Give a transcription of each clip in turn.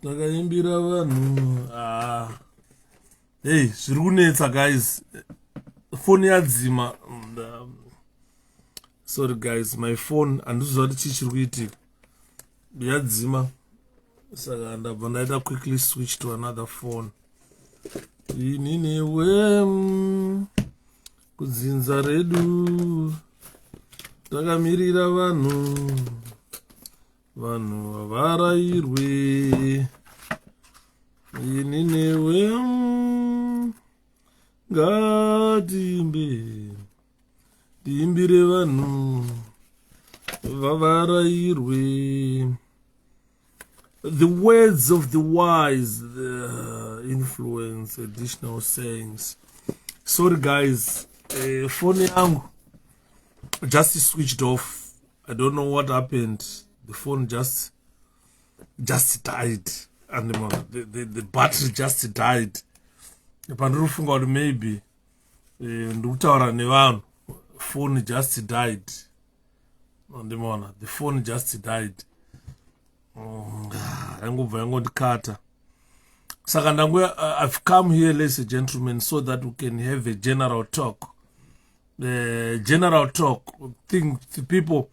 Takaimbira vanhu. Hey, zviri kunetsa guys. Phone yadzima. Sorry guys, my phone handizwa kuti chii chiri kuitika. Yadzima. Saka ndabva ndaita quickly switch to another phone. Ini newe kudzinza redu takamirira vanhu varayirwe. Ini newe ngatimbe tiimbire vanhu vavarayirwe. The words of the wise influence additional sayings. Sorry guys, phone yangu just switched off. I don't know what happened. The phone just died, and the battery just died. Pandurufunga kuti maybe ndikutaura nevanhu, phone just died. Ndimona, the phone just died. I've come here, ladies and gentlemen, so that we can have a general talk. General talk. The people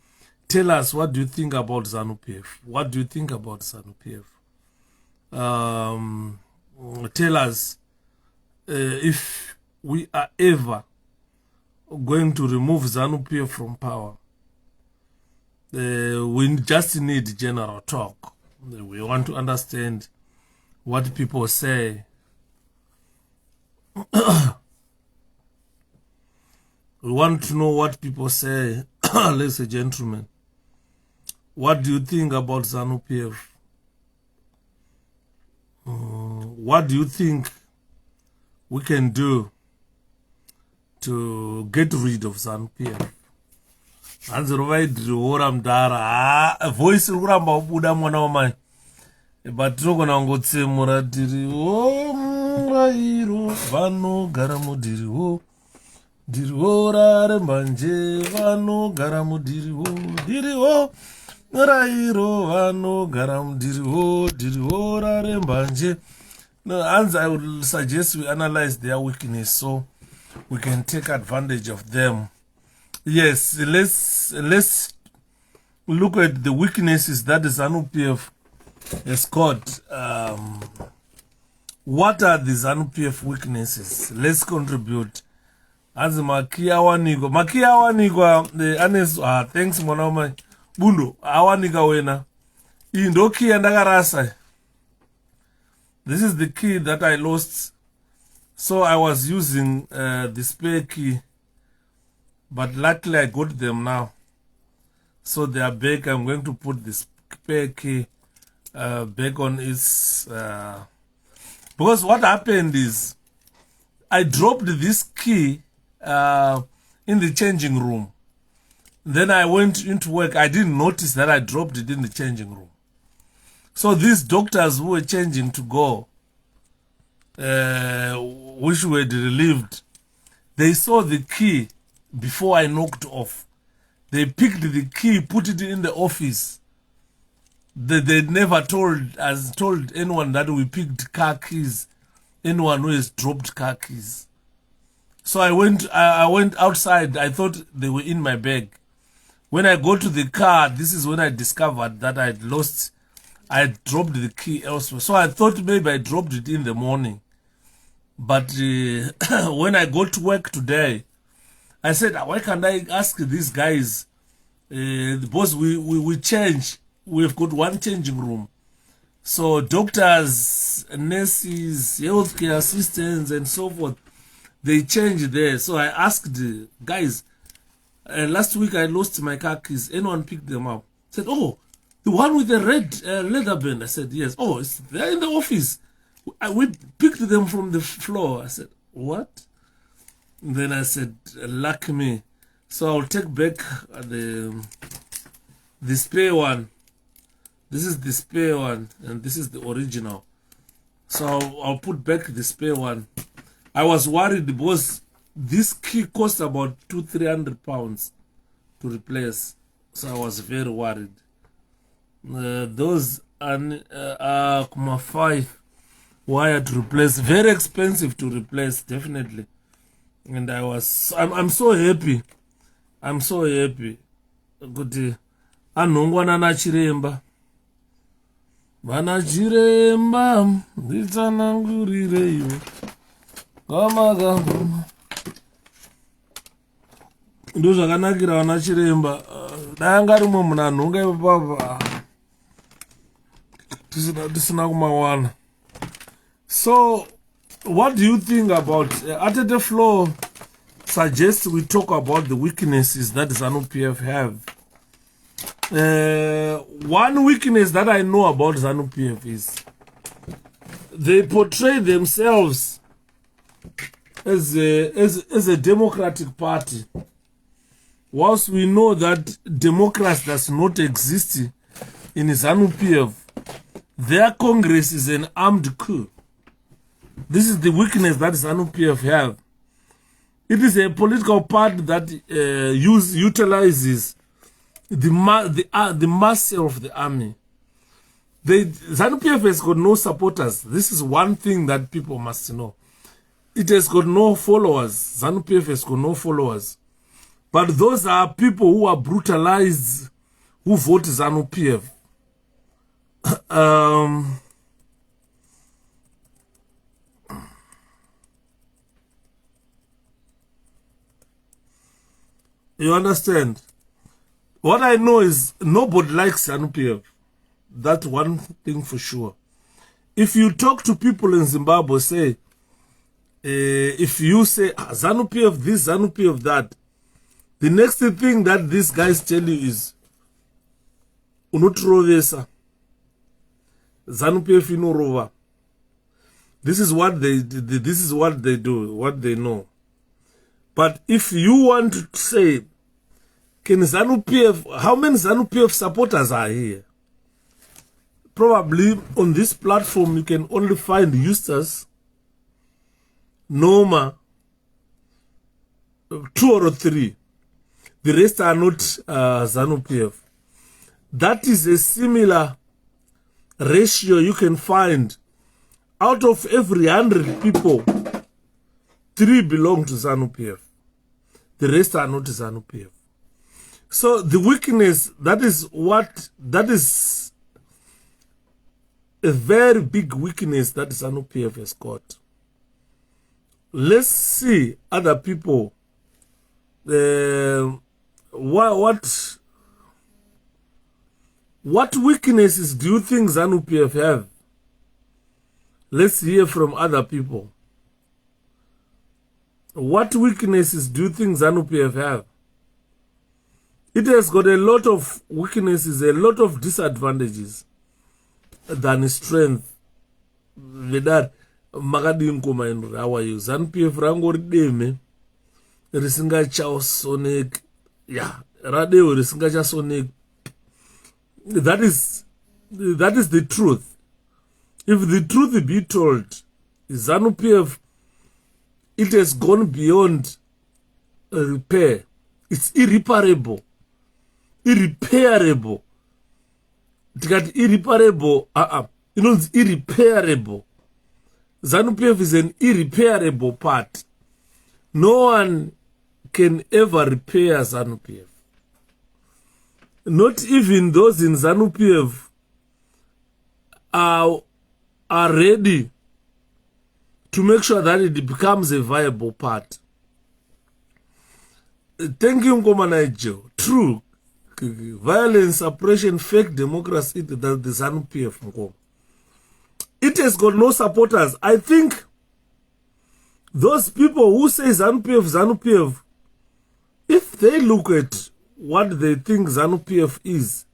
tell us, what do you think about ZANU-PF? What do you think about ZANU-PF? Tell us if we are ever going to remove ZANU-PF from power. We just need general talk. We want to understand what people say. We want to know what people say. Ladies and gentlemen, what do you think about ZANU-PF? What do you think we can do to get rid of ZANU-PF? 𝗴𝗂𝗆 voice rikuramba kubuda mwana wamai, but tinogona kungotsemura tiriwo murayiro vanogara mudhiriwo, dhiriwo rarembanje vanogara mudhiriwo, dhiriwo murayiro vanogara mudhiriwo, dhiriwo rarembanje. Hands I would suggest we analyze their weakness so we can take advantage of them. Yes, let's look at the weaknesses that the ZANU-PF has got. What are the ZANU-PF weaknesses? Let's contribute. As Maki awanikwa, thanks mwana bundo awanika wena. Ndo key andakarasa. This is the key that I lost. So I was using the spare key. But luckily I got them now. So they are back. I'm going to put this spare key back on its... because what happened is, I dropped this key in the changing room. Then I went into work. I didn't notice that I dropped it in the changing room. So these doctors who were changing to go, which were relieved, they saw the key before I knocked off. They picked the key, put it in the office. They never told anyone that we picked car keys, anyone who has dropped car keys. So I went outside. I thought they were in my bag. When I go to the car, this is when I discovered that I dropped the key elsewhere. So I thought maybe I dropped it in the morning. But when I go to work today, I said, why can't I ask these guys? The boss, we change. We've got one changing room. So doctors, nurses, healthcare assistants, and so forth, they change there. So I asked the guys, last week I lost my car keys. Anyone picked them up? I said, oh, the one with the red leather band. I said, yes. Oh, it's there in the office. We picked them from the floor. I said, what? Then I said, luck me. So I'll take back the spare one. This is the spare one, and this is the original. So I'll put back the spare one. I was worried because this key cost about £200-300 to replace. So I was very worried. Those 𝗴𝗂𝘃 wire to replace. Very expensive to replace, definitely. And I'm so happy. I'm so happy. Kuti anhongwana nachiremba. Vana chiremba nditsanangurireiwo. Kama. Ndo zvakanakira vana chiremba. Danga rimwe munhu anhonga ipapa. Tisina kumawana. So, what do you think about 𝗴𝗃𝗃 suggests we talk about the weaknesses that ZANU-PF have. One weakness that I know about ZANU-PF is they portray themselves as a democratic party, whilst we know that democracy does not exist in ZANU-PF. Their Congress is an armed coup. This is the weakness that ZANU-PF have. It is a political party that utilizes the mass of the army. ZANU-PF has got no supporters. This is one thing that people must know. It has got no followers. ZANU-PF has got no followers. But those are people who are brutalized, who vote ZANU-PF. You understand? What I know is nobody likes ZANU-PF. That's one thing for sure. If you talk to people in Zimbabwe, say, if you say ZANU-PF this, ZANU-PF that, the next thing that these guys tell you is 𝗴𝗃𝘃 ZANU-PF inorova. This is what they do, what they know. But if you want to say, can ZANU-PF, how many ZANU-PF supporters are here? Probably on this platform you can only find Eustace, Noma, 2 or 3. The rest are not ZANU-PF. That is a similar ratio you can find. Out of every 100 people, 3 belong to ZANU-PF. The rest are not ZANU-PF. So the weakness, that is a very big weakness that ZANU-PF has got. Let's see other people. What weaknesses do you think ZANU-PF have? Let's hear from other people. What weaknesses do you think ZANU-PF have? It has got a lot of weaknesses, a lot of disadvantages than strength. Vedar Makadini Nkomaenro, how are you? ZANU-PF rangori deme risingachasonek. Yeah, radeo risingachasonek. That is the truth. If the truth be told, ZANU-PF, it has gone beyond repair. It's irreparable. Irreparable. Irreparable. You know, it's irreparable. ZANU-PF is an irreparable part. No one can ever repair ZANU-PF. Not even those in ZANU-PF are ready to make sure that it becomes a viable part. Thank you, 𝗏𝗃𝗃. True. Violence, suppression, fake democracy, the ZANU-PF. It has got no supporters. I think those people who say ZANU-PF, ZANU-PF, if they look at what they think ZANU-PF is,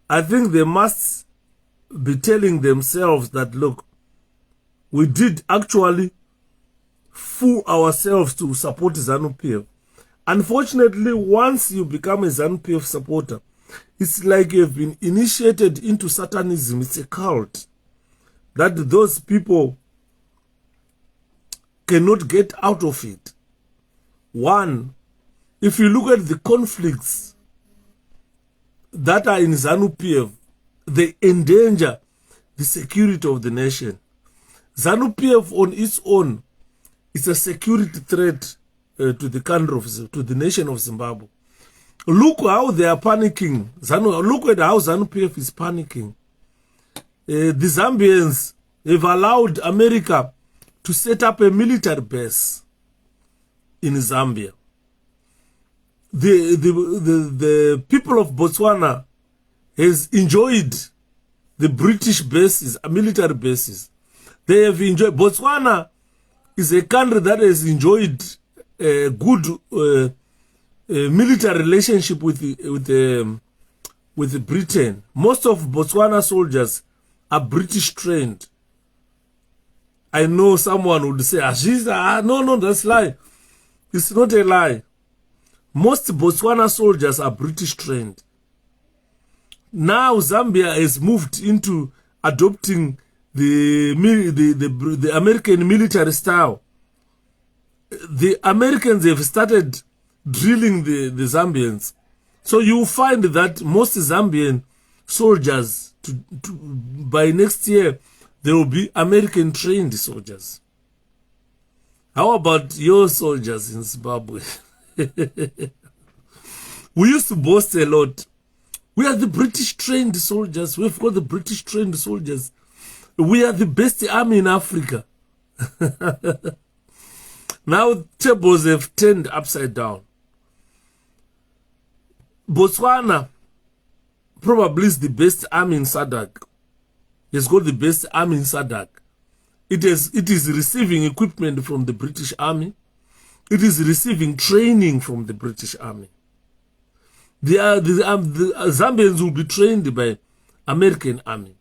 I think they must be telling themselves that, look, we did actually fool ourselves to support ZANU-PF. Unfortunately, once you become a ZANU-PF supporter, it's like you've been initiated into Satanism. It's a cult that those people cannot get out of it. One, if you look at the conflicts that are in ZANU-PF, they endanger the security of the nation. ZANU-PF on its own is a security threat to the country to the nation of Zimbabwe. Look how they are panicking. Look at how ZANU-PF is panicking. The Zambians have allowed America to set up a military base in Zambia. The people of Botswana has enjoyed the British bases, military bases. They have enjoyed. Botswana is a country that has enjoyed a good military relationship with Britain. Most of Botswana soldiers are British trained. I know someone would say, no, that's a lie. It's not a lie. Most Botswana soldiers are British trained. Now Zambia has moved into adopting the American military style. The Americans have started drilling the Zambians. So you find that most Zambian soldiers, by next year, there will be American trained soldiers. How about your soldiers in Zimbabwe? We used to boast a lot. We are the British trained soldiers. We've got the British trained soldiers. We are the best army in Africa. Now tables have turned upside down. Botswana probably is the best army in SADC. It's got the best army in SADC. It is receiving equipment from the British Army. It is receiving training from the British Army. The Zambians will be trained by American Army.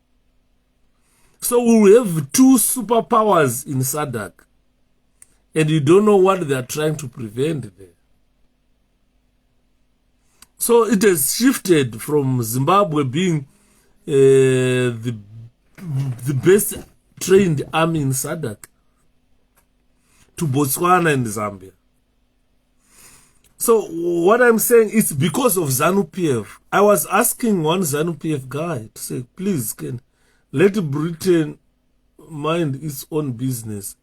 So we will have two superpowers in SADC. And you don't know what they are trying to prevent there. So it has shifted from Zimbabwe being the best trained army in SADC to Botswana and Zambia. So what I'm saying is because of ZANU-PF. I was asking one ZANU-PF guy to say, please, let Britain mind its own business.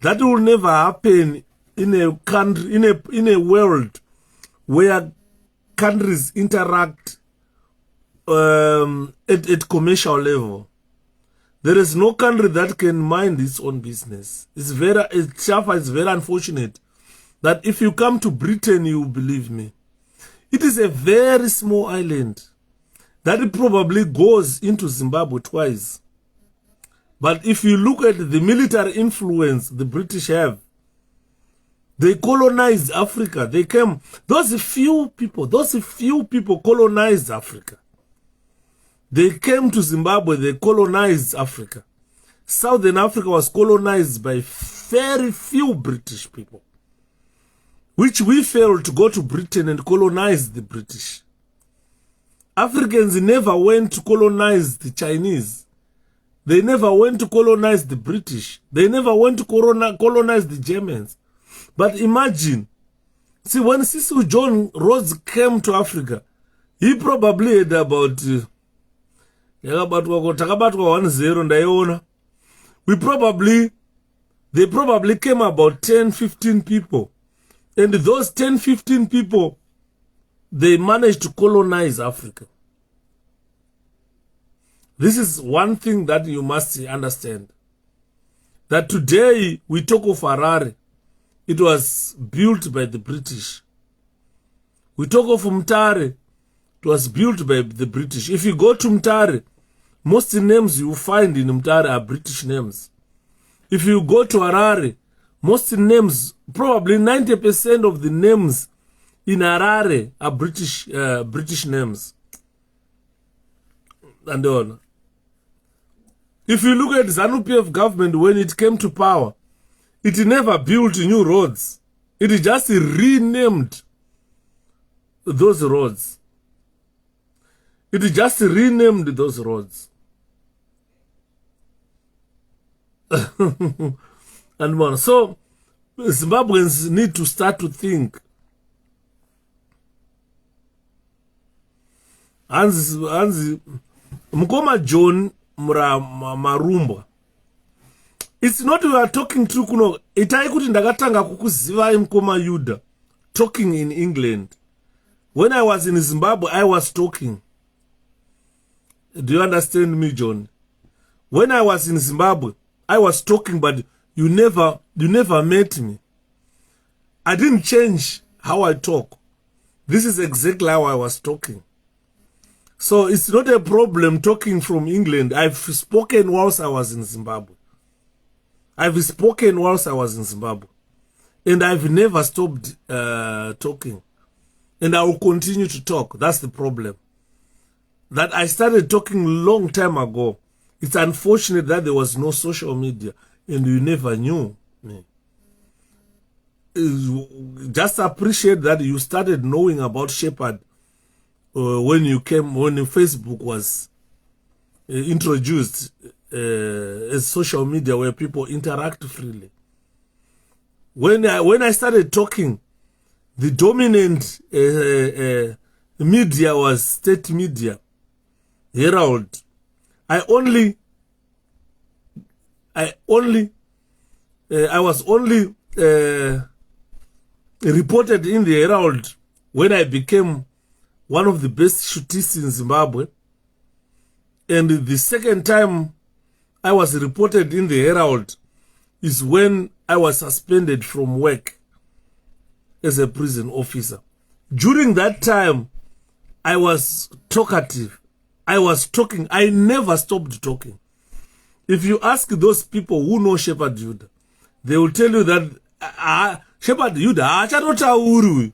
That will never happen in a country, in a world where countries interact at commercial level. There is no country that can mind its own business. It's very unfortunate that if you come to Britain, you will believe me. It is a very small island that it probably goes into Zimbabwe twice. But if you look at the military influence the British have, they colonized Africa. They came, those few people colonized Africa. They came to Zimbabwe, they colonized Africa. Southern Africa was colonized by very few British people, which we failed to go to Britain and colonize the British. Africans never went to colonize the Chinese. They never went to colonize the British. They never went to colonize the Germans. But imagine, see, when Cecil John Rhodes came to Africa, he probably had about 1-0. They probably came about 10-15 people. And those 10-15 people, they managed to colonize Africa. This is one thing that you must understand. That today we talk of Harare. It was built by the British. We talk of Mutare. It was built by the British. If you go to Mutare, most names you find in Mutare are British names. If you go to Harare, most names, probably 90% of the names in Harare are British names. And on. If you look at ZANU-PF government when it came to power, it never built new roads. It just renamed those roads. It just renamed those roads. And more. So Zimbabweans need to start to think. Hanzi Mkoma John Marumbwa. It's not we are talking to kuno. Itai kuti ndakatanga kukuziva Mkoma Yuda. Talking in England. When I was in Zimbabwe, I was talking. Do you understand me, John? When I was in Zimbabwe, I was talking, but you never met me. I didn't change how I talk. This is exactly how I was talking. So it's not a problem talking from England. I've spoken whilst I was in Zimbabwe. I've spoken whilst I was in Zimbabwe. And I've never stopped talking. And I will continue to talk. That's the problem. That I started talking long time ago. It's unfortunate that there was no social media and you never knew me. Just appreciate that you started knowing about Shepherd when Facebook was introduced as social media where people interact freely. When I started talking, the dominant media was state media, Herald. I was only reported in the Herald when I became one of the best shootists in Zimbabwe. And the second time I was reported in the Herald is when I was suspended from work as a prison officer. During that time, I was talkative. I was talking. I never stopped talking. If you ask those people who know Shepherd Yuda, they will tell you that Shepherd Yuda achatotauri.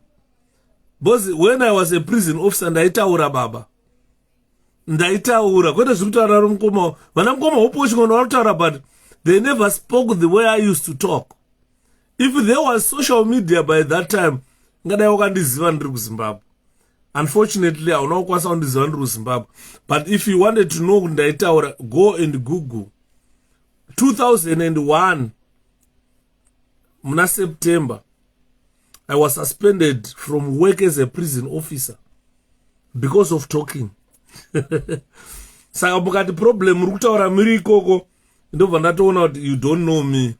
Because when I was a prison officer, ndaitaura baba. Ndaitaura. Kwete zvekutaura mukoma. Vana mukoma hopochikono varutaura, but they never spoke the way I used to talk. If there was social media by that time, ngadai wakandiziva ndiri kuZimbabwe. Unfortunately, I will not kwasa kundiziva ndiri kuZimbabwe. But if you wanted to know ndaitaura, go and Google. 2001, muna September, I was suspended from work as a prison officer because of talking. Saka mukati problem muri kutaura miri ikoko, ndobva ndatoona kuti you don't know me.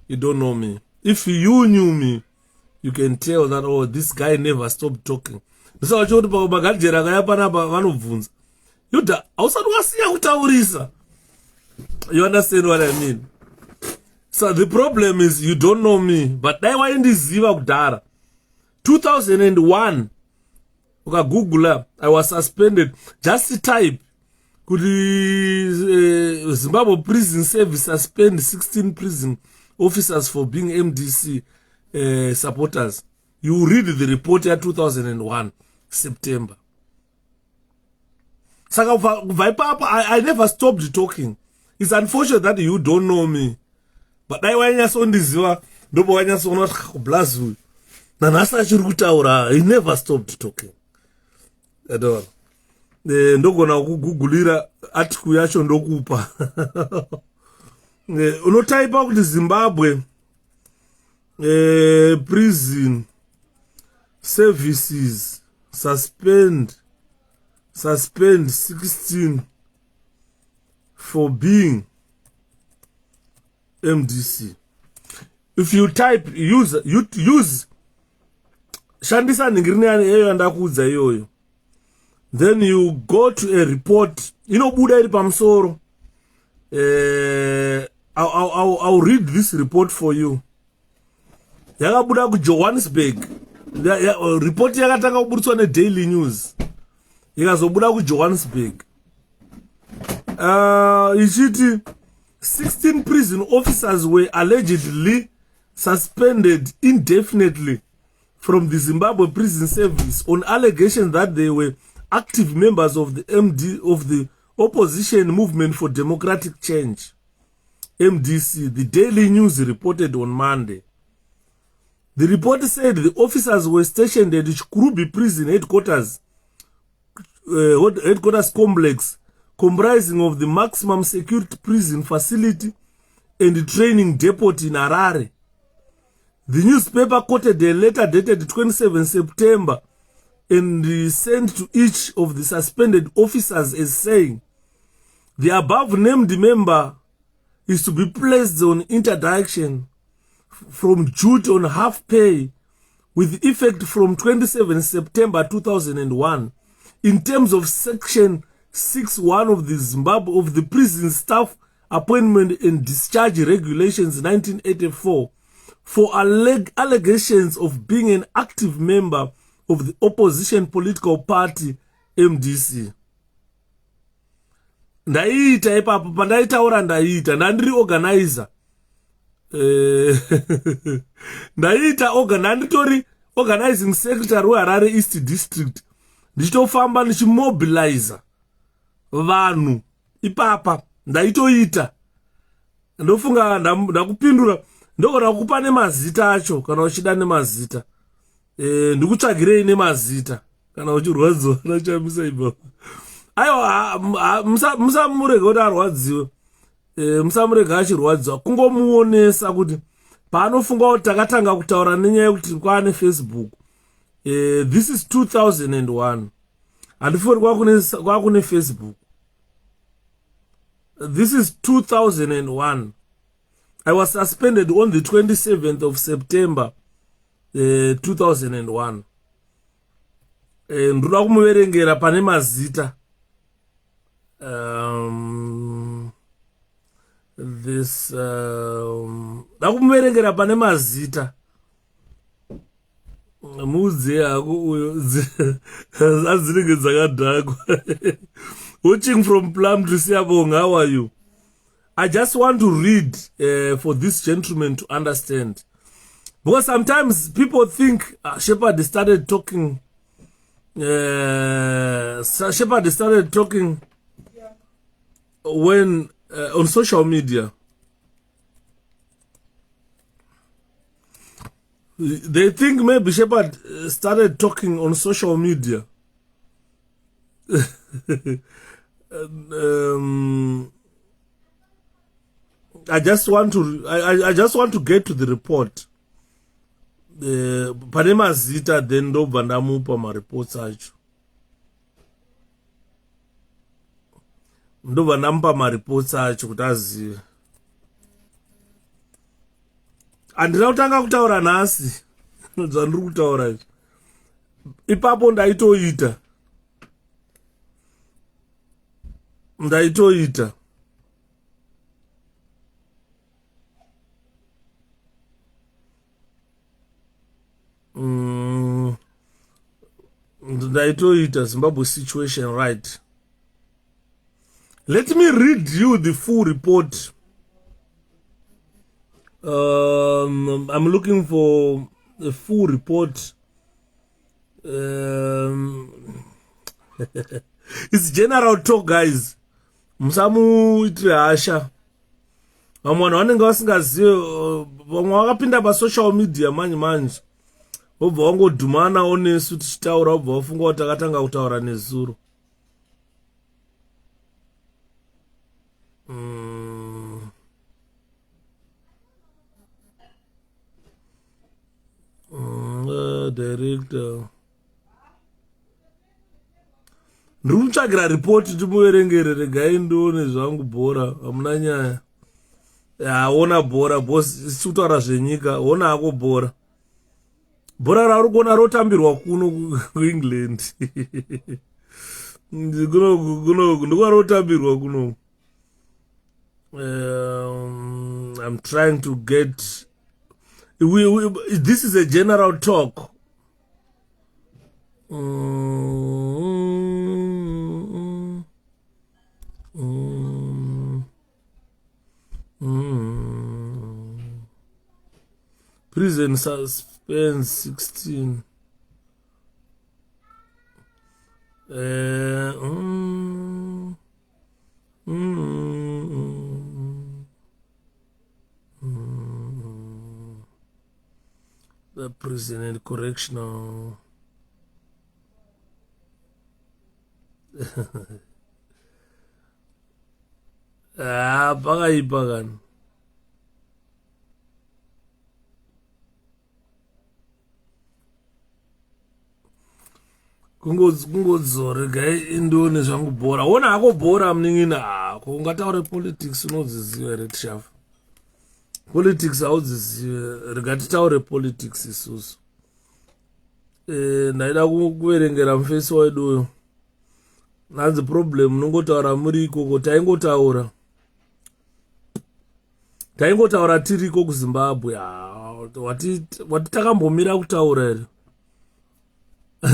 You don't know me. If you knew me, you can tell that, oh, this guy never stopped talking. Ndisaka choti pamagajera kaya panapa vanobvunza. Yuda, hausati wasiya kutaurisa. You understand what I mean? So the problem is you don't know me, but dai waindiziva kudhara. 2001, ukagoogle, I was suspended. Just type kuti Zimbabwe Prison Service suspend 16 prison officers for being MDC supporters. You read the report here 2001 September. Saka I never stopped talking. It's unfortunate that you don't know me. But I wanyasondiziva ndobo wanyasoona kublazu. Na nasa achiri kutaura, he never stopped talking. At all. Ndogona kugugulira article yacho ndokupa. Unotaipa kuti Zimbabwe prison services suspend 16 for being MDC. If you type use shandisa ningirine eyo ndakuudza iyoyo, then you go to a report inobuda iri pamusoro. I'll read this report for you. Yakabuda ku Johannesburg. Report yakatanga kuburiswa neDaily News. Yakazobuda ku Johannesburg. Ichiti 16 prison officers were allegedly suspended indefinitely from the Zimbabwe Prison Service on allegation that they were active members of the Opposition Movement for Democratic Change, MDC. The Daily News reported on Monday. The report said the officers were stationed at 𝗭𝗵𝘂 prison headquarters complex, comprising of the maximum security prison facility and training depot in Harare. The newspaper quoted a letter dated 27 September and sent to each of the suspended officers as saying, the above named member is to be placed on interdiction from duty on half pay with effect from 27 September 2001 in terms of section 6.1 of the Zimbabwe of the Prison Staff Appointment and Discharge Regulations 1984 for allegations of being an active member of the opposition political party MDC. Ndaita ipapo pandaitaura ndaita ndandiri organizer ndanditori organizing secretary weHarare East District ndichitofamba ndichimobilizer vanhu ipapa ndaitoita ndofunga ndakupindura ndogona kukupa nemazita acho kana uchida nemazita ndikutsvagirei nemazita kana uchirwadziwa nachamisa ipapo aiwa musamurega kuti arwadziwe musamurega achirwadziwa kungomuonesa kuti paanofunga kuti takatanga kutaura nenyaya yekuti kwaane Facebook. This is 2001 handifori kwakune Facebook. This is 2001. I was suspended on the 27th of September 2001. Ndoda kumuverengera pane mazita. This ndakumuverengera pane mazita mudze ako uyo azinenge dzakadhakwa. Watching from Plum to Siyabonga, how are you? I just want to read for this gentleman to understand, because sometimes people think Shepherd started talking when on social media. They think maybe Shepherd started talking on social media. I just want to get to the report. Pane mazita then ndobva ndamupa mareports acho. Ndobva ndamupa mareports acho kuti azive. Handina kutanga kutaura nhasi zvandiri kutaura izvi. Ipapo ndaitoita. Ndaitoita Zimbabwe situation right. Let me read you the full report. I'm looking for the full report. It's general talk, guys. Musamuitire hasha. Vamwe vanhu vanenge vasingazive, vamwe vakapinda pasocial media manje vobva vangodhumanawo nesu tichitaura, vobva vafunga kuti takatanga kutaura nezuro. Director ndiri kutsvagira ripoti timuverengere, regai ndione zvangu bhora. Hamuna nyaya. Ona bhora bosi, kutaura zvenyika. Ona ako bhora. Bhora rauri kuona rotambirwa kuno kuEngland. Ndikuwa rotambirwa kuno. I'm trying to get. This is a general talk. Prison suspense 16. The prison and correctional. Pakaipa. kungodzorega indone zvangu bhora ona hako bhora mningina hako ungataure politics unodziziva here tishafu politics haudzizive rega titaure politics isusu ndaida kuverengera mufesi wedu uyu nanzi problem munongotaura muri ikoko taingotaura tiriko kuzimbabwe wati takambomira kutaura here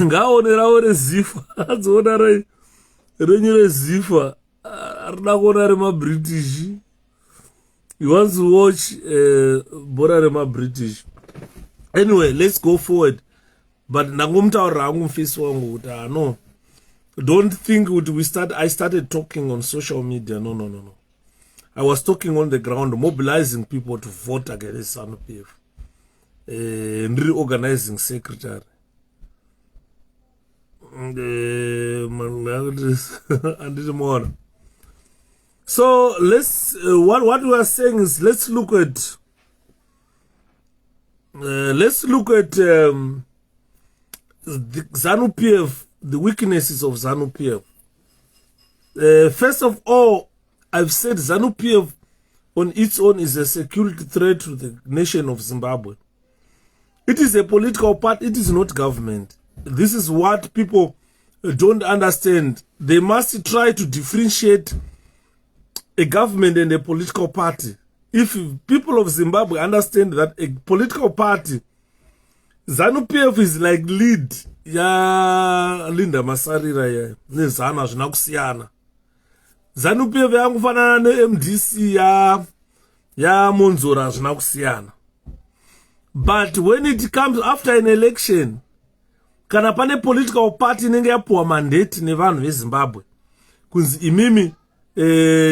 ngaonerawo rezifa adziona renyu rezifa arida kuona remabritish. He wants to watch bhora remabritish. Anyway, let's go forward. But nangomtaurira hangu mufesi wangu kuti no, don't think I started talking on social media. No. I was talking on the ground, mobilizing people to vote against ZANU-PF. Reorganizing secretary. So let's what we are saying is let's look at the ZANU-PF, the weaknesses of ZANU-PF. First of all, I've said ZANU-PF on its own is a security threat to the nation of Zimbabwe. It is a political party, it is not government. This is what people don't understand. They must try to differentiate a government and a political party. If people of Zimbabwe understand that a political party, ZANU-PF is like lead ya Linda Masarira ya nezana zvinakusiyana. ZANU-PF yangufanana ne-MDC ya Monzora zvinakusiyana. But when it comes after an election, kana pane political party inenge yapuwa mandate nevanhu veZimbabwe kunzi imimi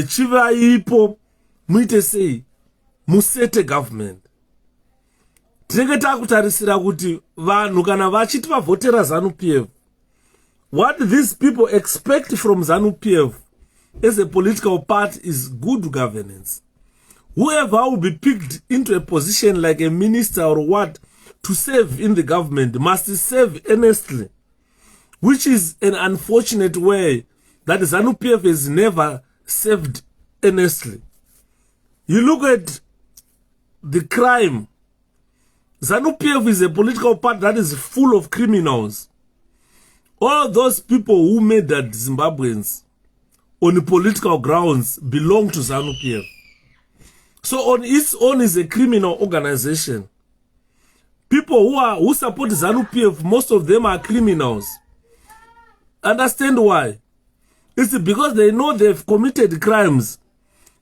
chivaipo muite sei musete government, tinenge takutarisira kuti vanhu kana vachiti vavhotera ZANU-PF, what these people expect from ZANU-PF as a political party is good governance. Whoever will be picked into a position like a minister or what to serve in the government must serve earnestly, which is an unfortunate way that ZANU-PF has never served earnestly. You look at the crime. ZANU-PF is a political party that is full of criminals. All those people who murdered Zimbabweans on political grounds belong to ZANU-PF. So on its own is a criminal organization. People who support ZANU-PF, most of them are criminals. Understand why? It's because they know they've committed crimes.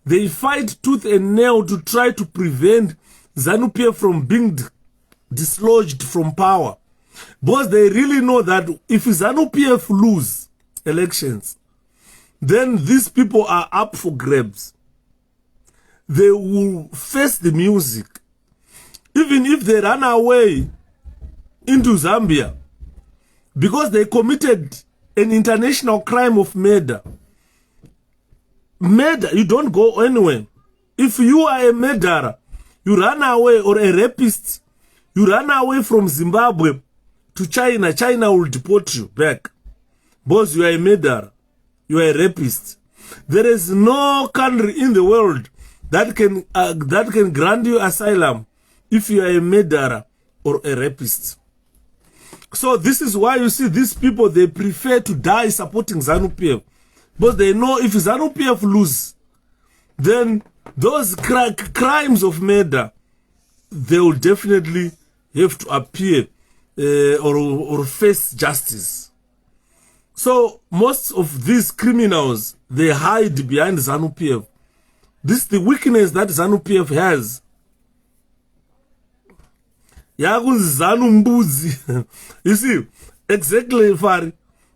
They fight tooth and nail to try to prevent ZANU-PF from being dislodged from power. Because they really know that if ZANU-PF lose elections, then these people are up for grabs. They will face the music. Even if they run away into Zambia, because they committed an international crime of murder. Murder, you don't go anywhere. If you are a murderer, you run away, or a rapist, you run away from Zimbabwe to China, China will deport you back. Because you are a murderer, you are a rapist. There is no country in the world that can grant you asylum if you are a murderer or a rapist. So this is why you see these people, they prefer to die supporting ZANU-PF. But they know if ZANU-PF lose, then those crimes of murder, they will definitely have to appear or face justice. So most of these criminals, they hide behind ZANU-PF. This is the weakness that ZANU-PF has. You see, exactly, Fari.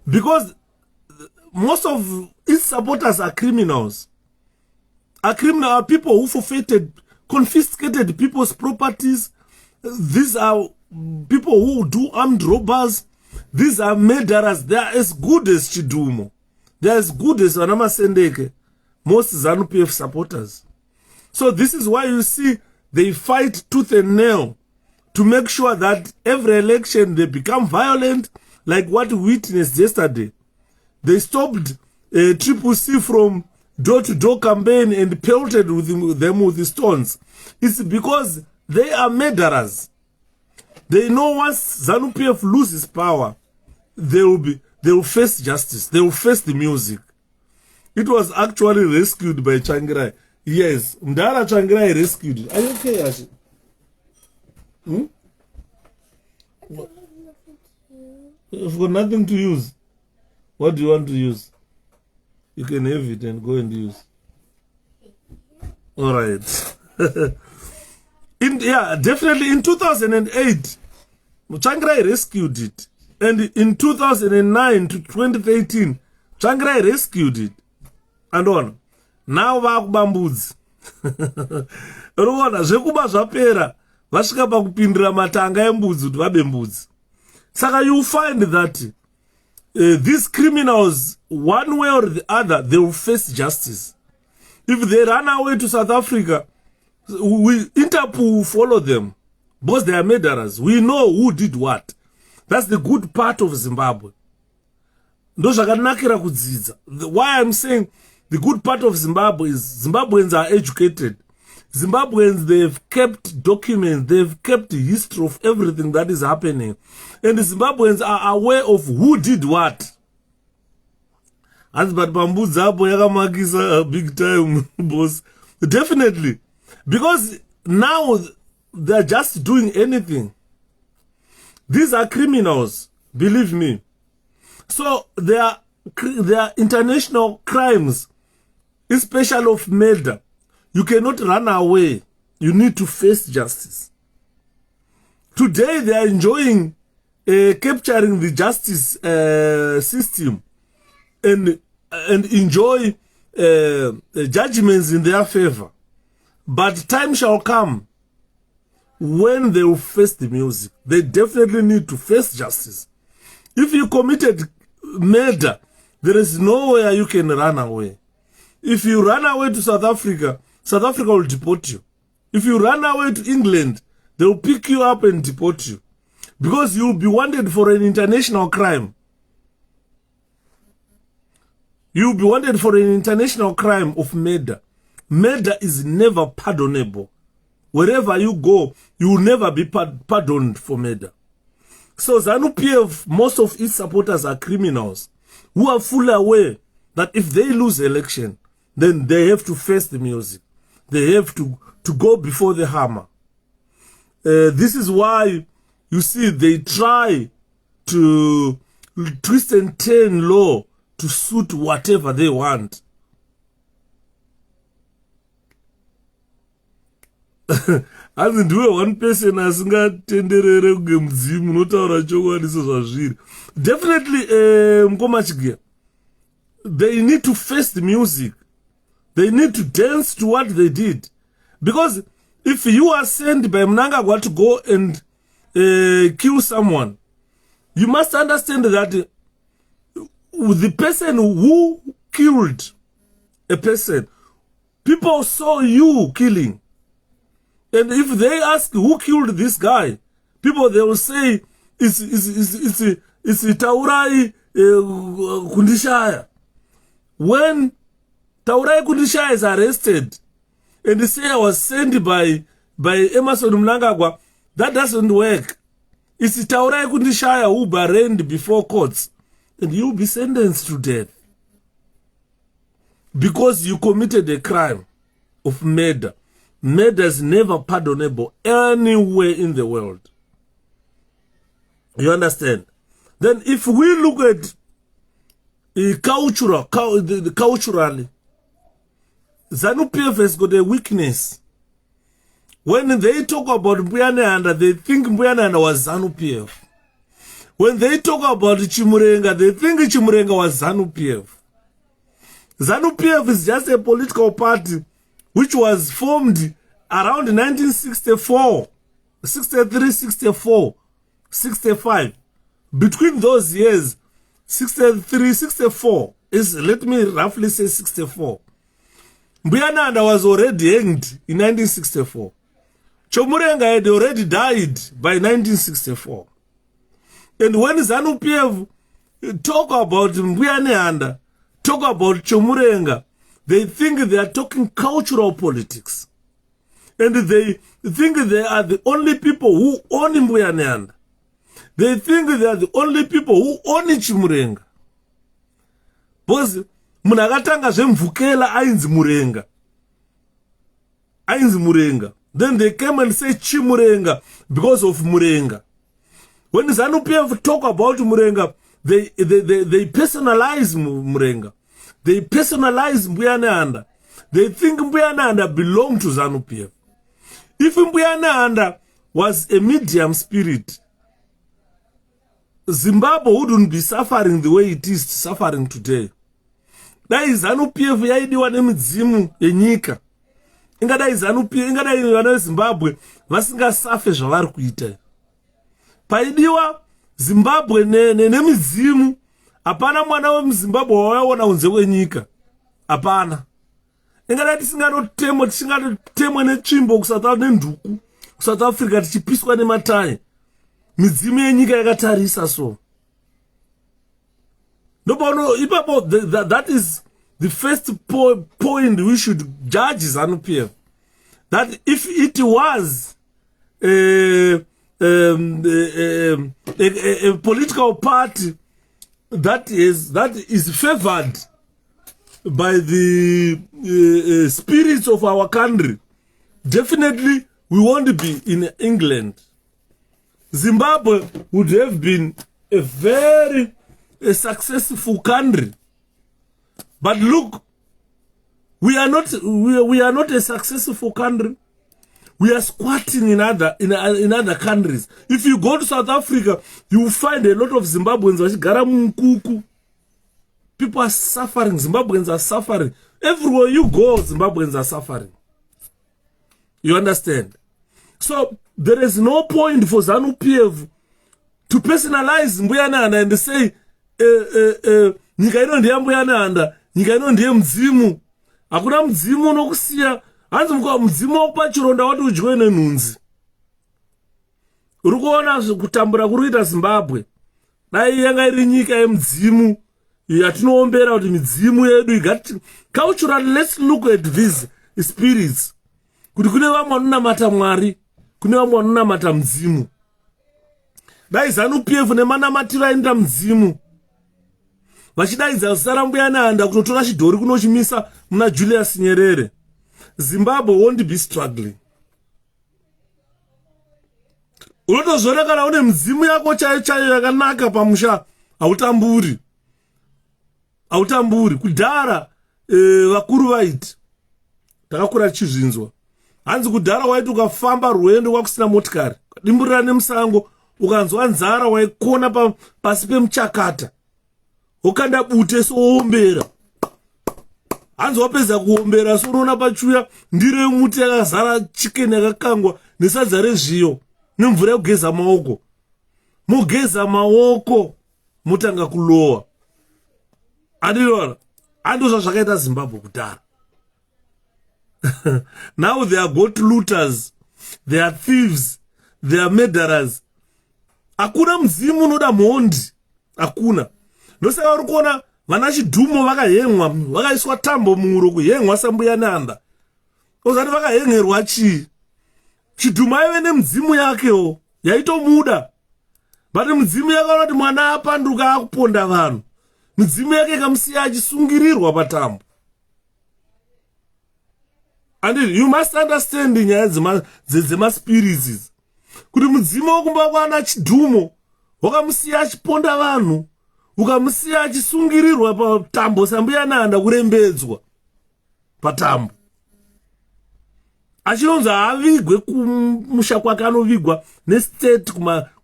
Because most of its supporters are criminals. Are people who confiscated people's properties. These are people who do armed robbers. These are murderers. They are as good as Chidumo. They are as good as Wanama Sendeke. Most ZANU-PF supporters. So this is why you see they fight tooth and nail to make sure that every election they become violent, like what we witnessed yesterday. They stopped 𝗵𝗂𝘃 from door-to-door campaign and pelted them with the stones. It's because they are murderers. They know once ZANU-PF loses power, they will face justice. They will face the music. It was actually rescued by Tsvangirai. Yes, Mdara Tsvangirai rescued it. Are you okay, Ashi? You've got nothing to use. What do you want to use? You can have it and go and use. All right. Yeah, definitely in 2008, Tsvangirai rescued it. And in 2009 to 2013, Tsvangirai rescued it. And on. Now vakubambudzi. Rona zvekuba zvapera vasvika pakupindira matanga embudzi kuti vabe mbudzi. Saka you find that these criminals, one way or the other, they will face justice. If they run away to South Africa, Interpol will follow them because they are murderers. We know who did what. That's the good part of Zimbabwe. Why I'm saying the good part of Zimbabwe is Zimbabweans are educated. Zimbabweans, they've kept documents, they've kept the history of everything that is happening. And the Zimbabweans are aware of who did what. But big time, boss. Definitely. Because now they're just doing anything. These are criminals, believe me. So they are international crimes, especially of murder. You cannot run away. You need to face justice. Today they are enjoying capturing the justice system and enjoy judgments in their favor. But time shall come when they will face the music. They definitely need to face justice. If you committed murder, there is nowhere you can run away. If you run away to South Africa will deport you. If you run away to England, they will pick you up and deport you. Because you will be wanted for an international crime. You will be wanted for an international crime of murder. Murder is never pardonable. Wherever you go, you will never be pardoned for murder. So ZANU-PF, most of its supporters are criminals who are fully aware that if they lose election, then they have to face the music. They have to go before the hammer. This is why you see they try to twist and turn law to suit whatever they want. As in do one person asingatenderere kunge mudzimu unotaura chokwadi sezvazviri. Definitely 𝗵𝗂𝘆𝗀, they need to face the music. They need to dance to what they did. Because if you are sent by Mnangagwa to go and kill someone, you must understand that the person who killed a person, people saw you killing. And if they ask who killed this guy, people, they will say it's 𝗵𝗂𝘆𝗀. When 𝗵𝗂𝘆𝗀 is arrested and they say I was sent by Emmerson Mnangagwa, that doesn't work. It's 𝗵𝗂𝘆𝗀 who be arraigned before courts and you will be sentenced to death because you committed a crime of murder. Murder is never pardonable anywhere in the world. You understand? Then if we look at culturally, ZANU-PF has got a weakness. When they talk about Mbuyane, they think Mbuyane was ZANU-PF. When they talk about Chimurenga, they think Chimurenga was ZANU-PF. ZANU-PF is just a political party which was formed around 1964, 63, 64, 65. Between those years, 63, 64, let me roughly say 64. Mbuyane was already hanged in 1964. Chimurenga had already died by 1964. And when ZANU-PF talk about 𝗵𝗂𝘶, talk about 𝗁𝗵𝗁, they think they are talking cultural politics. And they think they are the only people who own 𝗵𝗂𝘶. They think they are the only people who own 𝗁𝗵𝗁. Because munakatanga 𝗴𝗵𝗂𝘆 ainzi murenga. Then they came and say 𝗁𝗵𝗁 because of murenga. When ZANU-PF talk about murenga, they personalize murenga. They personalize 𝗵𝗂𝘶. They think 𝗵𝗂𝘶 belong to ZANU-PF. If 𝗵𝗂𝘶 was a medium spirit, Zimbabwe wouldn't be suffering the way it is suffering today. That is ZANU-PF yaidiwa nemidzimu yenyika. Ingadai ZANU-PF, ingadai vana Zimbabwe vasingasafe zvavari kuita. Paidiwa Zimbabwe nemidzimu, hapana mwana wemuZimbabwe wawaona kunze kwenyika. Hapana. Ingadai tisingatotemwa netsvimbo nenduku kuSouth Africa tichipiswa nematai. Midzimu yenyika yakatarisa so. That is the first point we should judge ZANU-PF. That if it was a political party that is favored by the spirits of our country, definitely we won't be in England. Zimbabwe would have been a very successful country. But look, we are not a successful country. We are squatting in other countries. If you go to South Africa, you will find a lot of Zimbabweans vachigara mumukuku. People are suffering. Zimbabweans are suffering. Everywhere you go, Zimbabweans are suffering. You understand? So there is no point for ZANU-PF to personalize 𝗵𝗂𝘶 and say nyika ino ndiye 𝗵𝗂𝘶, nyika ino ndiye mudzimu. Hakuna mudzimu unokusiya. Hanzi mudzimu wakupa chironda wati udyiwe nenhunzi. Uri kuona kutambura kuri kuita Zimbabwe. Dai yanga iri nyika yemudzimu yatinoombera kuti midzimu yedu igati culturally. Let's look at these spirits. Kuti kune vamwe vanonamata Mwari, kune vamwe vanonamata mudzimu. Dai ZANU-PF nemanamatiro ainoita mudzimu vachidaidza zita raMbuyananda kutotora chidhori kunochimisa muna Julius Nyerere, Zimbabwe won't be struggling. Unotozvona kana une mudzimu yako chaiyo yakanaka pamusha, hautamburi. Kudhara vakuru vaiti takakura tichizvinzwa. Hanzi kudhara waiti ukafamba rwendo kwakusina motikari, ukadimburira nemusango, ukanzwa nzara waikona pasi pemuchakata, ukanda bute soombera. Hanzi wapedza kuombera so unoona pachuya ndiro yemuti yakazara chikeni yakakangwa nesadza rezviyo nemvura yekugeza maoko. Mugeza maoko mutanga kulowa. Andinoona andozva zvakaita Zimbabwe kudhara. Now they are goat looters, they are thieves, they are murderers. Hakuna mudzimu unoda mhondi, hakuna. Ndosaka uri kuona vana Chidhumo vakahemwa, vakaiswa tambo muhuro kuhemwa saMbuyananda. Ozati vakahengerwa chii? Chidhumo aive nemudzimu yakewo yaitomuda. But mudzimu yakaona kuti mwana apanduka akuponda vanhu. Mudzimu yake ikamusiya achisungirirwa patambo. And you must understand nyaya dzemaspirits. Kuti mudzimu wokumba kwana Chidhumo wakamusiya achiponda vanhu, ukamusiya achisungirirwa patambo saMbuyananda kurembedzwa patambo. Achinonzi avigwe kumusha kwake, anovigwa nestate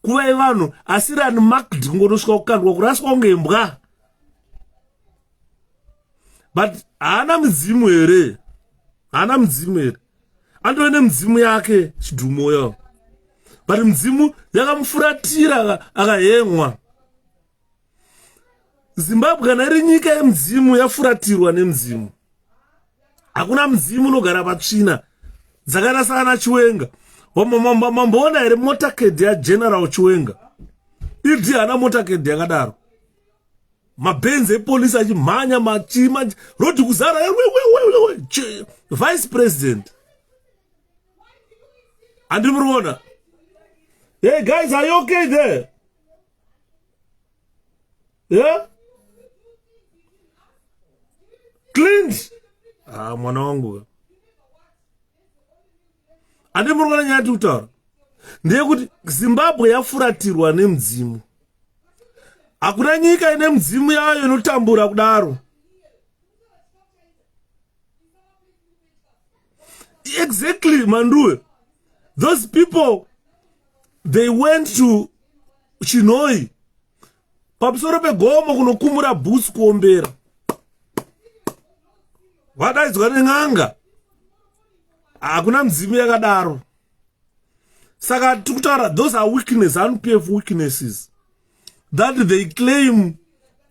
kuva vanhu asiri unmarked, kungonosvika kukandwa kuraswa kunge mbwa. But haana mudzimu here. Haana mudzimu here. Andove nemudzimu yake Chidhumo yo. But mudzimu yakamufuratira akahemwa. Zimbabwe kana iri nyika yemudzimu yafuratirwa nemudzimu. Hakuna mudzimu unogara patsvina dzakaita sana Chiwenga. Mamboona here motakedi yaGeneral Chiwenga. Idi ana motorcade yakadaro. Mabenzi epolisi achimhanya machima rodi kuzara vice president. And Murona. Hey guys, are you okay there? Yeah? Clint. Mwana wangu. And Murona nyati utaura. Ndiye kuti Zimbabwe yafuratirwa nemdzimu. Hakuna nyika ine mdzimu yayo inotambura kudaro. Exactly, Manduwe. Those people, they went to Chinoi. Pamusoro pegomo kunokumura boots kuombera. Wadaidzwa neng'anga. Hakuna mdzimu yakadaro. Saka tikutaura, those are weaknesses, _PF weaknesses. That they claim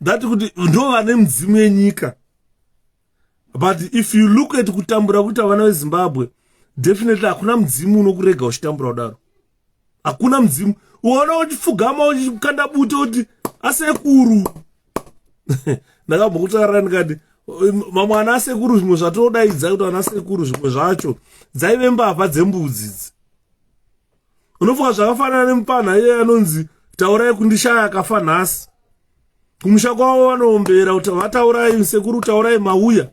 that ndo vane mdzimu yenyika. But if you look at kutambura kuita vana veZimbabwe, definitely hakuna mdzimu unokurega uchitambura kudaro. Hakuna mdzimu. Uona uchifugama uchikanda buto kuti asekuru. Ndakambokutaura ndikati mamwe ana asekuru zvimwe zvatodaidza kuti ana sekuru zvimwe zvacho dzaive mbavha dzembudzi. Unofunga zvakafanana nemupana iye anonzi taurai kundishaya akafa nhasi. Kumusha kwavo vanoombera kuti vataurai sekuru taurai mauya.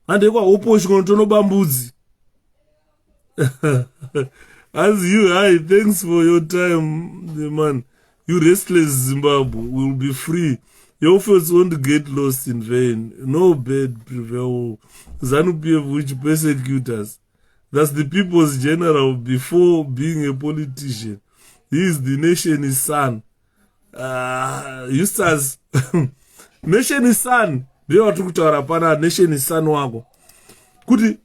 Handekwa hopo chikonotonoba mbudzi. As you, hi, thanks for your time, man. You restless Zimbabwe will be free. Your efforts won't get lost in vain. No bad prevail. 𝗁𝗵𝗶 which persecute us. That's the people's general before being a politician. He is the nation's son. Eustace, nation's son. Ndiyo watukutaura pana nation's son wako. Kuti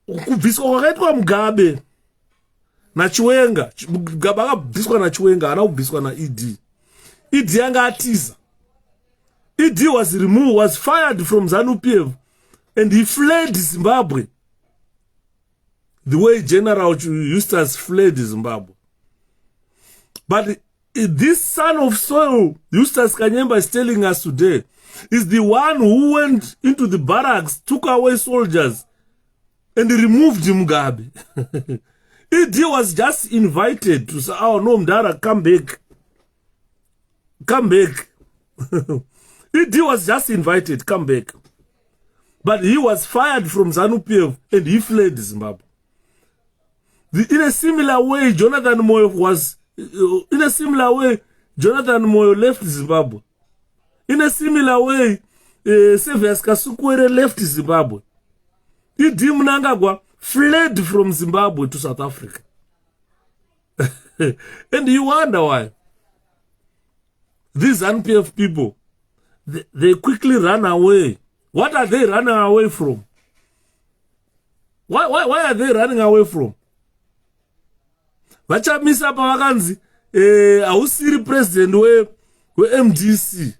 kubviswa kwakaitwa Mugabe na Chiwenga. Mugabe akabviswa na Chiwenga, ana kubviswa na ED. ED yanga atiza. ED was removed, was fired from 𝗁𝗵𝗶, and he fled Zimbabwe. The way General Eustace fled Zimbabwe. But this son of soil, Eustace Kanyemba, is telling us today, is the one who went into the barracks, took away soldiers, and removed Mugabe. ED was just invited to say, oh no, Mdara, come back. Come back. ED was just invited, come back. But he was fired from 𝗁𝗵𝗶 and he fled Zimbabwe. In a similar way, Jonathan Moyo left Zimbabwe. In a similar way, 𝗭𝗵𝘂 𝗪𝗂 left Zimbabwe. ED Mnangagwa fled from Zimbabwe to South Africa. And you wonder why. These 𝗁𝗵𝘂 people, they quickly run away. What are they running away from? Why are they running away from? Vachamisa pavakanzi hausiri president weMDC.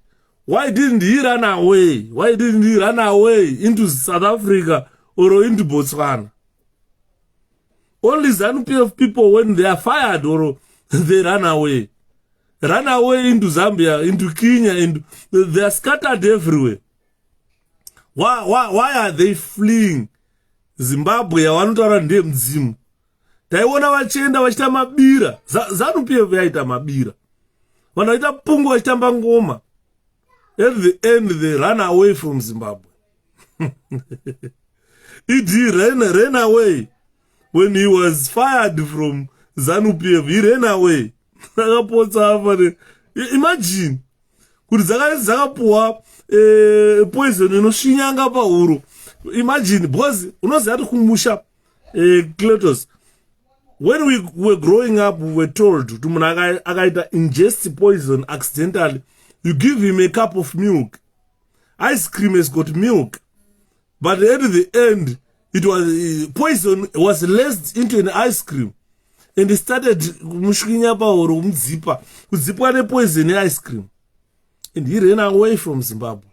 Why didn't he run away? Why didn't he run away into South Africa or into Botswana? Only 𝗁𝗵𝘂 people, when they are fired or they run away into Zambia, into Kenya, they are scattered everywhere. Why are they fleeing Zimbabwe? Wanotaura ndiye mdzimu. Taiona vachienda vachita mabira. 𝗁𝗵𝗂 yaita mabira. Vanoita pungu vachitamba ngoma. At the end, they ran away from Zimbabwe. ED ran away. When he was fired from 𝗁𝗵𝗂, he ran away. Imagine. Kuti dzakapuwa poison inoshinyanga pahuro. Imagine, because unoziva kuti kumusha Cletus. When we were growing up, we were told to akaita ingest poison accidentally, you give him a cup of milk. Ice cream has got milk. But at the end, it was poison was laced into an ice cream. And he started kumushinya pahuro kumdzipa. Kudzipwa ne poison ice cream. And he ran away from Zimbabwe.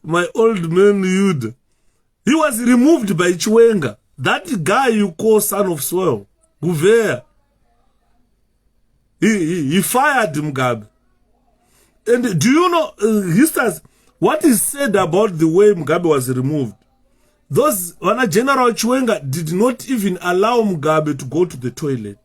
My old man Yuda. He was removed by Chiwenga. That guy you call son of soil. 𝗭𝗲𝘂. He fired Mugabe. And do you know, what is said about the way Mugabe was removed? Those, General Ch did not even allow Mugabe to go to the toilet.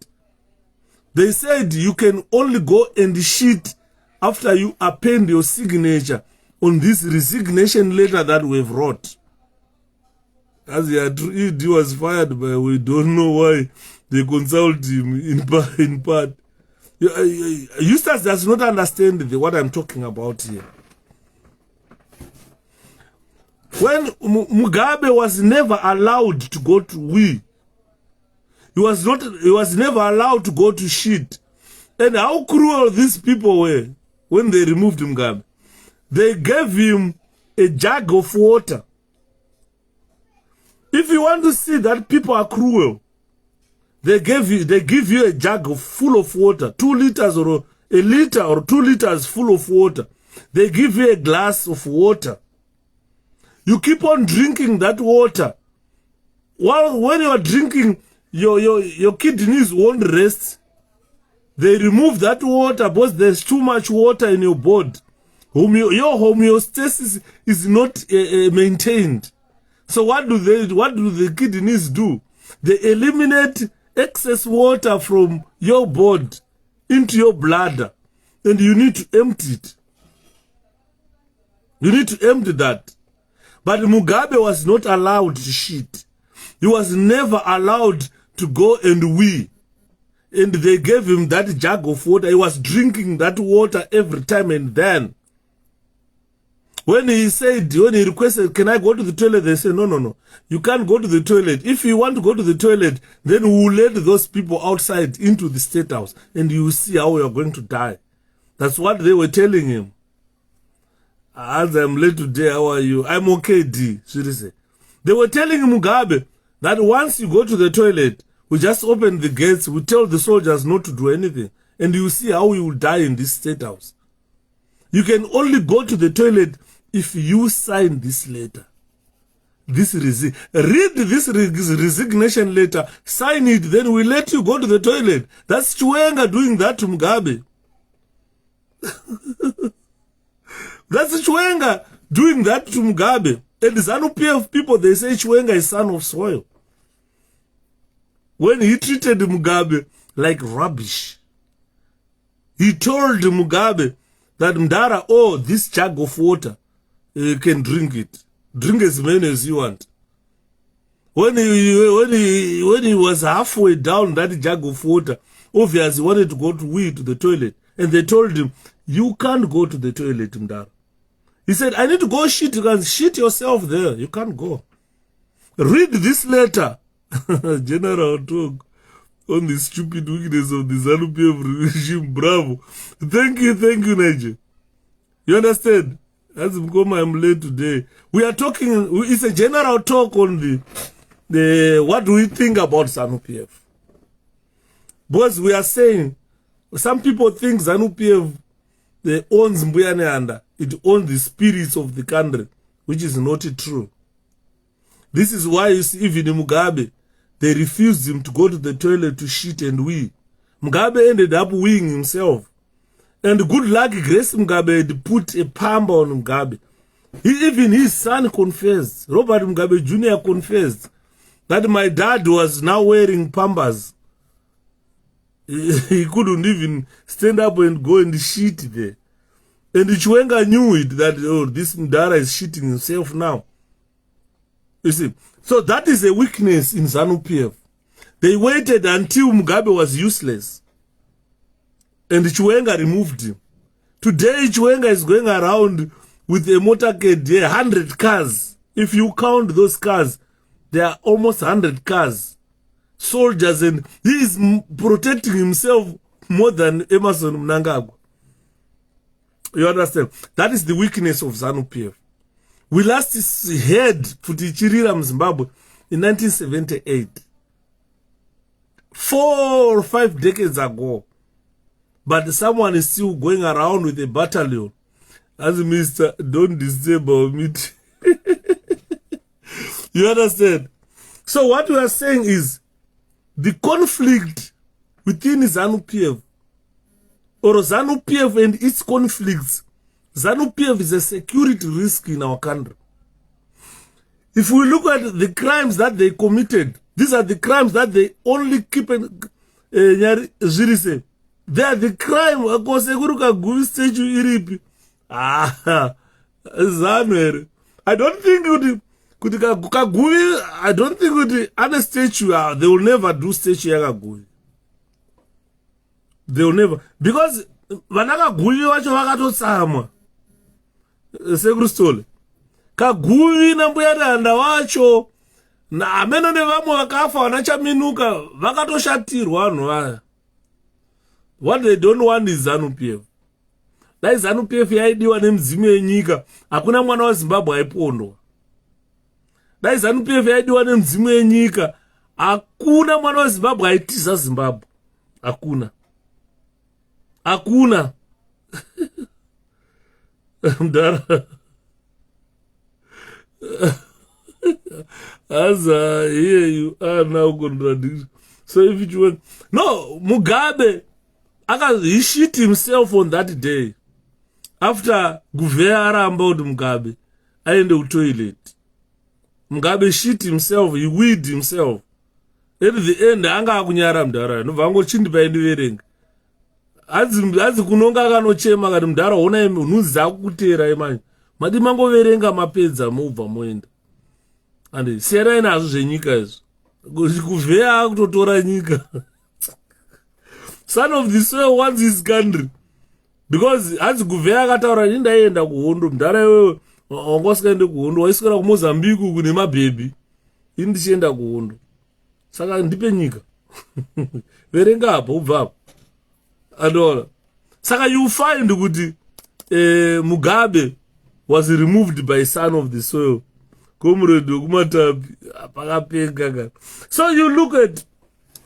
They said you can only go and shit after you append your signature on this resignation letter that we've wrote. As he was fired, but we don't know why they consult him in part. Eustace does not understand what I'm talking about here. When Mugabe was never allowed to go to wee, he was never allowed to go to shit. And how cruel these people were when they removed Mugabe. They gave him a jug of water. If you want to see that people are cruel, they give you a jug full of water, 2 liters or a liter or 2 liters full of water. They give you a glass of water. You keep on drinking that water. While when you are drinking, your kidneys won't rest. They remove that water because there's too much water in your body. Your homeostasis is not maintained. So what do the kidneys do? They eliminate excess water from your body into your bladder, and you need to empty it. You need to empty that. But Mugabe was not allowed to shit. He was never allowed to go and wee. And they gave him that jug of water. He was drinking that water every time and then. When he requested, can I go to the toilet? They said, no. You can't go to the toilet. If you want to go to the toilet, then we will let those people outside into the State House. And you will see how you are going to die. That's what they were telling him. As I'm late today, how are you? I'm okay, D. Seriously. They were telling Mugabe that once you go to the toilet, we just open the gates, we tell the soldiers not to do anything. And you see how you will die in this State House. You can only go to the toilet if you sign this letter. Read this resignation letter, sign it, then we let you go to the toilet. That's 𝗁𝗂 doing that to Mugabe. That's 𝗁𝗂 doing that to Mugabe. And the ZANU-PF people, they say 𝗁𝗂 is son of soil. When he treated Mugabe like rubbish, he told Mugabe that Mdara, oh, this jug of water, you can drink it. Drink as many as you want. When he was halfway down that jug of water, obviously he wanted to go to the toilet. And they told him, you can't go to the toilet, Mdara. He said, I need to go shit. You can shit yourself there. You can't go. Read this letter. General talk on the stupid wickedness of the ZANU-PF regime. Bravo. Thank you, Niger. You understand? As I'm late today. We are talking, it's a general talk on the what do we think about ZANU-PF? Because we are saying, some people think ZANU-PF owns Mbuyane, it owns the spirits of the country, which is not true. This is why you see even Mugabe, they refused him to go to the toilet to shit and wee. Mugabe ended up weeing himself. And good luck, Grace Mugabe had put a pamba on Mugabe. Even his son confessed, Robert Mugabe Jr. confessed, that my dad was now wearing pambas. He couldn't even stand up and go and shit there. And 𝗁𝗂 knew it, that, oh, this Mdara is shitting himself now. You see, so that is a weakness in ZANU-PF. They waited until Mugabe was useless. And 𝗁𝗂 removed him. Today, 𝗁𝗂 is going around with a motorcade, 100 cars. If you count those cars, there are almost 100 cars. Soldiers, and he is protecting himself more than Emmerson Mnangagwa. You understand? That is the weakness of ZANU-PF. We last heard Putichirira Zimbabwe in 1978. 4 or 5 decades ago. But someone is still going around with a battalion. As Mr. Don't disturb our meeting. You understand? So what we are saying is, the conflict within ZANU-PF, or ZANU-PF and its conflicts, ZANU-PF is a security risk in our country. If we look at the crimes that they committed, these are the crimes that they only keep in Zirise. They are the crime. 𝗏𝗂𝘆 statue iripi. ZANU. I don't think I don't think with other statue they will never do statue yakagui. They will never, because vanakagui vacho vakatotsamwa sekristole kagui nambuya danda vacho na ameno nevamwe vakafa vanachaminuka vakatoshatirwa vanhu vaya. What they don't want is ZANU-PF. Dai ZANU-PF yaidiwa nemudzimu yenyika, hakuna mwana waZimbabwe aipondwa. Dai ZANU-PF yaidiwa nemudzimu yenyika, hakuna mwana waZimbabwe aitiza Zimbabwe. Hakuna. Hakuna. Mdara. As here you are now contradicting. So if you want, no, Mugabe, he shit himself on that day. After 𝗏𝗂𝘆 about Mugabe, I in the toilet. Mugabe shit himself, he weed himself. At the end, anga akunyara mdara. No vango chindi pa indiverenga. Azi kunonga kanochema kati mdara ona nuza kutera imani. Madi mango verenga mapedza mubva moenda. Andi sera ina azu zvenyika izvo. 𝗏𝗂𝘆 akutotora nyika. Son of the soil wants his country. Because as 𝗏𝗂𝘆 akataura ndaienda kuhondo mdara iwewe wangosikaende kuhondo waiswera kuMozambique kune mabhebi. Ini ndichienda kuhondo. Saka ndipe nyika. Verenga apa ubva apa. Adora. Saka you find kuti Mugabe was removed by son of the soil. Comrade kumatapi apakapenga. So you look at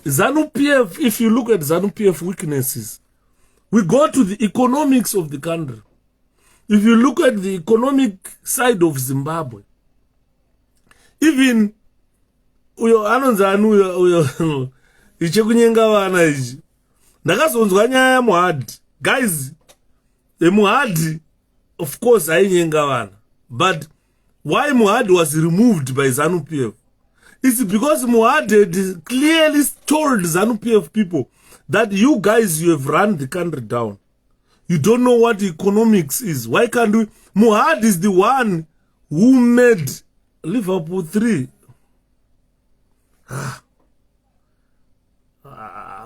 ZANU-PF, if you look at ZANU-PF weaknesses, we go to the economics of the country. If you look at the economic side of Zimbabwe, even uyo anonzanu uyo ichekunyenga vana ichi ndakazonzwa nyaya yaMuhadhi. Guys, Muhadhi of course ainyenga vana, but why Muhadhi was removed by ZANU-PF? It's because Muhadhi had clearly told ZANU-PF people that you guys, you have run the country down. You don't know what economics is. Why can't we? Muhadhi is the one who made Liverpool 3.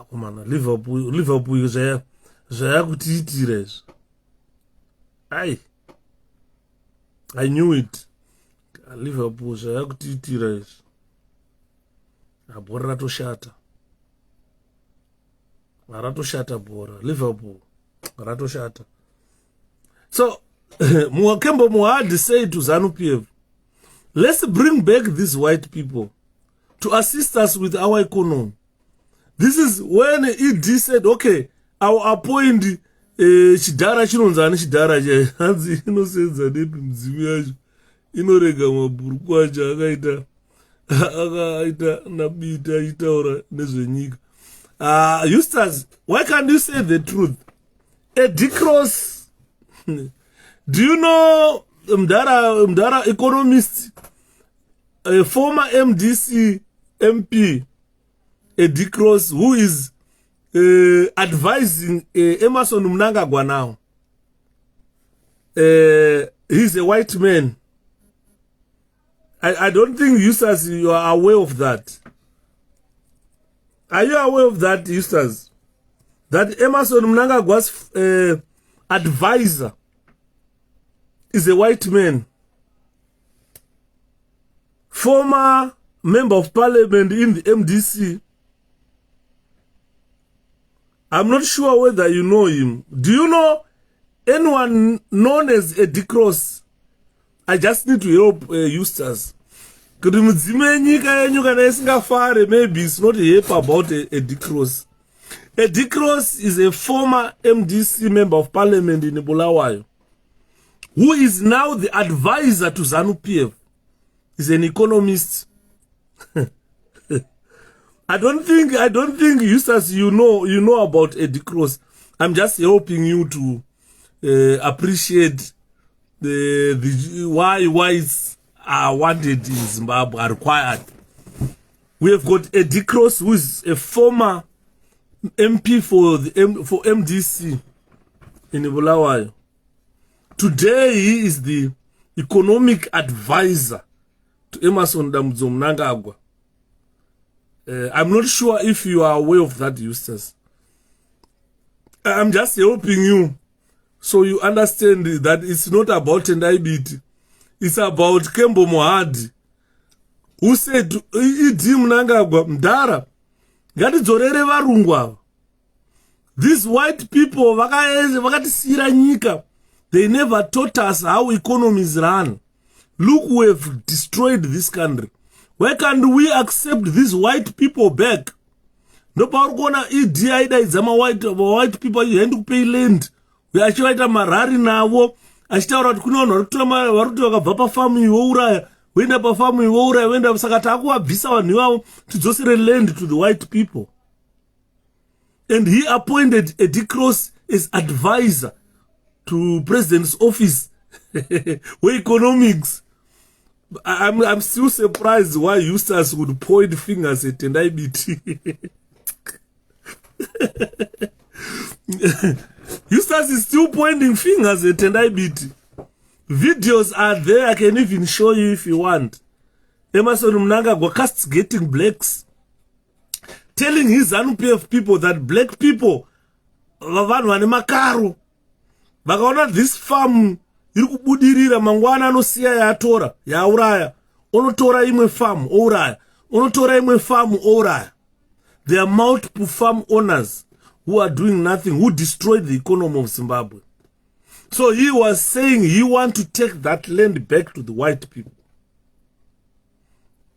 Kumana Liverpool zvayakutiitira izvo. I knew it. Liverpool zvayakutiitira izvo. Bhora ratoshata bhora. Liverpool ratoshata. So Kembo Muhadhi said to ZANU-PF, let's bring back these white people to assist us with our economy. This is when ED said, okay, I'll appoint chidhara chinonzani chidhara che hanzi inosenza nepi mdzimu yacho inorega mabhuruku acho akaita nabita achitaura nezvenyika. Eustace, why can't you say the truth? 𝗏𝗏𝘆, do you know Mdara economist, a former MDC MP, 𝗏𝗏𝘆, who is advising Emmerson Mnangagwa now? He's a white man. I don't think, Eustace, you are aware of that. Are you aware of that, Eustace? That Emmerson Mnangagwa's advisor is a white man, former member of parliament in the MDC. I'm not sure whether you know him. Do you know anyone known as 𝗏𝗏𝘆? I just need to help Eustace. Maybe it's not help about 𝗏𝗏𝘆. 𝗏𝗏𝘆 is a former MDC member of parliament in Bulawayo, who is now the advisor to ZANU-PF. He's an economist. I don't think Eustace, you know about 𝗵𝗂. I'm just helping you to appreciate the why whites are wanted in Zimbabwe, are required. We have got 𝗵𝗂, who is a former MP for MDC in Bulawayo. Today he is the economic advisor to Emmerson Mnangagwa. I'm not sure if you are aware of that, Eustace. I'm just helping you so you understand that it's not about 𝗵𝗶. It's about 𝗭𝗵𝗁, who said to Mnangagwa, Mdara, ngatidzorere varungu ava. These white people, vakatisira nyika. They never taught us how economies run. Look, we have destroyed this country. Why can't we accept these white people back? No power gonna is white people you have to pay land. We are sure that marari navo. I start out kuno to farm you ora. When the farm you ora, when the Sakataku visa new to just land to the white people. And he appointed 𝗵𝗂 as advisor to president's office where economics. I'm still surprised why Eustace would point fingers at 𝗵𝗶. Eustace is still pointing fingers at 𝗵𝗶. Videos are there, I can even show you if you want. Emmerson Mnangagwa castigating blacks, telling his ZANU-PF people that black people vavanhu vane makaro, vakaona this farm iri kubudirira mangwana anosiya yatora yauraya, onotora imwe farm ouraya, onotora imwe farm ouraya. There are multiple farm owners who are doing nothing, who destroyed the economy of Zimbabwe. So he was saying he wants to take that land back to the white people.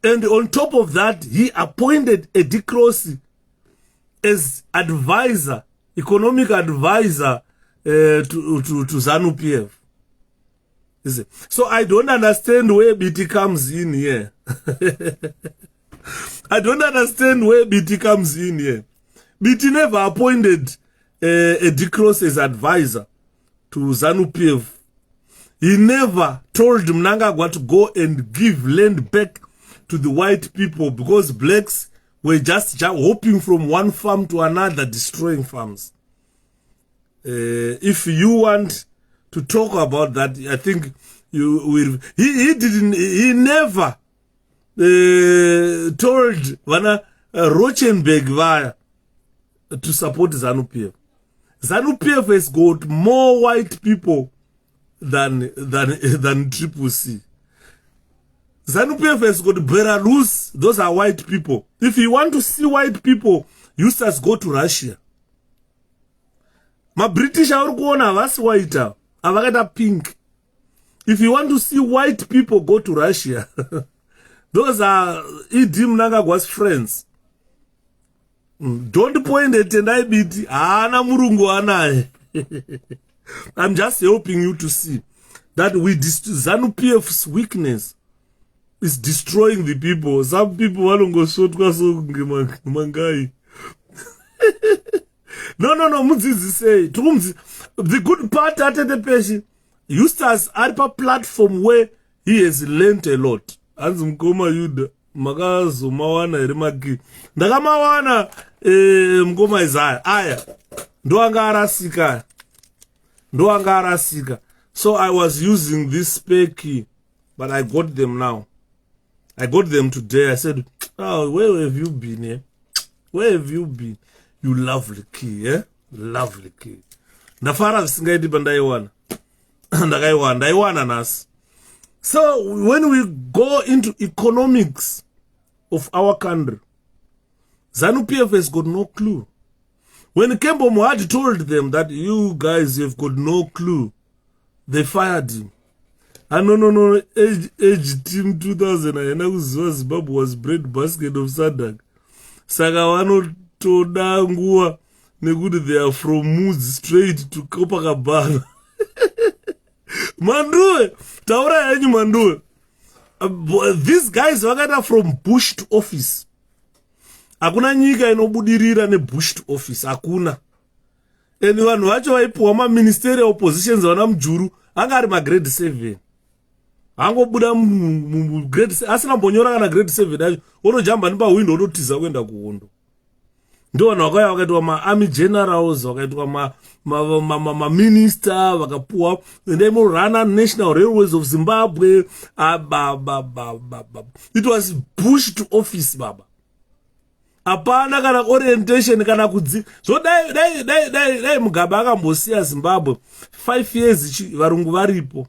And on top of that, he appointed 𝗵𝗂 as advisor, economic advisor to ZANU-PF. So I don't understand where 𝗵𝗂 comes in here. I don't understand where 𝗵𝗂 comes in here. 𝗵𝗂 never appointed 𝗵𝗂 as advisor to ZANU-PF. He never told Mnangagwa to go and give land back to the white people because blacks were just hopping from one farm to another, destroying farms. If you want to talk about that, I think you will. He never told 𝗁𝗂𝘆𝗀 to support ZANU-PF. ZANU-PF has got more white people than 𝗵𝗂. ZANU-PF has got Belarus, those are white people. If you want to see white people, you just go to Russia. Ma British are going to white, avakata pink. If you want to see white people, go to Russia. Those are Mnangagwa's friends. Don't point at 𝗵𝗶. Ana murungu anaye. I'm just helping you to see that ZANU-PF's weakness is destroying the people. Some people want to go mangai. No, Mudzizi say. The good part at the page, Eustace Aripa platform where he has learned a lot. Anzumkoma yuda. Magazo mawana erimaki. Ndakamawana mkoma izaya. Aya. Ndo anga arasika. So I was using this spare key, but I got them now. I got them today. I said, oh, where have you been, eh? Where have you been? You lovely key, eh? Lovely key. Ndafara visingaiti bandaiwana. Ndaiwana nas. So when we go into economics of our country, ZANU-PF has got no clue. When 𝗭𝗵𝗁 told them that you guys have got no clue, they fired him. And no, age team 2000, Zimbabwe was bread basket of Sadak. Saka toda nguwa nekuti they are from Moods straight to 𝗭𝗵𝗁. Manduwe, taura yenyu manduwe. These guys were from bush to office. Hakuna nyika inobudirira nebushed office, hakuna. And vanhu vacho vaipuwa maministerial positions vana mujuru anga ari magrade 7. Hangobuda grade 7 asina mbonyora kana grade 7 acho onojamba nepawindo ototiza kuenda kuhondo. Ndo vanhu vakauya vakaitwa maarmy generals, vakaitwa maminister, vakapuwa run national railways of Zimbabwe. It was pushed office baba. Apana kana orientation kana kudzi. So dai Mugabe akambosiya Zimbabwe 5 years varungu varipo.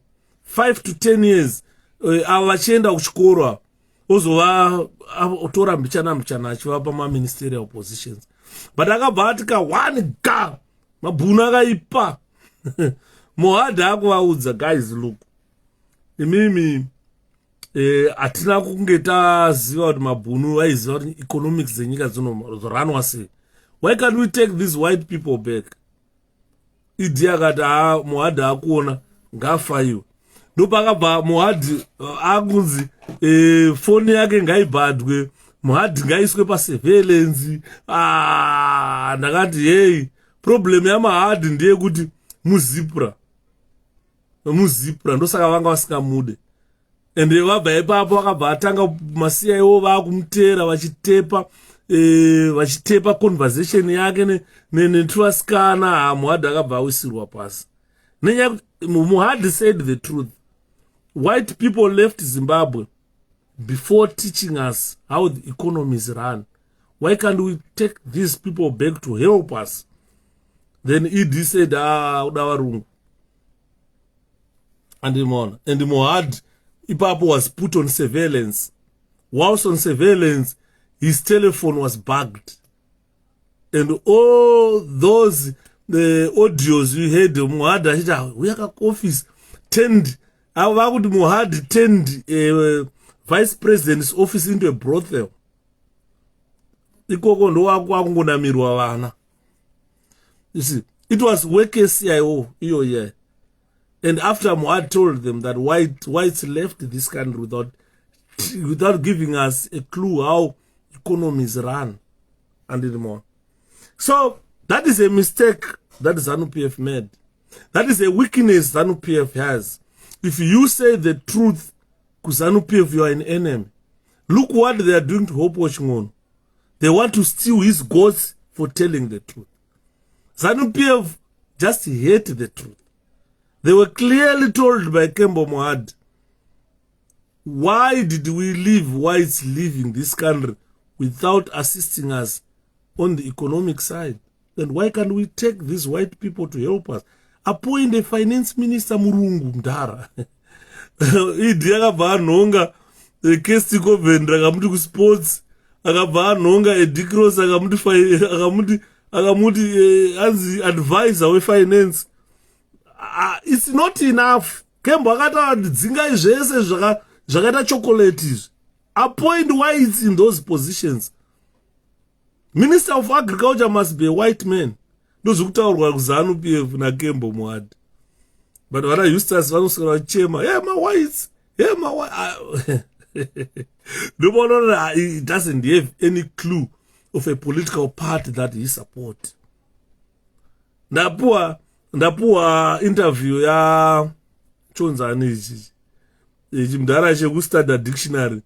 5 to 10 years ava vachienda kuchikoro ozova otora mbichana achivapa maministerial positions. But akabva atika 1 ga mabhunu akaipa. Mohadhi akuvaudza, guys, look, imimi atina kunge taziva kuti mabhunu vaiziva kuti economics dzenyika dzinoranwa sei. Why can't we take these white people back? Idi akati Mohadhi akuona ngafayiwe. Ndopakabva Mohadhi akunzi foni yake ngaibhadwe, Mohadhi ngaiswe pasurveillance. Ndakati hey, problem yaMahadhi ndeyekuti muzipra ndosaka vanga vasikamude. And vabva ipapo vakabva atanga maCIO vakumutera vachitepa conversation yake netwasikana. Mohadhi akabva awisirwa pasi. Mohadhi said the truth. White people left Zimbabwe before teaching us how the economy is run. Why can't we take these people back to help us? Then Idi said, udawarungu. And Mohadhi ipapo was put on surveillance. Whilst on surveillance, his telephone was bugged. And all those audios you heard, Mohadhi achita uyaka office turned. Mohadhi turned vice president's office into a brothel. Ikoko ndo wakungonamirwa vana. You see, it was 𝗴𝗂𝘂 iyo year. And after Mohadhi told them that whites left this country without giving us a clue how economies run and more. So that is a mistake that ZANU-PF made. That is a weakness ZANU-PF has. If you say the truth, ZANU-PF, you are an enemy. Look what they are doing to 𝗭𝗂_𝗀. They want to steal his gods for telling the truth. ZANU-PF just hate the truth. They were clearly told by Kembo Mohadhi, why did we leave whites leaving this country without assisting us on the economic side? Then why can't we take these white people to help us? Appoint a finance minister murungu mdara. Idi akabva anhonga 𝗭𝗂𝗪 akamuti kusports, akabva anhonga 𝗴𝗂𝗪 akamuti anzi advisor wefinance. It's not enough. Kembo akati dzingai zvese zvakaita chocolate izvi. Appoint whites in those positions. Minister of Agriculture must be a white man. Ndozvokutaurwa kuZANU-PF naKembo Mohadhi. But vana Eustace vanoswera vachema, yeah, my whites, yeah, my white. He doesn't have any clue of a political party that he supports. Ndapuwa interview ya chonzani ichi mdara chekuStandard Dictionary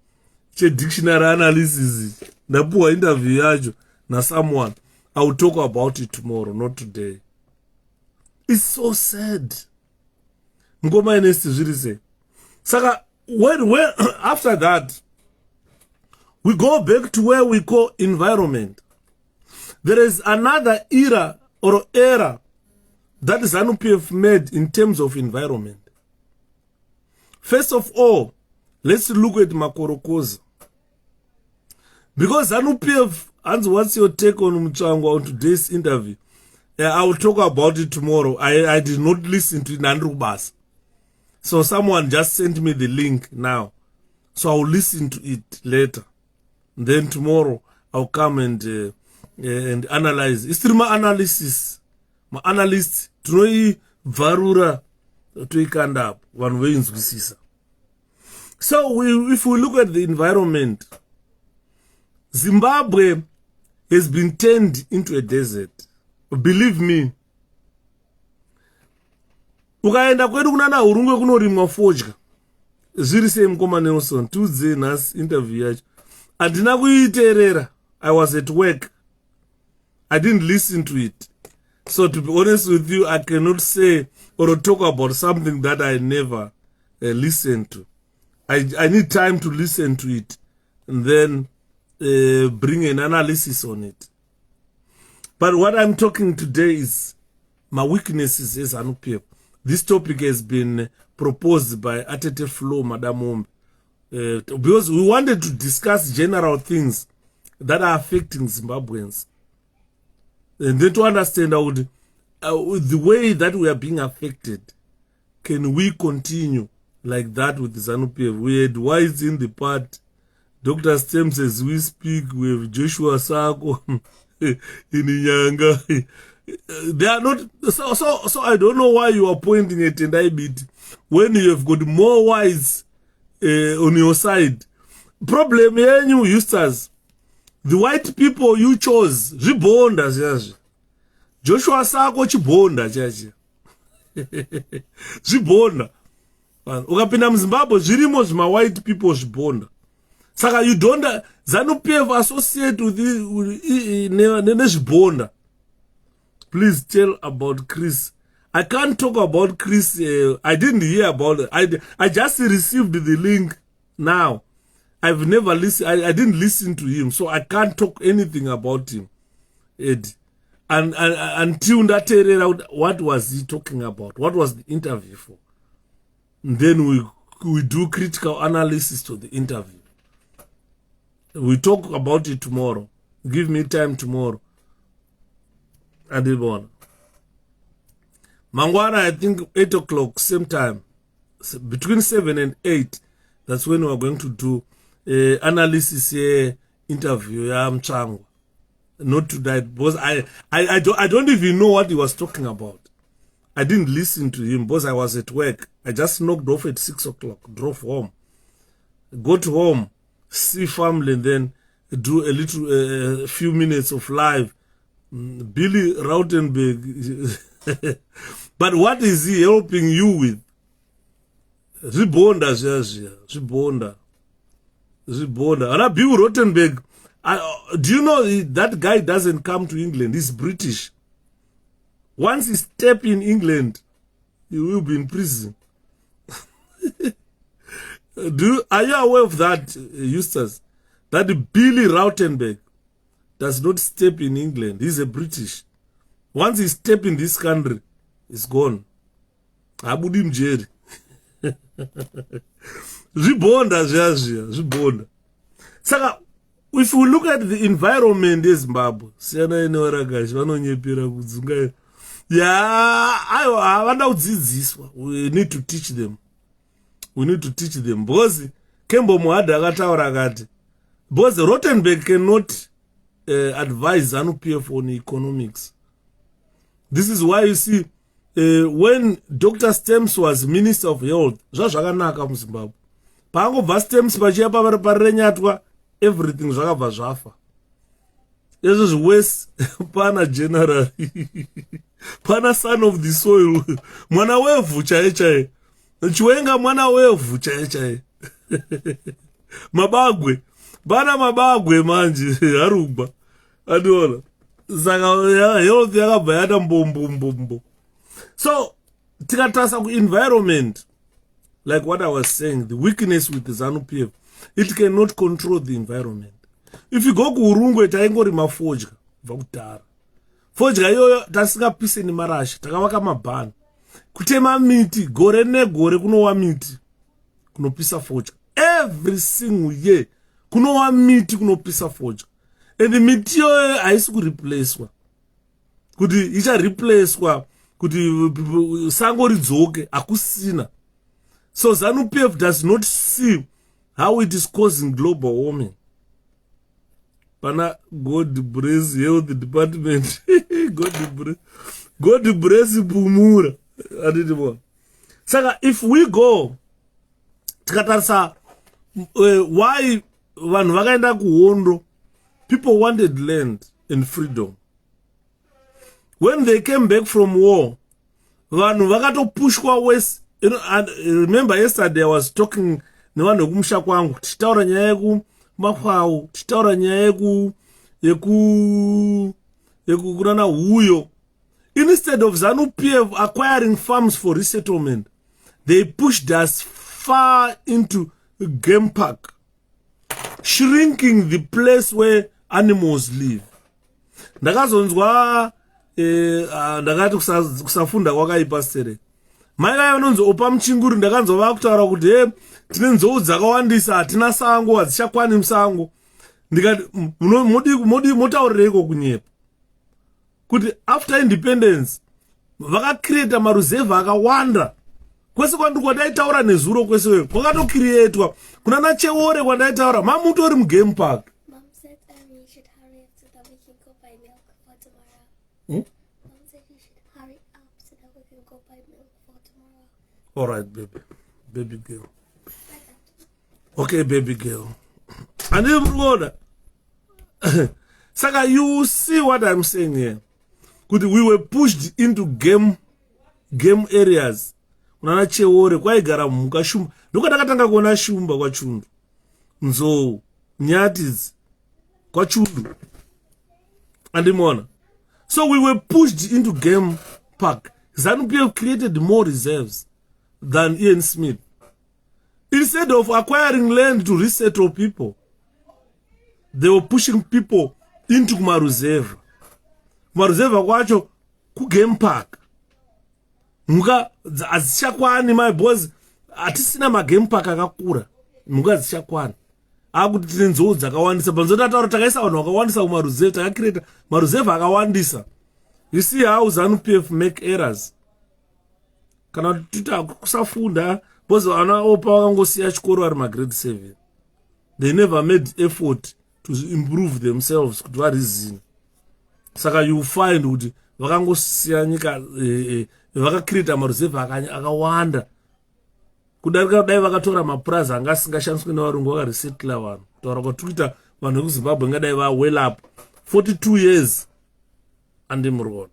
dictionary analysis. Ndapuwa interview yacho na someone. I will talk about it tomorrow, not today. It's so sad. Ngoma inesti zvirise. Saka when after that we go back to where we call environment. There is another era that ZANU-PF made in terms of environment. First of all, let's look at Makorokoza. Because ZANU-PF, and what's your take on Mchangwa on today's interview? I will talk about it tomorrow. I did not listen to Nandrubas. So someone just sent me the link now. So I will listen to it later. Then tomorrow I'll come and analyze. It's through my analysis. My analyst, tunoi varura tuikanda one way in Swisisa. So if we look at the environment, Zimbabwe has been turned into a desert. Believe me. Ukaenda kwedu kunana urungwe kunorimwa fodya. Zviri seMukoma Nelson tudze nhasi interview yacho. Andina kuiteerera. I was at work. I didn't listen to it. So to be honest with you, I cannot say or talk about something that I never listened to. I need time to listen to it and then bring an analysis on it. But what I'm talking today is my weaknesses as 𝗏𝗶𝘂. This topic has been proposed by 𝗴𝗏𝗏 𝗪𝗵𝘁 because we wanted to discuss general things that are affecting Zimbabweans. And then to understand how the way that we are being affected, can we continue like that with ZANU-PF? We had Wise in the part, Dr. Stems as we speak, we have Joshua Sako in Inyanga. They are not, so I don't know why you are pointing at Tendai when you have got more Wise on your side. Problem here, you Eustace. The white people you chose, Ribonda, Joshua Sako Chibonda, Chibonda. Ukapinda mZimbabwe zvirimo zvima white people zvibonda. Saka you don't ZANU-PF associate with nezvibonda. Please tell about Chris. I can't talk about Chris. I didn't hear about it. I just received the link now. I've never listened. I didn't listen to him, so I can't talk anything about him, Eddie. And until that out, what was he talking about? What was the interview for? And then we do critical analysis to the interview. We talk about it tomorrow. Give me time tomorrow. Adibona. Mangwana, I think 8 o'clock, same time. Between 7 and 8, that's when we are going to do analysis here, interview. Mchangwa. Not to that, because I don't even know what he was talking about. I didn't listen to him because I was at work. I just knocked off at 6 o'clock, drove home, got home, see family, and then do a little, few minutes of live. Billy Rautenberg. But what is he helping you with? Ribonda, Ribonda. And Bill Rautenberg, do you know that guy doesn't come to England? He's British. Once he steps in England, he will be in prison. Are you aware of that, Eustace? That Billy Rautenberg does not step in England. He's a British. Once he steps in this country, he's gone. Abudi mjeri. Ribonda, Ribonda. Saka, if we look at the environment in Zimbabwe, we need to teach them. We need to teach them. Because Rautenberg cannot advise ZANU-PF on economics. This is why you see, when Dr. Stems was Minister of Health, everything zvakabva zvafa. Ezvo zviwese pana general pana son of the soil mwana wevhu chaiye chiwenga mwana wevhu chaiye mabagwe bana mabagwe manje harugba adiona saka health yakabva yata mbombo. So tikatasa ku environment, like what I was saying, the weakness with the ZANU-PF, it cannot control the environment. If you go ku Urungwe taingorima fodya kubva kudhara. Fodya iyoyo tasingapise nemarashi, takavaka mabhani. Kutema miti gore negore kunowa miti kunopisa fodya. Every single year kunowa miti kunopisa fodya. And the miti iyoyo haisi kureplacewa. Kuti ichareplacewa kuti sango ridzoke hakusina. So ZANU-PF does not see how it is causing global warming. Pana God bless health department. God bless Pumura. Saka, if we go, tikatarisa why vanhu vakaenda kuhondo, people wanted land. and freedom. When they came back from war, vanhu vakatopushwa west. You know, and remember yesterday I was talking nevanhu vekumusha kwangu tichitaura nyaya yekumapwau, tichitaura nyaya yekunana 𝗴𝗂. Instead of ZANU-PF acquiring farms for resettlement, they pushed us far into game park, shrinking the place where animals live. Ndakazonzwa ndakati kusafunda kwakaipa sere. Maika yanonzi opa muchinguru ndakanzwa vakutaura kuti tine nzou dzakawandisa hatina sango hadzichakwani musango. Ndikati motaurireko kunyepa kuti after independence vakacreata maruzevha akawanda kwese kwandiri kwataitaura nezuro kwese kwakatocreatwa kunana 𝗏𝗏𝗀 kwandaitaura mamutori mugame park. Mom said you should hurry up so that we can go buy milk for tomorrow. Mom said you should hurry up so that we can go buy milk for tomorrow. All right, baby girl. Okay, baby girl. And then Saka, you see what I'm saying here? We were pushed into game areas. Unana 𝗏𝗏𝗀 kwaigara mhuka shumba. Ndokatakatanga kuona shumba kwachundu. Nzou, nyati kwachundu. Andimona. So we were pushed into game park. ZANU-PF created more reserves than Ian Smith. Instead of acquiring land to resettle people, they were pushing people into maruzevha. Maruzevha kwacho ku game park. Mhuka hadzichakwani, my boys. Hatisina magame park akakura. Mhuka hadzichakwani. Akuti tine nzou dzakawandisa. Panzoti ataura takaisa vanhu vakawandisa kumaruzevha, takacreata maruzevha akawandisa. You see how ZANU-PF make errors. Kana tuta kusafunda, because vana opa vakangosiya chikoro vari magrade 7. They never made effort to improve themselves kuti varizini. Saka you find kuti vakangosiya nyika vakacreata maruzevha akawanda. Kudarika dai vakatora mapurazi anga asingashandiswe nevarungu vakaresetla vanhu. Kutaura kwatikuita vanhu vekuZimbabwe ngadai 𝗏𝗏𝗀 42 years. Andimurona.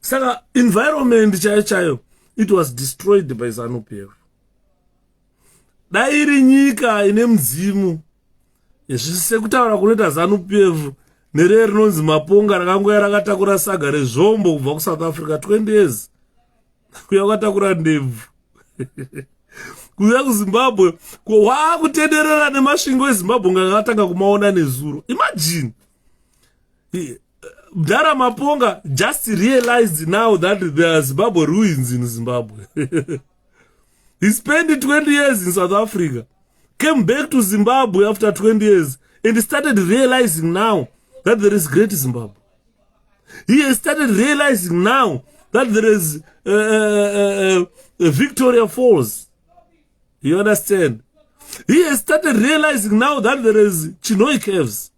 Saka environment chayo it was destroyed by ZANU-PF. Dai iri nyika ine mudzimu sekutaura kunoita ZANU-PF nereye rinonzi Maponga rakangoya rakatakura saga rezvombo kubva kuSouth Africa 20 years. Kuya kwakatakura ndebvu. Kuya kuZimbabwe waakutenderera nemasvingo eZimbabwe ngakatanga kumaona nezuro. Imagine. Mdara Maponga just realized now that there are Zimbabwe ruins in Zimbabwe. He spent 20 years in South Africa, came back to Zimbabwe after 20 years, and started realizing now that there is great Zimbabwe. He has started realizing now that there is Victoria Falls. You understand? He has started realizing now that there is 𝗁𝗏𝗏𝗏 Caves.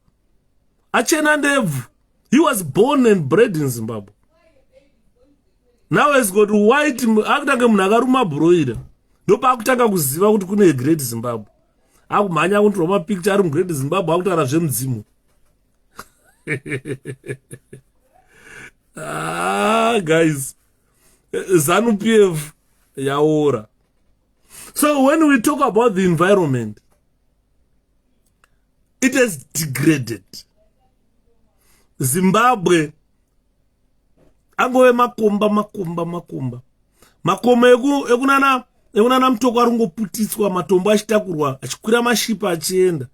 Achena Ndebvu. He was born and bred in Zimbabwe. Now he's got white, akutanga munhu akaruma broiler. Ndopa akutanga kuziva kuti kune great Zimbabwe. Akumhanya kuntorwa mapicture ari mugreat Zimbabwe akutaura zvemudzimu. Guys. ZANU-PF yaora. So when we talk about the environment, it has degraded. Zimbabwe angove makomba ekunana mutoko arungoputitswa matombo achitakurwa achikwira mashipa achienda.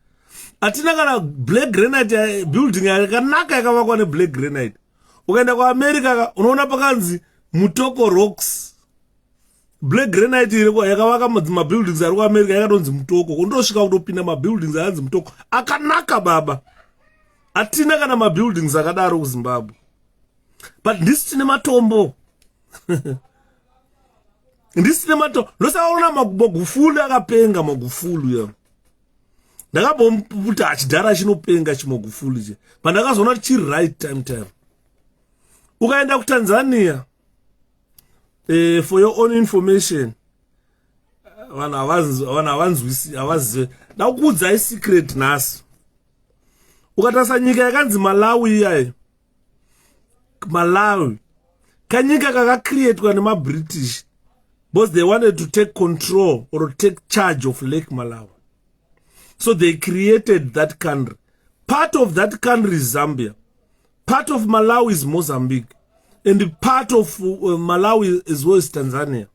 Atina kana black granite building yakanaka yakavakwa neblack granite. Ukaenda kuAmerica unoona pakanzi Mutoko Rocks. Black granite yakavaka mabuildings ari kuAmerica yakadonzi Mutoko. Kundosvika kutopinda mabuildings akanzi Mutoko akanaka baba. Atina kana mabuildings akadaro kuZimbabwe. But ndisi tine matombo. Ndisi tine matombo. Ndosakaona magufuli akapenga magufuli ya. Ndakabomputa achidhara chinopenga chimagufuli che. Pandakazoona kuti chiri right time. Ukaenda kuTanzania, for your own information, vana avanzwisi ndakuudzai secret nhasi. Ukatasa nyika yakanzi Malawi iyayi, Malawi kanyika kakacreatwa nemaBritish because they wanted to take control or take charge of Lake Malawi. So they created that country. Part of that country is Zambia. Part of Malawi is Mozambique. And the part of Malawi is West Tanzania.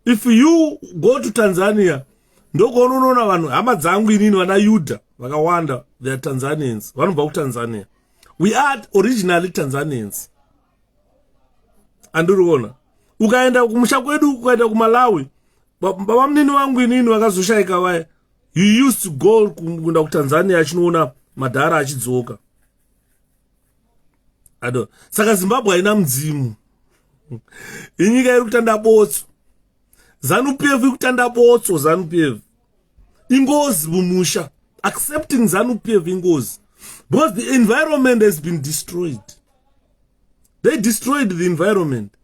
If you go to Tanzania, ndokonoona vanhu hama dzangu inini vana Yuda vakawanda, they are Tanzanians. Vanobva kuTanzania. We are originally Tanzanians. Andiriona. Ukaenda kumusha kwedu, ukaenda kuMalawi, baba mnini wangu inini vakazoshaika vaya. You used to go kunda kuTanzania achinoona madhara achidzoka. Ado. Saka Zimbabwe haina mudzimu. Inyika iri kutanda botso. ZANU-PF iri kutanda botso ZANU-PF. Ingozi mumusha. Accepting ZANU-PF ingozi. Because the environment has been destroyed. They destroyed the environment.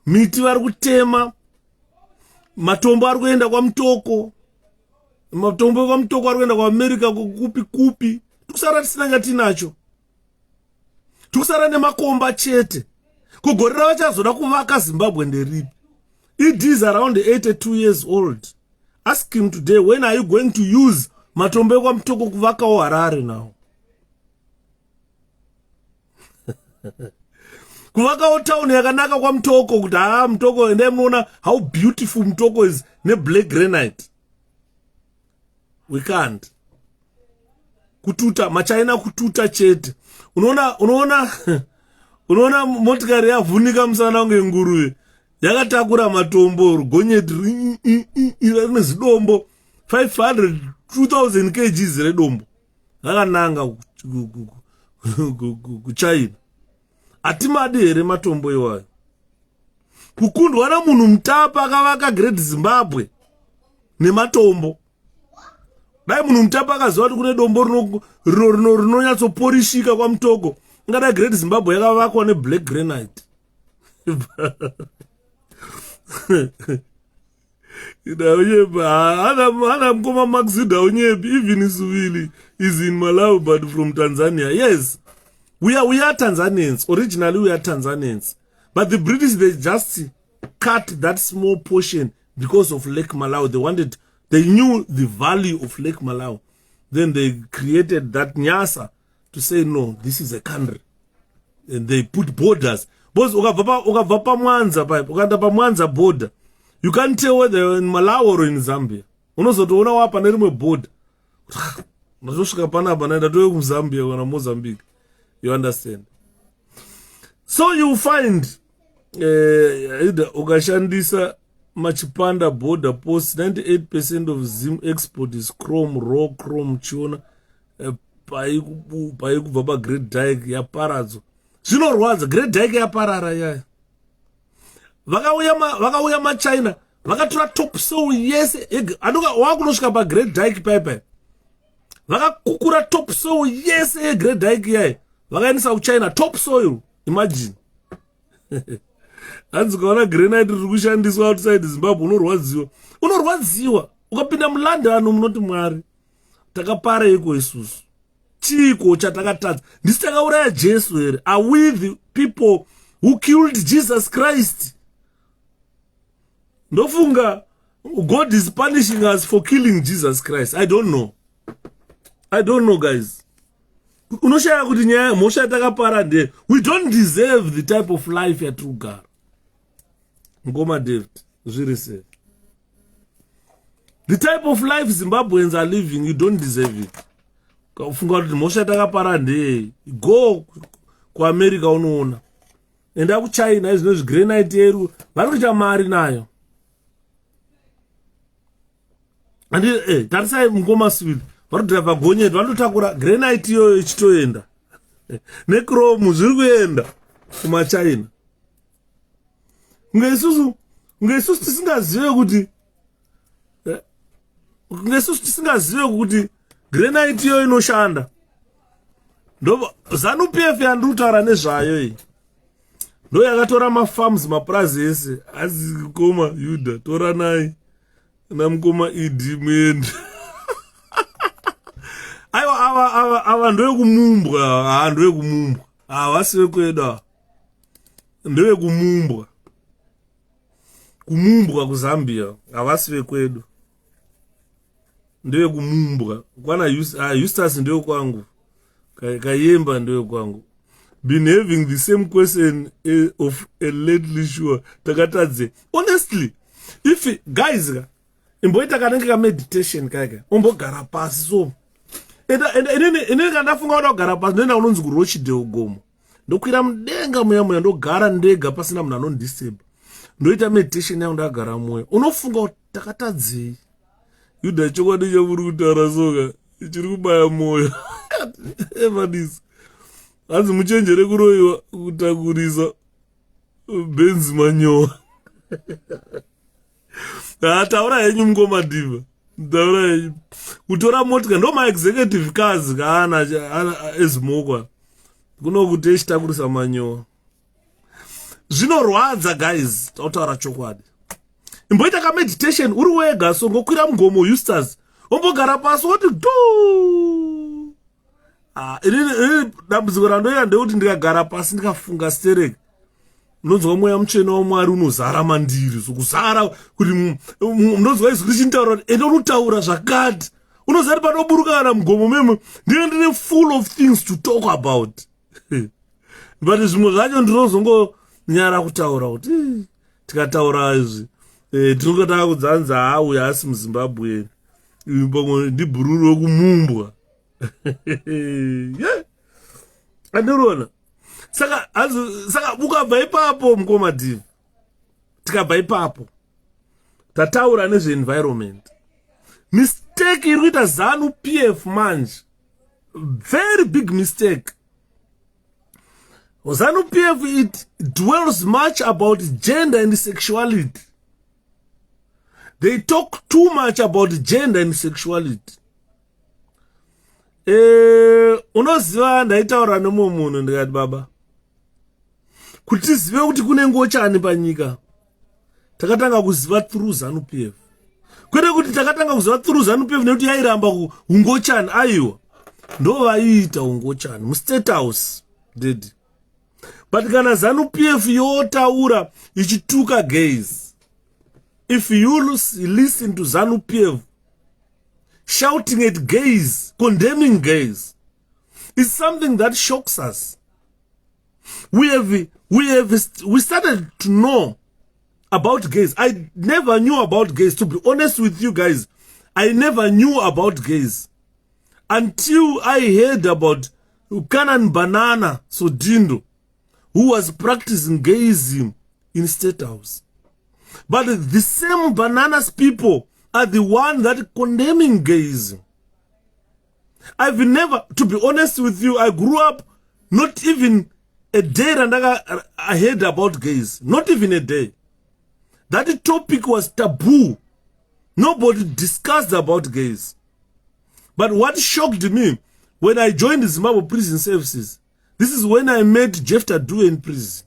Miti vari kutema. Matombo ari kuenda kwa mtoko. Matombo kwa mtoko ari kuenda kwa America kupi. Tukusara tisina ngati nacho. Tukusara nemakomba chete. Kugorera vachazoda kuvaka Zimbabwe nderipi. It is around 82 years old. Ask him today, when are you going to use matombo kwa mtoko kuvaka Harare now? Kuvaka town yakanaka kwa mtoko kuti mtoko ende muona how beautiful mtoko is ne black granite. We can't. Kututa machina kututa chete. Unaona motikari yavhunika musana unge nguruwe. Yakatakura matombo gonyeti ine zidombo 500 2000 kg redombo. Rakananga kuChina. Atimadi here matombo iwayo. Kukundwa na munhu mutapa akavaka Great Zimbabwe nematombo. Dai munhu mutapa akaziva kuti kune dombo rinonyatsoporishika kwa mtoko. Ngada Great Zimbabwe yakavakwa neblack granite. Ana mkoma Maxida Onyebi, even Isuvili is in Malawi but from Tanzania. Yes. We are Tanzanians. Originally we are Tanzanians. But the British, they just cut that small portion because of Lake Malawi. They knew the value of Lake Malawi. Then they created that Nyasa to say, no, this is a country. And they put borders. Because ukavapa Mwanza border. You can't tell whether they're in Malawi or in Zambia. Unozotoona wapa nerimwe border. Unazosvika panapa naenda towe kuZambia kana Mozambique. You understand? So you find ukashandisa machipanda border post 98% of Zim export is chrome, raw chrome chiona paikubva pa Great Dyke yaparadzwa. Zvinorwadza Great Dyke yaparara yaya. Vakauya maChina vakatora top soil yese aduka wakunosvika pa Great Dyke pipe. Vakakukura top soil yese Great Dyke yaya. Vakaendesa kuChina top soil. Imagine. Hanzi ukaona granite riri kushandiswa outside Zimbabwe unorwadziwa. Ukapinda muLondon munoti Mwari takapara iko isusu. Chiko chatakatadza. Ndisi takauraya Jesu here. Are we the people who killed Jesus Christ? Ndofunga God is punishing us for killing Jesus Christ. I don't know. Guys. Unoshaya kuti nyaya mosha takapara nde. We don't deserve the type of life yatirikugara. Ngoma David, zviri sei. The type of life Zimbabweans are living, you don't deserve it. Ufunga kuti mosha takapara nde. Go kuAmerica unoona. Enda kuChina izvo zgranite yeru vari kuita mari nayo. Andi tarisai mungoma swili. Varodhava gonyeti vandotakura granite iyoyo ichitoenda. Nechrome zviri kuenda kumaChina. Kunge isusu tisingazive kuti granite iyoyo inoshanda. Ndo ZANU-PF yandiri kutaura nezvayo iyi. Ndo yakatora mafarms mapurazi ese. Azikoma Yuda tora naye. Namukoma Idi muende. Aiwa ava ndoye kumumbwa, ndoye kumumbwa. Vasive kweda. ndewe kumumbwa. Kumumbwa kuZambia. Havasi vekwedu. Ndewe kumumbwa. Kwana Eustace ndewe kwangu. Kayemba ndewe kwangu. Been having the same question of a lately sure. Takatadze. Honestly, if guys, imboita kanenge meditation kaka. Umbogara pasi so. Ene kandafunga kuti kugara pasi ndoenda kunonzi 𝗭𝗲𝗪𝗑 ndokwira mudenga muya ndogara ndega pasina munhu anondisturba ndoita meditation yangu ndagara moyo unofunga kuti takatadzei Yudha chokwadi chamuri kutaura soka chiri kubaya moyo evanisi hanzi muchenjere kuroyiwa kutakurisa benzi manyowa taura henyu mukomadhivha taura henyu kutora motika ndo maexecutive kazi kaana ezimokwa kuno kuti echitakurisa manyowa zvinorwadza guys tautaura chokwadi imboita kameditation uri wega so ngokwira mugomo Eustace ombogara pasi woti ini dambudziko randoita ndekuti ndikagara pasi ndikafunga stereki munonzwa mweya mutsvene waMwari unozara mandiri zokuzara kuti munonzwa izwi richintaura kuti ende unotaura zvakati unoziva kuti panoburuka kana mugomo memo ndine full of things to talk about but zvimwe zvacho ndinozongonyara kutaura kuti tikataura izvi tinongotanga kudzanza hauya asi muZimbabwe pamwe ndibhururu wekumumbwa andiriona saka ukabva ipapo mukomadhivha tikabva ipapo tataura nezveenvironment mistake iri kuita ZANU-PF manje very big mistake. ZANU-PF, it dwells much about gender and sexuality. They talk too much about gender and sexuality. Unoziva ndaitaura nemumwe munhu ndikati baba kuti tizive kuti kune ngochani panyika takatanga kuziva through ZANU-PF kwete kuti takatanga kuziva through ZANU-PF nekuti yairamba ungochani aiwa ndo vaiita ungochani muState House dedi. But kana ZANU-PF yotaura ichituka gays, if you listen to ZANU-PF shouting at gays, condemning gays, it's something that shocks us. We started to know about gays. I never knew about gays, to be honest with you guys. I never knew about gays until I heard about 𝗏𝗏 Sodindo, who was practicing gayism in State House. But the same bananas people are the one that condemning gayism. I've never, to be honest with you, I grew up not even a day and I heard about gays. Not even a day. That topic was taboo. Nobody discussed about gays. But what shocked me when I joined the Zimbabwe Prison Services, this is when I met 𝗵𝗏 in prison,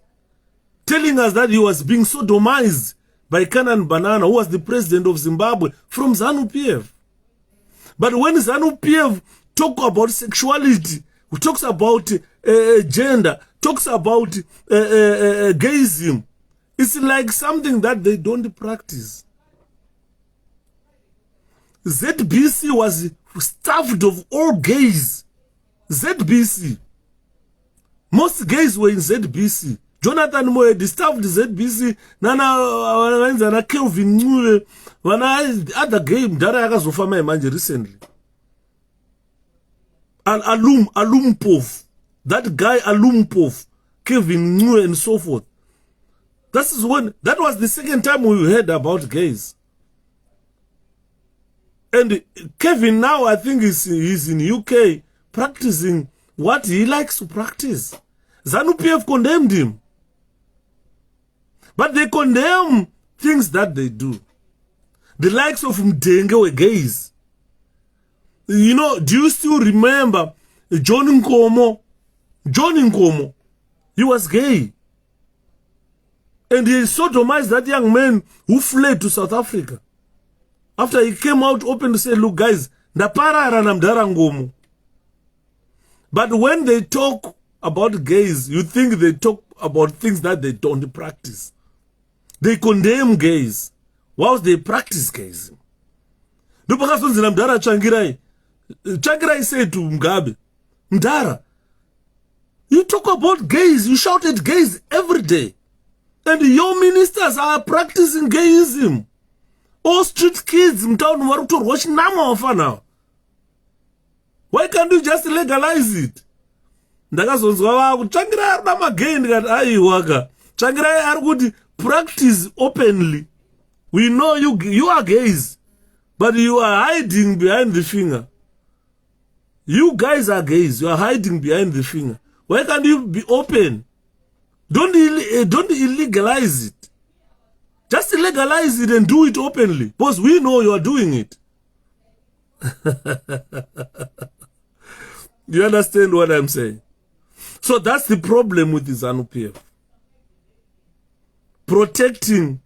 telling us that he was being sodomized by 𝗏𝗏, who was the president of Zimbabwe, from ZANU-PF. But when ZANU-PF talk about sexuality, who talks about gender, talks about gayism, it's like something that they don't practice. ZBC was stuffed of all gays. ZBC. Most gays were in ZBC. Jonathan Moedi stuffed ZBC. Nana 𝗭𝗵𝗀 other gay mdara yakazofama manje recently. 𝗴𝗵𝗁. That guy 𝗴𝗵𝗁, 𝗭𝗵𝗀 and so forth. That was the second time we heard about gays. And Kevin now, I think he's in UK practicing what he likes to practice. ZANU-PF condemned him. But they condemn things that they do. The likes of Mdenge were gays. You know, do you still remember John Nkomo? John Nkomo, he was gay. And he sodomized that young man who fled to South Africa. After he came out open to say, look guys, ndaparara namdara ngomo. But when they talk about gays, you think they talk about things that they don't practice. They condemn gays whilst they practice gayism. Changirai said to Mugabe, Mdara, you talk about gays, you shout at gays every day. And your ministers are practicing gayism. All street kids in town watch Nama now. Why can't you just legalize it? Changirai are good practice openly. We know you are gays, but you are hiding behind the finger. You guys are gays, you are hiding behind the finger. Why can't you be open? Don't illegalize it. Just legalize it and do it openly. Because we know you are doing it. You understand what I'm saying? So that's the problem with the ZANU-PF. Protecting,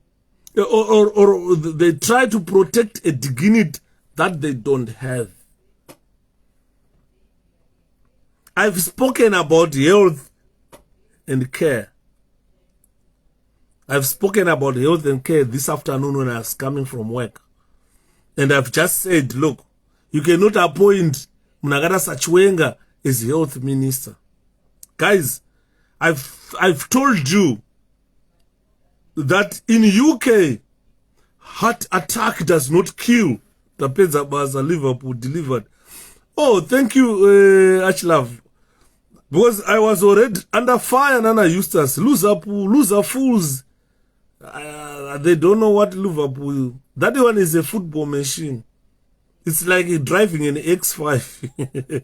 or they try to protect a dignity that they don't have. I've spoken about health and care. I've spoken about health and care this afternoon when I was coming from work. And I've just said, look, you cannot appoint Mnagata Sachwenga as health minister. Guys, I've told you that in UK, heart attack does not kill. The 𝗴𝗂𝗪 Liverpool delivered. Oh, thank you, 𝗴𝗂𝘆. Because I was already under fire, Nana Eustace. 𝗴𝗂𝘆𝗀. They don't know what Liverpool. That one is a football machine. It's like driving an X5.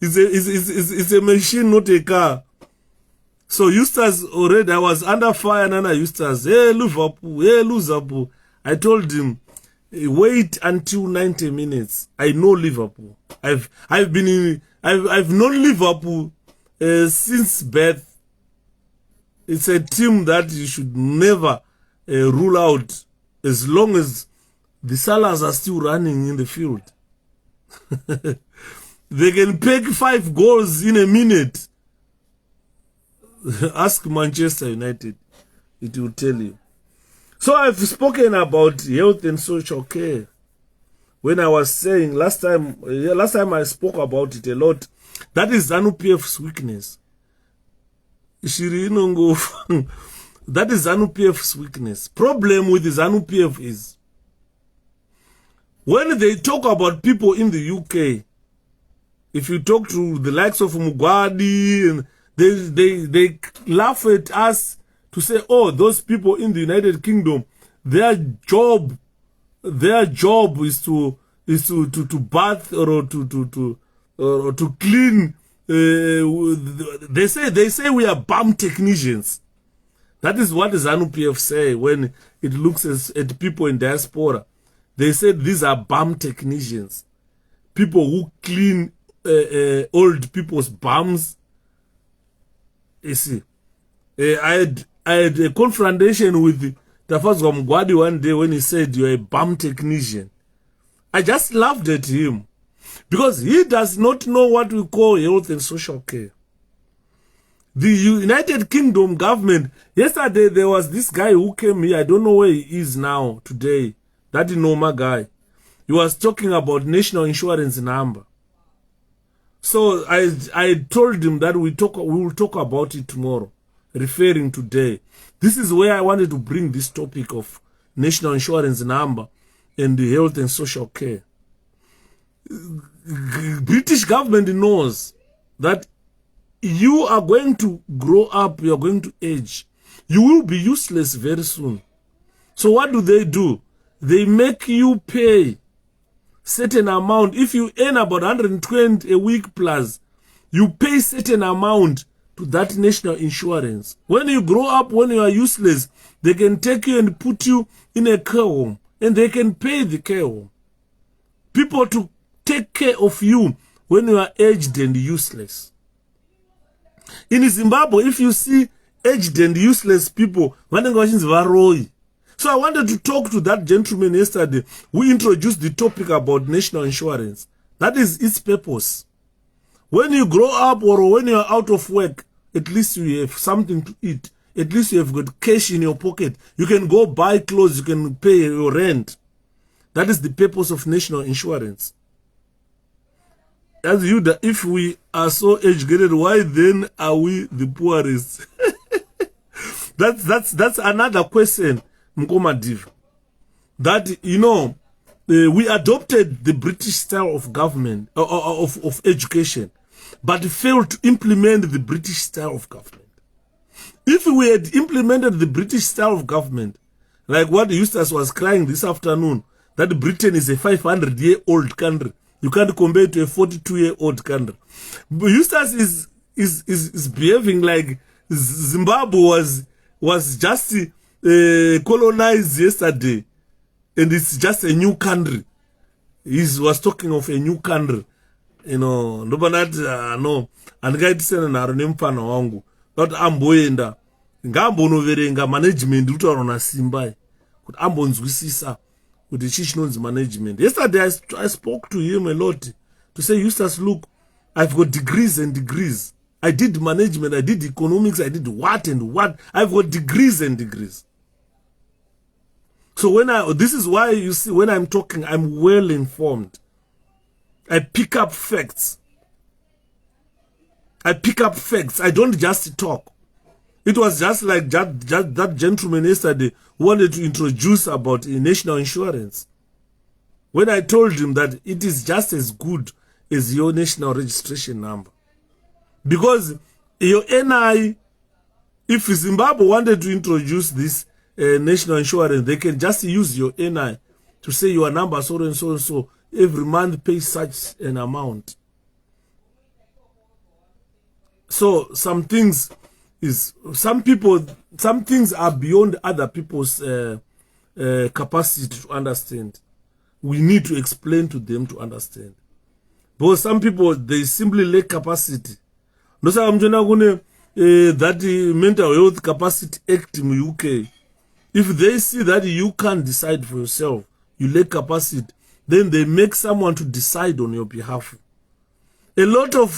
It's a machine, not a car. So Eustace already, I was under fire, Nana Eustace. Hey, Liverpool, hey, Liverpool. I told him, wait until 90 minutes. I know Liverpool. I've known Liverpool since birth. It's a team that you should never rule out as long as the Salas are still running in the field. They can pick 5 goals in a minute. Ask Manchester United. It will tell you. So I've spoken about health and social care. When I was saying last time I spoke about it a lot. That is ZANU-PF's weakness. That is ZANU-PF's weakness. Problem with the ZANU-PF is when they talk about people in the UK, if you talk to the likes of Mugwadi, and they laugh at us to say, oh, those people in the United Kingdom, their job is to bath or to clean. They say we are bum technicians. That is what the ZANU-PF say when it looks at people in diaspora. They said these are bum technicians, people who clean old people's bums. You see, I had a confrontation with Tafazwa Mugwadi one day when he said you're a bum technician. I just laughed at him because he does not know what we call health and social care. The United Kingdom government, yesterday there was this guy who came here, I don't know where he is now today, that Noma guy. He was talking about national insurance number. So I told him that we will talk about it tomorrow, referring today. This is where I wanted to bring this topic of national insurance number and the health and social care. British government knows that you are going to grow up, you are going to age. You will be useless very soon. So what do? They make you pay certain amount. If you earn about 120 a week plus, you pay certain amount to that national insurance. When you grow up, when you are useless, they can take you and put you in a care home, and they can pay the care home. People to take care of you when you are aged and useless. In Zimbabwe, if you see aged and useless people, so I wanted to talk to that gentleman yesterday who introduced the topic about national insurance. That is its purpose. When you grow up or when you are out of work, At least you have something to eat. At least you have got cash in your pocket. You can go buy clothes. You can pay your rent. That is the purpose of national insurance. As you, if we are so educated, why then are we the poorest? That's another question, 𝗵𝗂𝘆. That, you know, we adopted the British style of government, of education, but failed to implement the British style of government. If we had implemented the British style of government, like what Eustace was crying this afternoon, that Britain is a 500-year-old country. You can't compare it to a 42-year-old country. But Eustace is behaving like Zimbabwe was just colonized yesterday, and it's just a new country. He was talking of a new country. You know, no, andikaitisana naro nemufana wangu kuti amboenda ngambonoverenga management utaura nasimba kuti ambonzwisisa kuti chii chinonzi management. Yesterday I spoke to him a lot to say, Eustace, look, I've got degrees and degrees. I did management, I did economics, I did what and what. I've got degrees and degrees. So this is why you see when I'm talking, I'm well informed. I pick up facts. I pick up facts. I don't just talk. It was just like that gentleman yesterday wanted to introduce about national insurance. When I told him that it is just as good as your national registration number. Because your NI, if Zimbabwe wanted to introduce this national insurance, they can just use your NI to say your number so and so and so. Every month pay such an amount. So some things are beyond other people's capacity to understand. We need to explain to them to understand. Because some people, they simply lack capacity. No, that Mental Health Capacity Act in the UK. If they see that you can't decide for yourself, you lack capacity, then they make someone to decide on your behalf. A lot of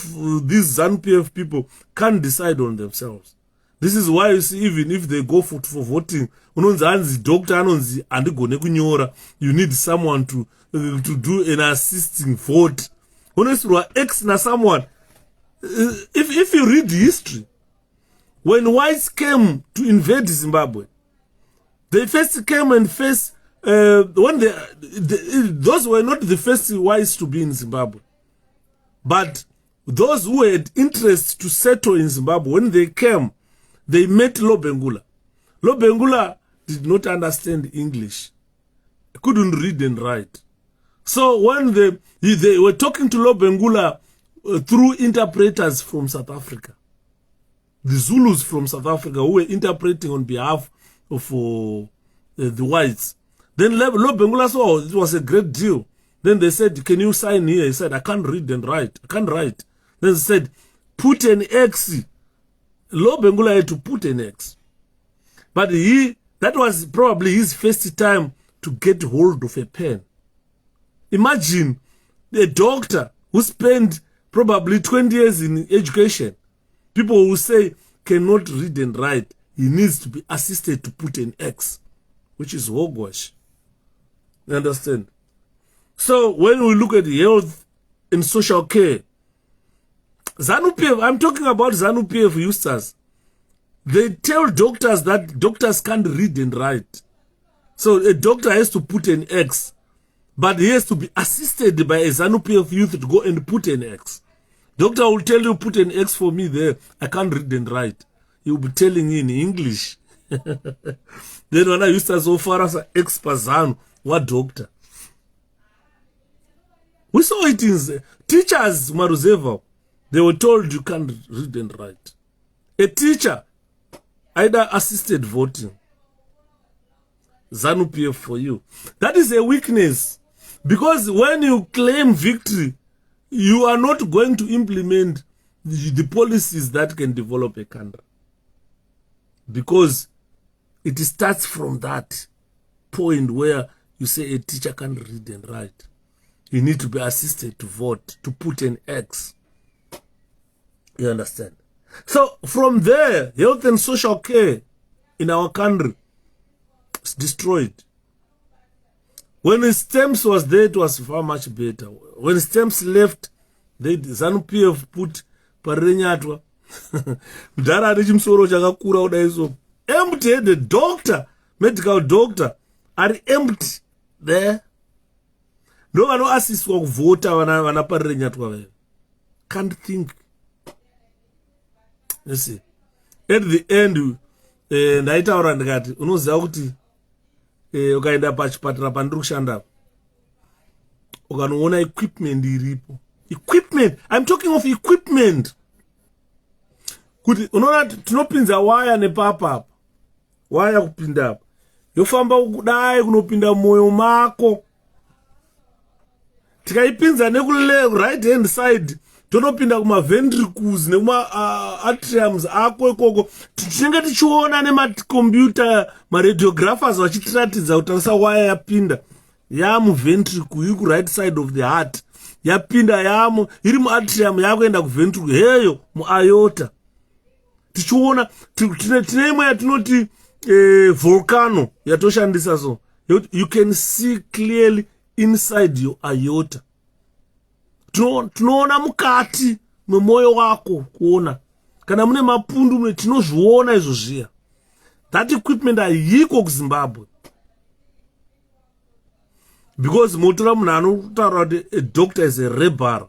these ZANU-PF people can't decide on themselves. This is why you see, even if they go for voting, you need someone to do an assisting vote. Honestly, X na someone. If you read history, when whites came to invade Zimbabwe, they first came and faced those were not the first whites to be in Zimbabwe, but those who had interest to settle in Zimbabwe, when they came, they met 𝗏𝗵𝘆. 𝗏𝗵𝘆 did not understand English, couldn't read and write. So when they were talking to 𝗏𝗵𝘆 through interpreters from South Africa, the Zulus from South Africa who were interpreting on behalf of the whites. Then 𝗏𝗵𝘆 saw it was a great deal. Then they said, can you sign here? He said, I can't read and write. I can't write. Then they said, put an X. 𝗏𝗵𝘆 had to put an X. But that was probably his first time to get hold of a pen. Imagine a doctor who spent probably 20 years in education. People who say cannot read and write. He needs to be assisted to put an X, which is hogwash. You understand? So when we look at health and social care, ZANU-PF, I'm talking about ZANU-PF Eustace. They tell doctors that doctors can't read and write. So a doctor has to put an X, but he has to be assisted by a ZANU-PF youth to go and put an X. Doctor will tell you, put an X for me there. I can't read and write. He will be telling you in English. Then when I used to so far as X per ZANU, what doctor? We saw it in teachers, 𝗪𝗏𝘃. They were told you can't read and write. A teacher, either assisted voting. ZANU-PF for you. That is a weakness. Because when you claim victory, you are not going to implement the policies that can develop a country. Because it starts from that point where you say a teacher can't read and write. You need to be assisted to vote, to put an X. You understand? So from there, health and social care in our country is destroyed. When STEMS was there, it was far much better. When STEMS left, they ZANU-PF put Parenyatwa. Mdara richimsoro chakakura udaiso. Empty, the doctor, medical doctor, are empty there. No one assist for voter wana Parenyatwa. Can't think. You see. At the end, ndaitaura ndikati unoziva kuti ukaenda pachipatara pandiri kushanda ukanoona equipment iripo. Equipment, I'm talking of equipment. Kuti unoona tinopinza waya nepapa waya kupinda apa yofamba kudai kunopinda moyo mako, tikaipinza nekule right hand side tonopinda kuma ventricles nekuma atriums ako ikoko tinenge tichiona nemakombiyuta maradiographers vachitiratidza kutarisa waya yapinda yamuventricle iri ku right side of the heart, yapinda yamo iri muatrium yakuenda kuventricle heyo muaorta. Tichiona tine imwe yatinoti volcano yatoshandisa so you can see clearly inside your aorta. Tunoona mukati mwemoyo wako kuona kana mune mapundu mune tinozviona izvo zviya. That equipment haiko kuZimbabwe because motora munhu anotaura kuti a doctor is a rebel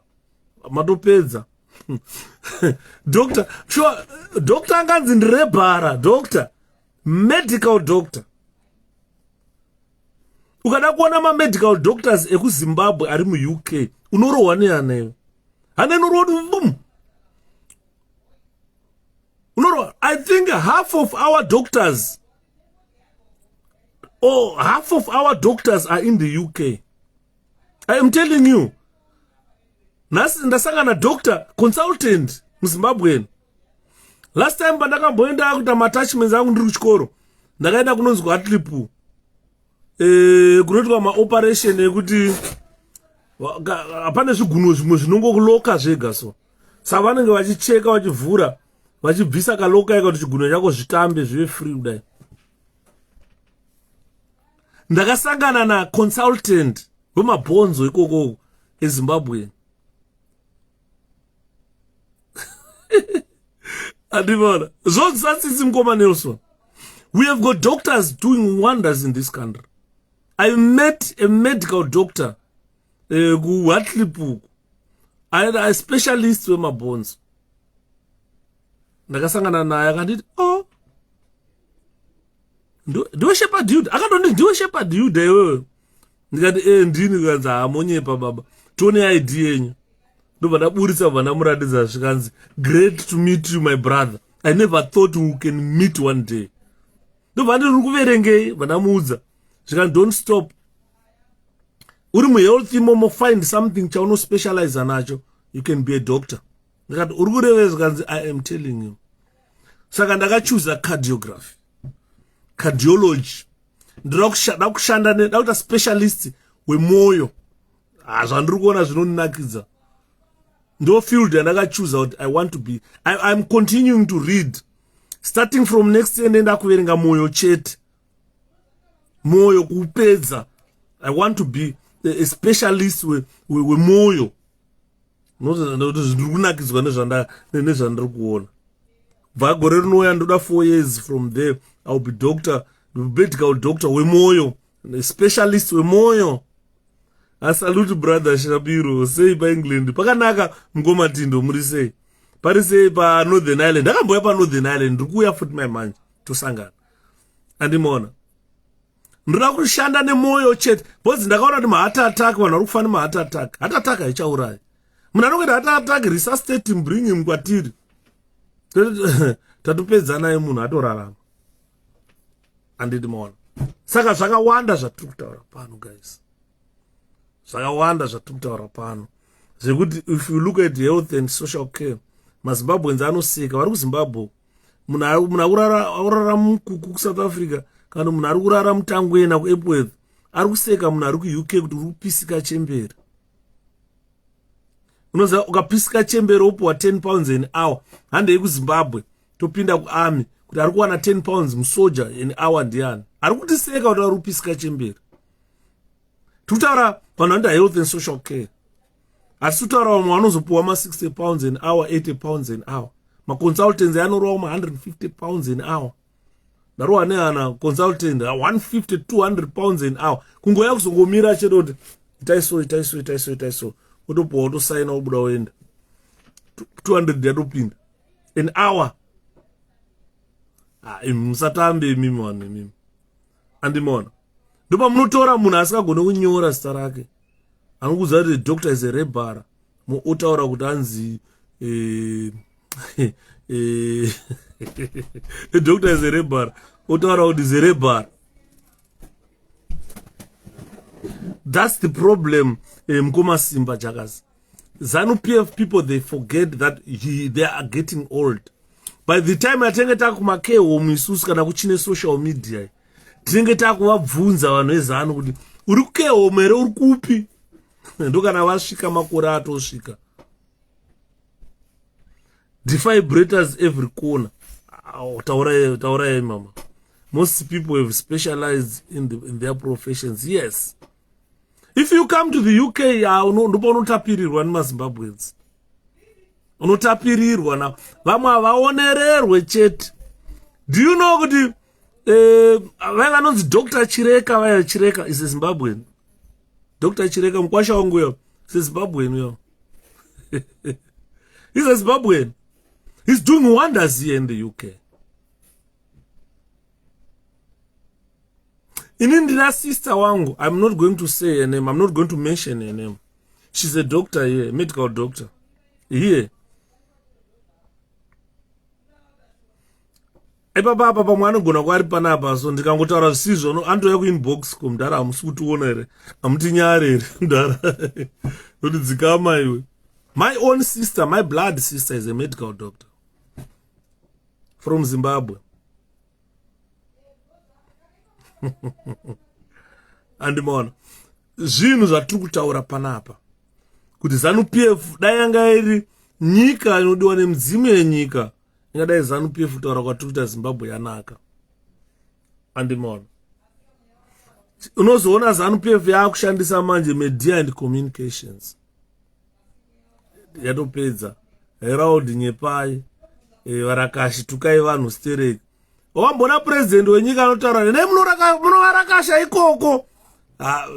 matopedza. Doctor, sure, doctor anganzi ndirebhara, doctor, medical doctor. Ukada kuona ma-medical doctors ekuZimbabwe ari mu-UK, unorohwa neaneyo. Hanenorohwa unorohwa. I think half of our doctors are in the UK. I am telling you. Ndasangana doctor consultant muZimbabwe. Last time pandakamboenda kuita matachments angu ndiri kuchikoro ndakaenda kunonzi 𝗏𝗏𝗏 kunoitwa maoperation ekuti hapana zvigunwe zvimwe zvinongokuloka zvega so saka vanenge vachicheka vachivhura vachibvisa kaloka ika kuti chigunwe chako zvitambe zvive free kudai. Ndakasangana na consultant wemabhonzo ikoko eZimbabwe. Adivana. Nelson. We have got doctors doing wonders in this country. I met a medical doctor, 𝗏𝗏𝗏𝗏. I had a specialist with my bones. Ndakasangana naye akanditi, oh, ndiwe shepherd dude. Akandoti ndiwe shepherd dude iwewe. Ndikati ndini kanzi amonyepa baba. Tione ID yenyu. Ndobadaburitsa vanamuratidza zvikanzi great to meet you my brother. I never thought we can meet one day. Ndobandiri kuverengei vanamuudza zvikanzi don't stop. Uri muhealth imomo find something chauno specialize nacho, you can be a doctor. Ndikati uri kureva zvikanzi I am telling you. Saka ndakachoose cardiology. Ndira kushanda ndakuita specialist wemoyo. Zvandiri kuona zvinondinakidza. Ndo field ndakachoose kuti I want to be. I'm continuing to read. Starting from next year ndenda kuverenga moyo chete. Moyo kupedza. I want to be a specialist wemoyo. Ndiri kunakidzwa nezvandiri kuona. Vagore rinouya ndoda 4 years from there. I'll be doctor, medical doctor wemoyo, a specialist wemoyo. I salute brother Shabiro, say pa England. Pakanaka mngomatindo muri sei. Pari sei pa Northern Ireland. Ndakamboya pa Northern Ireland ndikuya futi my man tosangana. Andimona. Ndira kushanda nemoyo chete. Bozi ndakaona kuti heart attack vanhu vari kufa heart attack. Heart attack haichaurayi. Munhu anokuita heart attack resuscitate him, bring him kwatiri. Tatopedzana naye munhu atorarama. Andimona. Saka zvakawanda zvatiri kutaura pano guys. Zvakawanda zvatiri kutaura pano. Zvekuti if you look at health and social care, maZimbabweans anoseka vari kuZimbabwe. Munhu aurara mukuku kuSouth Africa kana munhu ari kurara mutangwena kuEpworth ari kuseka munhu ari kuUK kuti uri kupisika chemberi. unoziva ukapisika chembere upuwa 10 pounds an hour. Handei kuZimbabwe topinda kuarmy kuti ari kuwana 10 pounds musoja an hour ndiani? Ari kutiseka kuti ari kupisika chembere. Tutaura vanhu vanoita health and social care. Asi tutaura vamwe vanozopuwa ma 60 pounds an hour, 80 pounds an hour. Maconsultants anorowa ma 150 pounds an hour. Darowa neana consultant 150 200 pounds an hour. Kungoya kuzongomira chero kuti itaiso utopuwa utosaina ubuda uenda 200 yatopinda an hour. Musatambe mimi wanu mimi. Andimona ndopa munotora munhu asingagone kunyora zita rake. Anokuudza kuti Dr. 𝗵𝗂𝗧 otaura kuti anzi Dr. 𝗵𝗂𝗧 otaura kuti 𝗵𝗂𝗧. That's the problem. 𝗵𝗂𝘆 jakazi. ZANU-PF people, they forget that they are getting old. By the time atenge takumake home isusu kana kuchine social media, tinenge takuvabvunza vanhu vezanu kuti uri kuke home here uri kupi? Ndo kana vasvika makore atosvika. Defibrators every corner. Taurai mama. Most people have specialized in their professions. Yes. If you come to the UK, ndopa unotapirirwa nemaZimbabweans. Unotapirirwa na vamwe vaonererwe chete. Do you know kuti vanonzi Dr. Chireka is a Zimbabwean. Dr. Chireka mkwasha wangu yo. He's a Zimbabwean yo. He's a Zimbabwean. He's doing wonders here in the UK. In India, sister wangu, I'm not going to say her name. I'm not going to mention her name. She's a doctor here, medical doctor. Here. Papa mwana gona kwari panapa so ndikangotaura zvisizvo andoya kuinbox kumdara amusi kutiona here amuti nyare here mdara kuti dzikama iwe. My own sister, my blood sister, is a medical doctor from Zimbabwe. Andimona zvinhu zvatiri kutaura panapa kuti ZANU-PF dai yanga iri nyika inodiwa nemudzimu yenyika, ingadai ZANU-PF kutaura kwatiri kuita Zimbabwe yanaka. Andimona unozoona ZANU-PF yakushandisa manje media and communications. Yatopedza 𝗵𝗂𝗆 varakashi tukai vanhu stereki. Wambona president wenyika anotaura ne munovarakasha ikoko.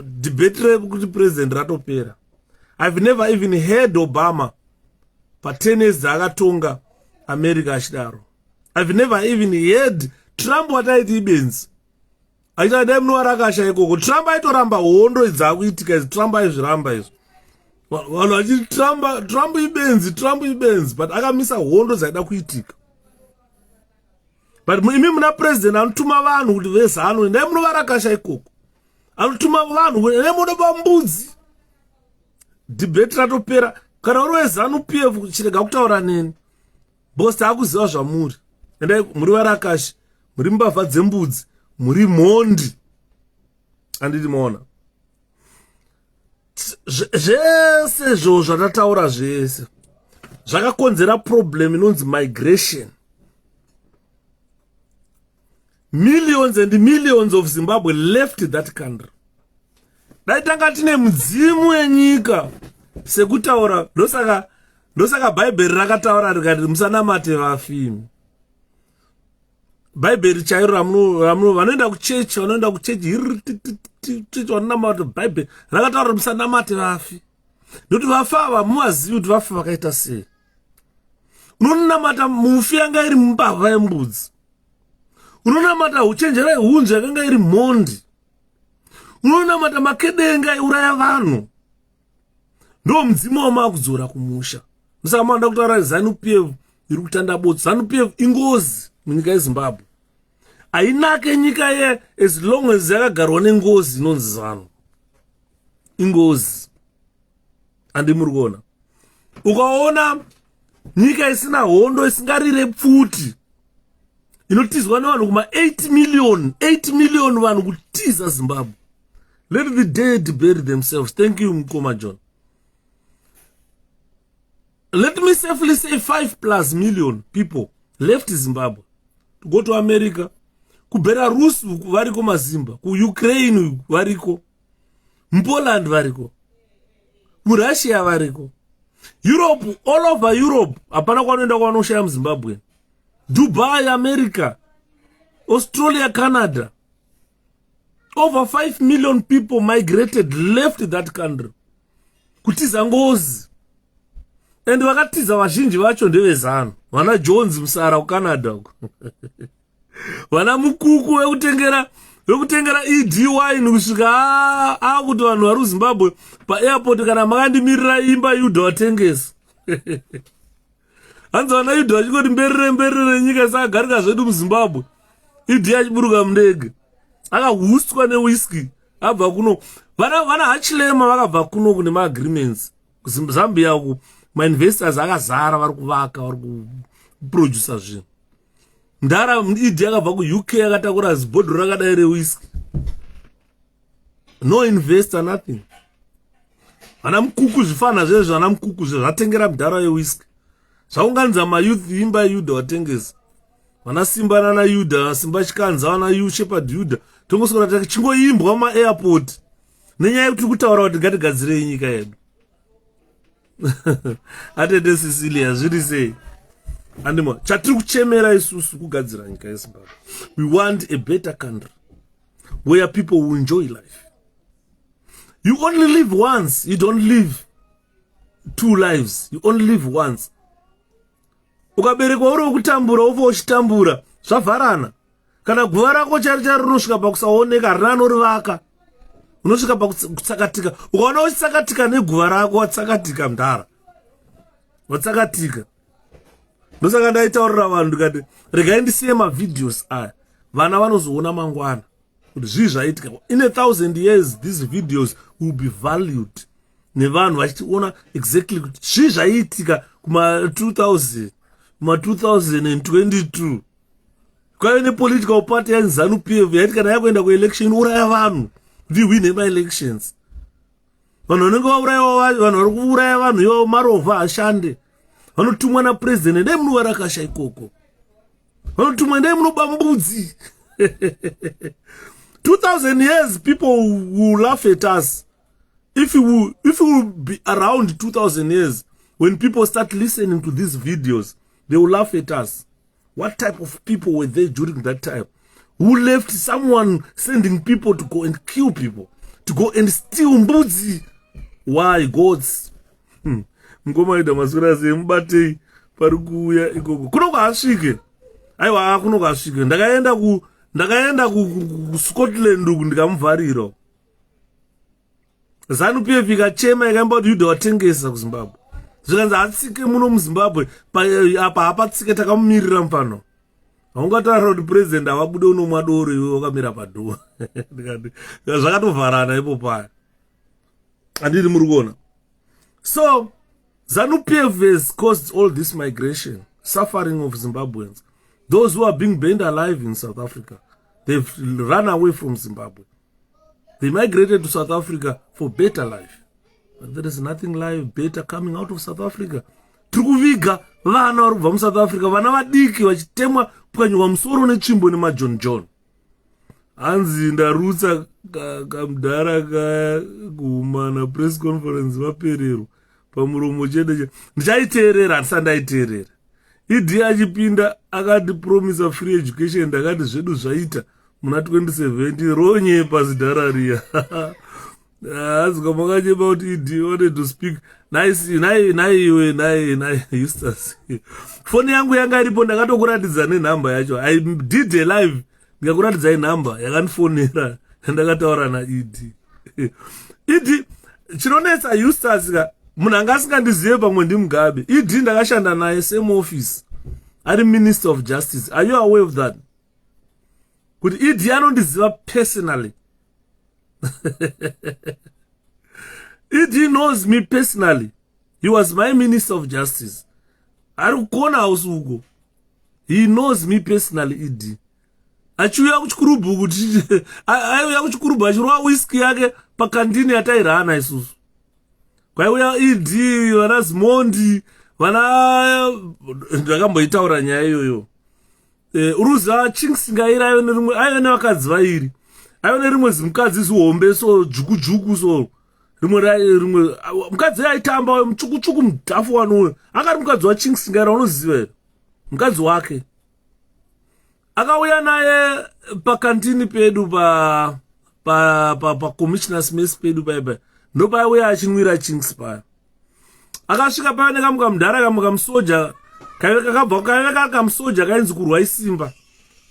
Debate kuti president ratopera. I've never even heard Obama pa 10 years akatonga America achidaro. I've never even heard Trump wataiti ibenzi. Aita dai munovarakasha ikoko. Trump aitoramba hondo dzakuitika izvi. Trump aizviramba izvo. Vanhu vachiti Trump ibenzi, but akamisa hondo dzaida kuitika. But imi muna president anotuma vanhu kuti vezanu ndai munovarakasha ikoko. Anotuma vanhu kuti ndai munoba mbudzi. Debate ratopera. Kana uri weZANU-PF chirega kutaura neni. Bosi akuziva zvamuri. Ndai muri varakashi, muri mbavha dzembudzi, muri mhondi. Anditi maona. Zvese zvo zvatataura zvese zvakakonzera problem inonzi migration. Millions and millions of Zimbabwe left that country. Dai tanga tine mudzimu yenyika sekutaura ndosaka Bible rakataura rikati musanamate vafi. Bible chairo ramuno vanoenda kuchechi vanonamata Bible rakataura musanamate vafi. Ndokuti vafa ava muvazivi kuti vafa vakaita sei. Unonamata mufi yanga iri mumbavha yembudzi. Unonamata uchenjera ihunzi yakanga iri mhondi. Unonamata makedenga aiuraya vanhu. Ndo mudzimu wamakudzora kumusha. Musaka manda kutaura ZANU-PF iri kutandabodza. ZANU-PF ingozi munyika yeZimbabwe. Ainake nyika ye as long as yakagarwa nengozi inonzi ZANU. Ingozi. Andimuri kuona. Ukaona nyika isina hondo isingarire pfuti. Inotizwa nevanhu kuma 8 million vanhu kutiza Zimbabwe. Let the dead bury themselves. Thank you, Mkoma John. let me safely say 5+ million people left Zimbabwe to go to America. Ku Belarus variko mazimba, ku Ukraine variko, Poland variko, ku Russia variko, Europe, all over Europe. Hapana kwanoenda kwanoshaya muZimbabwe. Dubai, America, Australia, Canada. Over 5 million people migrated, left that country. Kutiza ngozi. And vakatiza vazhinji vacho ndevezano. Vana Jones Musara kuCanada. Vana Mukuku wekutengera ED wine kusvika kuti vanhu vari kuZimbabwe paairport kana makandimirira imba Yudha watengesa. Hanzi vana Yudha vachingoti mberere nyika sakagarika zvedu muZimbabwe. ED achiburuka mundege. Akahuswa neWhiskey abva kuno. Vana hachilema vakabva kuno kune maagreements. Zambia ku mainvestors akazara vari kuvaka vari kuproducer zvinhu. Ndara ED akabva kuUK akatakura zibhodhoro rakadai reWhiskey. No investor, nothing. Vana Mukuku zvifana zvezvo, vana Mukuku zvatengera mudhara yeWhiskey. Zvaunganidza mayouth imba Yudha watengesa. Vana Simba na Yudha, Simba Chikanza, vana 𝗭𝗵𝗂 tongosora kuti chingoimbwa maairport nenyaya yekuti kutaura kuti ngatigadzirei nyika yedu. Atete Cecilia zviri sei? Andimo chatiri kuchemera isusu kugadzira nyika yeZimbabwe. We want a better country where people will enjoy life. You only live once. You don't live 2 lives. You only live once. Ukaberekwa uri wekutambura ufa uchitambura zvavharana. Kana guva rako chari unosvika pakusaoneka harina anorivaka. Unosvika pakutsakatika. Ukaona uchitsakatika neguva rako watsakatika mudhara. Watsakatika. Ndosaka ndaitaurira vanhu ndikati regai ndisiye mavideos aya. Vana vanozoona mangwana kuti zvii zvaitika. In 1,000 years these videos will be valued. Nevanhu vachiona exactly kuti zvii zvaitika kuma 2022. Kwaive nepolitical party yanzi 𝗵𝗵𝘁 yaiti kana yakuenda kuelection uraya vanhu kuti win elections. Vanhu vanenge vaurayiwa, vanhu vari kuuraya vanhu ivo marovha ashande. Vanotumwa napresident, ndai munova rakasha ikoko. Vanotumwa ndai munoba mbudzi. 2,000 years people will laugh at us. If we will be around 2,000 years, when people start listening to these videos, they will laugh at us. What type of people were there during that time? Who left someone sending people to go and kill people? To go and steal mbudzi? Why, gods? Ngoma ida masura se mbatei pari kuuya ikoko. Kuno kwasvike. Aiwa kuno kwasvike. Ndakaenda ku Scotland ndikamuvharira. 𝗵𝗵𝘁 ikachema ikaimba kuti Yudha watengesa kuZimbabwe. Zvikanzi atsike muno muZimbabwe apa hapatsike takamumirira mufano. Haungataura kuti president avabude uno mwadoro iwe wakamira padhuwa. Zvakatovharana ipo paya. Handiri muri kuona. So 𝗵𝗵𝘁 has caused all this migration, suffering of Zimbabweans. Those who are being burned alive in South Africa, they've run away from Zimbabwe. They migrated to South Africa for better life. But there is nothing better coming out of South Africa. Tikuviga vana vari kubva muSouth Africa, vana vadiki vachitemwa pukanywa musoro netsvimbo nemaJohn. Hanzi ndarutsa kamudhara kaya kuhumana press conference vaperero pamuromo chete. Ndichaiteerera handisati ndaiteerera. ED achipinda akati promisa free education, ndakati zvedu zvaita muna 2017 ronyepa zidhara riya. Azika makachema kuti ED wanted to speak. Nai Eustace. Phone yangu yanga iripo ndakatokuratidza nenhamba yacho. I did a live ndikakuratidza nhamba yakandifonera ndakataura naED. ED chinonetsa Eustace munhu anga asingandizive pamwe ndimugabe. ED ndakashanda naye same office ari Minister of Justice. Are you aware of that? Kuti ED anondiziva personally. ED knows me personally. He was my Minister of Justice. Ari kukona house uko. He knows me personally, ED. Achiuya kuchikurubu kuti aiuya kuchikurubu achirwa whisky yake pakandini yatairana isusu. Kwaiuya ED vana Zimondi vana ndakamboitaura nyaya iyoyo. Uruza chingisingaira aive nerimwe aive nevakadzi vairi. Aive nerimwe zimukadzi zihombe so dzvuku so rimwe mukadzi aitamba mutsvuku mudhafu wanuyo akari mukadzi wachingisingaira unoziva mukadzi wake akauya naye pakantini pedu pa commissioners mess pedu paipa ndopaiuya achinwira chingisi paya akasvika paya nekamukamudhara kamukamusoja kaive kamusoja kainzi kurwaisimba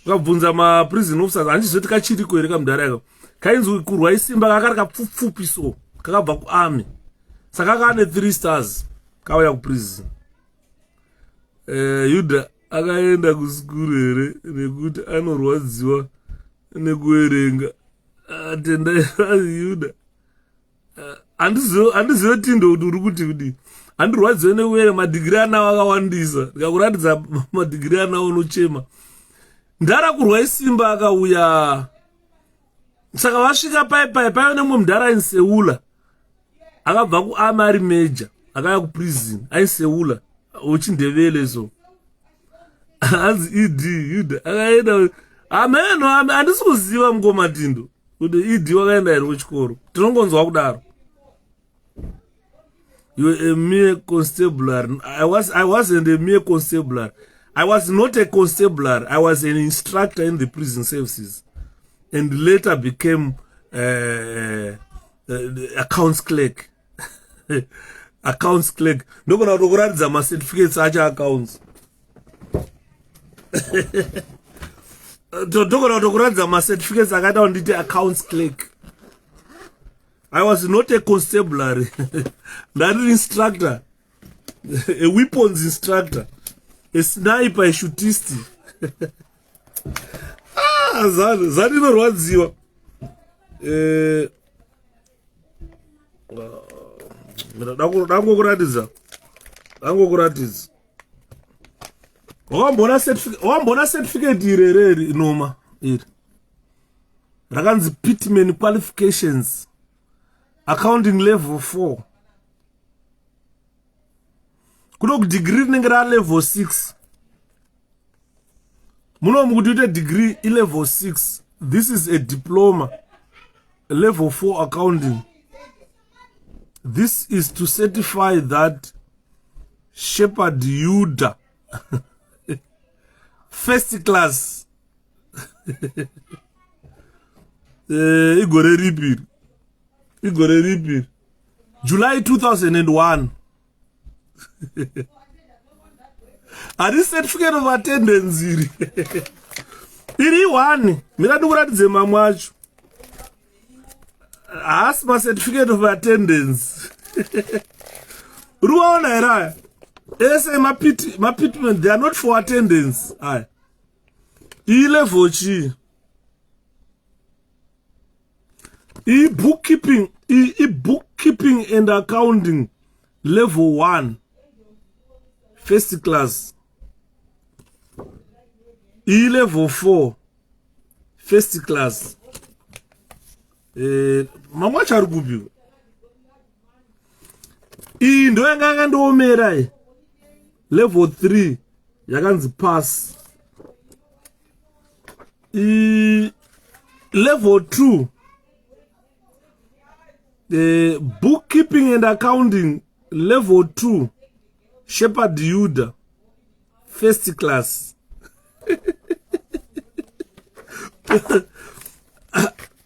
akabvunza maprison officers handizoti kachiriko here kamudhara aka kainzi kurwaisimba kakari kapfupfupi so kakabva kuarmy saka kane 3 stars kauya kuprison. Yuda akaenda kusikuru here nekuti anorwadziwa nekuerenga atendai Yuda handizotindo kuti uri kuti kudii handirwadziwe nekuerenga madhigiri anawo akawandisa ndikakuratidza madhigiri anawo unochema ndara kurwaisimba akauya saka vasvika paive nemwe mudhara ainseula akabva kuarmy ari meja akaya kuprison ainseula uchindevele so hanzi Yuda akaenda ameno handisi kuziva mungomatindo kuti wakaenda here kuchikoro tinongonzwa kudaro. You were a mere constabulary. I wasn't a mere constabulary. I was not a constabulary. I was an instructor in the prison services and later became accounts clerk. Accounts clerk. Ndogona kuratidza ma certificates acha accounts. Ndogona kuratidza ma certificates akaita nditi accounts clerk. I was not a constabulary. Not an instructor. A weapons instructor. A sniper, a shootist. Zani norwadziwa. Dangokuratidza. Wambona certificate irereri inoma iri. Rakanzi pitman qualifications. Accounting level 4. Kuno degree nengera level 6. Muno mukudita degree level 6. This is a diploma. Level 4 accounting. This is to certify that 𝗭𝗵𝗪 first class. Igore repeat. July 2001. Are this certificate of attendance iri one. Mina ndikuratidze mamwe acho. Asma certificate of attendance. Ruwaona here. Ese mapitment, they are not for attendance. Aye. Level chi. Bookkeeping and accounting level 1 first class. Level 4 first class. Mama charugubi. Ndo yanga ndoomera level 3 yakanzi pass. Level 2 bookkeeping and accounting level 2 𝗭𝗵𝗪 first class.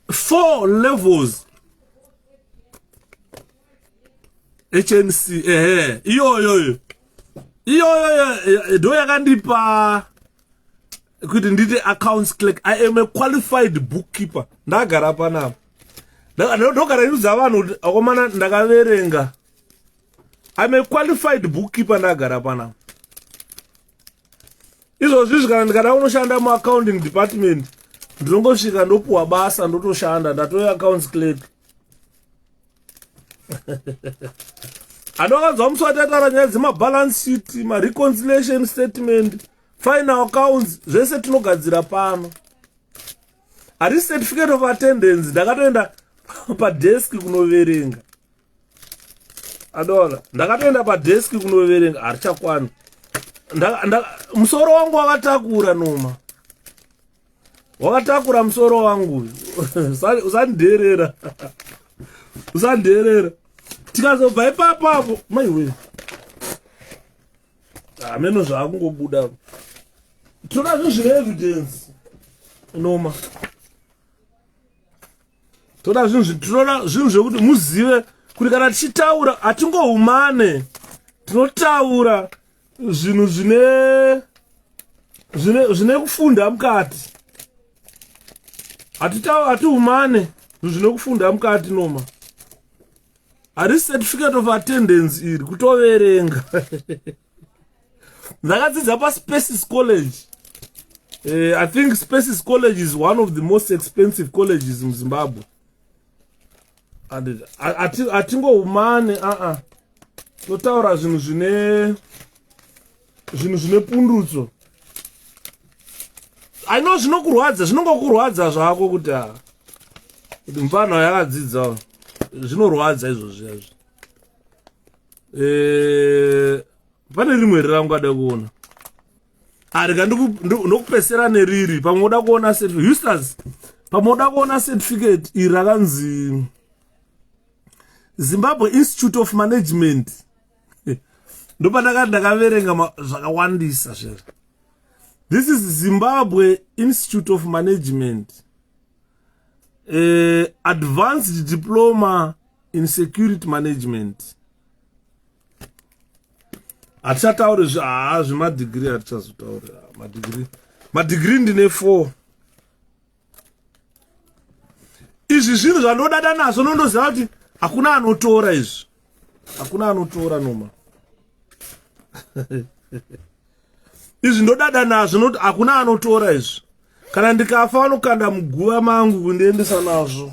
4 levels HNC. Iyo do yakandipa kuti nditi accounts clerk. I am a qualified bookkeeper. Ndagara panapa ndogara iudza vanhu akomana ndakaverenga. I'm a qualified bookkeeper. Ndagara panapa izvozvi kana ndikada unoshanda mu accounting department ndinongosvika ndopuwa basa ndotoshanda ndatoya accounts clerk. Anokanzwa muswatataura nyaya dzemabalance sheet, reconciliation statement, final accounts, zvese tinogadzira pano. Ari certificate of attendance ndakatoenda padesk kunoverenga. Adora ndakatoenda padesk kunoverenga harichakwani. Musoro wangu wakatakura noma. Wakatakura musoro wangu. Usanderera. Usanderera. Tikazobva ipapo maiwe. Ameno zvakungobuda. Toda zvine evidence. Noma. Toda zvinhu zvekuti muzive kuti kana tichitaura hatingohumane. Tinotaura zvinhu zvine kufunda mukati. Hatihumane zvine kufunda mukati noma. Hari certificate of attendance iri kutoverenga. Ndakadzidza paSpaces College. I think Spaces College is one of the most expensive colleges in Zimbabwe. And hatingohumane totaura zvinhu zvine pundutso. I know zvinongokurwadza zvako kuti mufana yakadzidza zvinorwadza izvozvo. Pane rimwe rirangada kuona. Arika ndokupesera neriri pamwe uda kuona certificate. Eustace, pamwe uda kuona certificate iri rakanzi Zimbabwe Institute of Management. Ndakaverenga zvakawandisa zvero. This is Zimbabwe Institute of Management. Advanced Diploma in Security Management. Hatichataure zvemadegree hatichazotaura. Madegree ndine 4. Izvi zvinhu zvandodada nazvo nondoziva kuti hakuna anotora izvi. Hakuna anotora noma. Izvi ndodada nazvo noti hakuna anotora izvi. Kana ndikafa vanokanda muguva mangu kundiendesa nazvo.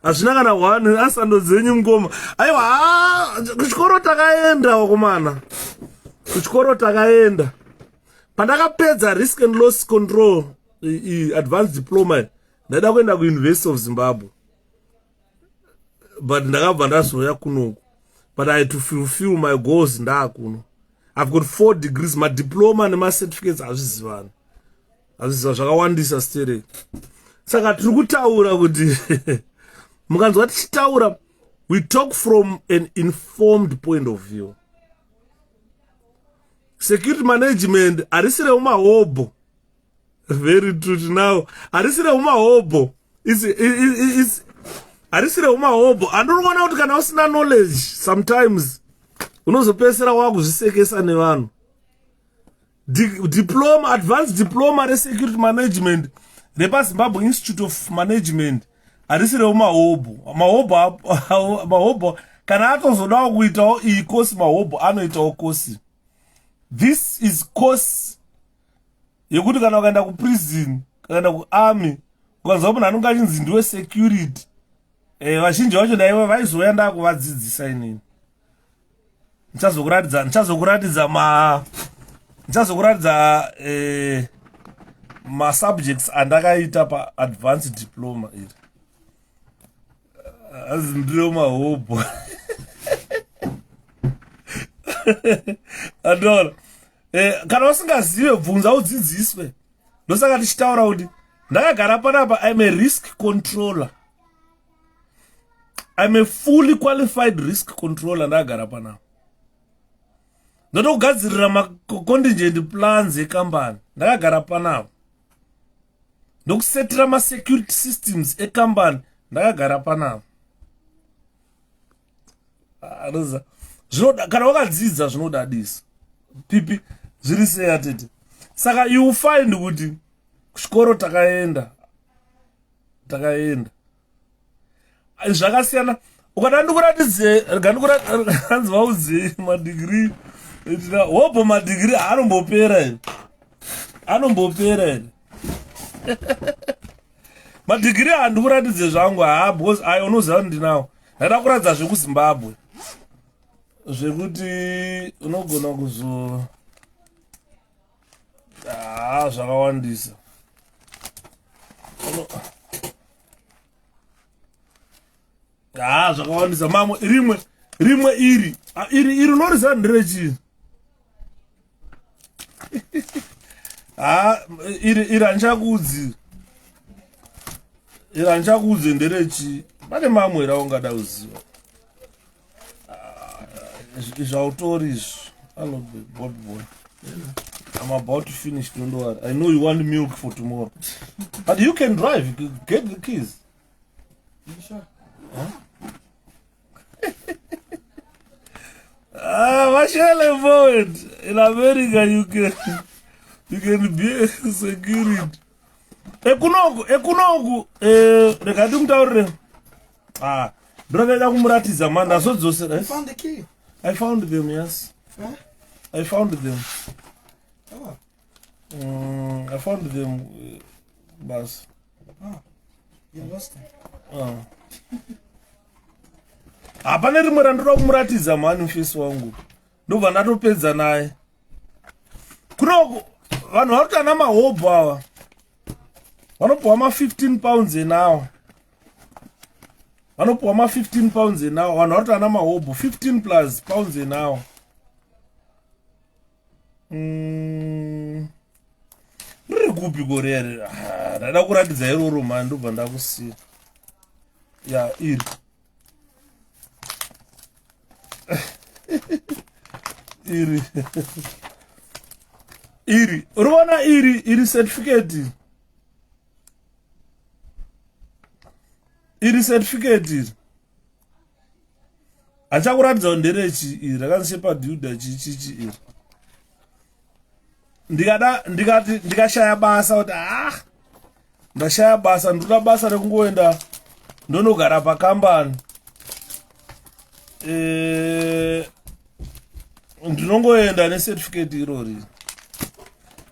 Hazvina kana one asando dzenyu ngoma. Aiwa, kuchikoro takaenda wakomana. Kuchikoro takaenda. Pandakapedza risk and loss control advanced diploma, ndaida kuenda kuUniversity of Zimbabwe. But ndakabva ndazouya kunoku. But I had to fulfill my goals ndakuno. I've got 4 degrees, my diploma and my certificates hazvizivana. Hazviziva zvakawandisa stereki. Saka tiri kutaura kuti mukanzwa tichitaura, we talk from an informed point of view. Security management harisire umahobho. Very true now. Harisire umahobho. Harisire umahobho. Andinoona kuti kana usina knowledge sometimes unozopesera wakuzvisekesa nevanhu. Diploma, advanced diploma resecurity management repaZimbabwe Institute of Management harisire umahobho. Mahobho kana atozodawo kuitawo iyi course mahobho anoitawo course. This is course yekuti kana ukaenda kuprison, ukaenda kuarmy, ukanzwa kuti anonga achinzi ndiwe security, vazhinji vacho daiwe vaizoya ndakuvadzidzisa inini. Ndichazokuratidza ma subjects andakaita pa advanced diploma iri. Azindiro mahobho. Adora. Kana usingazive bvunza udzidziswe. Ndosaka tichitaura kuti ndakagara panapa, I'm a risk controller. I'm a fully qualified risk controller ndakagara panapa. Ndotogadzirira ma contingent plans ekambani ndakagara panapa. Ndokusetera ma security systems ekambani ndakagara panapa. Kana wakadzidza zvinodadisa. Pipi zviri sei atete. Saka you find kuti kuchikoro takaenda. Zvakasiyana. Ukada ndikuratidze kanzwa udze madegree. Hopo madegree anombopera ere. Madegree handikuratidze zvangu because I unoziva kuti ndinawo. Ndaida kuratidza zvekuZimbabwe. Zvekuti unogona kuzo zvakawandisa. zvakawandisa mamwe rimwe iri unoriziva nderechi iri handichakuudzi nderechi pane mamwe raungada kuziva zvautori izvi boy. I'm about to finish, don't worry. I know you want milk for tomorrow. But you can drive, you can get the keys. You sure? Huh? Mashele forward. In America you can be security. Ekunoku rekati mutaurire. Ndorakaita kumuratiza man ndazodzosera. You found the key? I found them, yes. Huh? I found them. Oh. I found them, bus. Oh. You lost them. Hapana rimwe randoda kumuratidza mani mufesi wangu. Ndobva ndatopedza naye. Kunoko vanhu varikuita namahobho ava. Vanopuwa ma15 pounds an hour. Vanopuwa ma15 pounds an hour. Vanhu varikuita namahobho 15 plus pounds an hour. Riri kupi gorere? Ndada kuratidza iroro mani ndobva ndakusiya. Ya iri. iri urona iri certificate achakuratidza nderechi iri rakanshepa dhiudha chichichi iri ndikashaya basa kuti ndashaya basa ndoda basa rekungoenda ndonogara pakambani ndinongoenda necertificate irori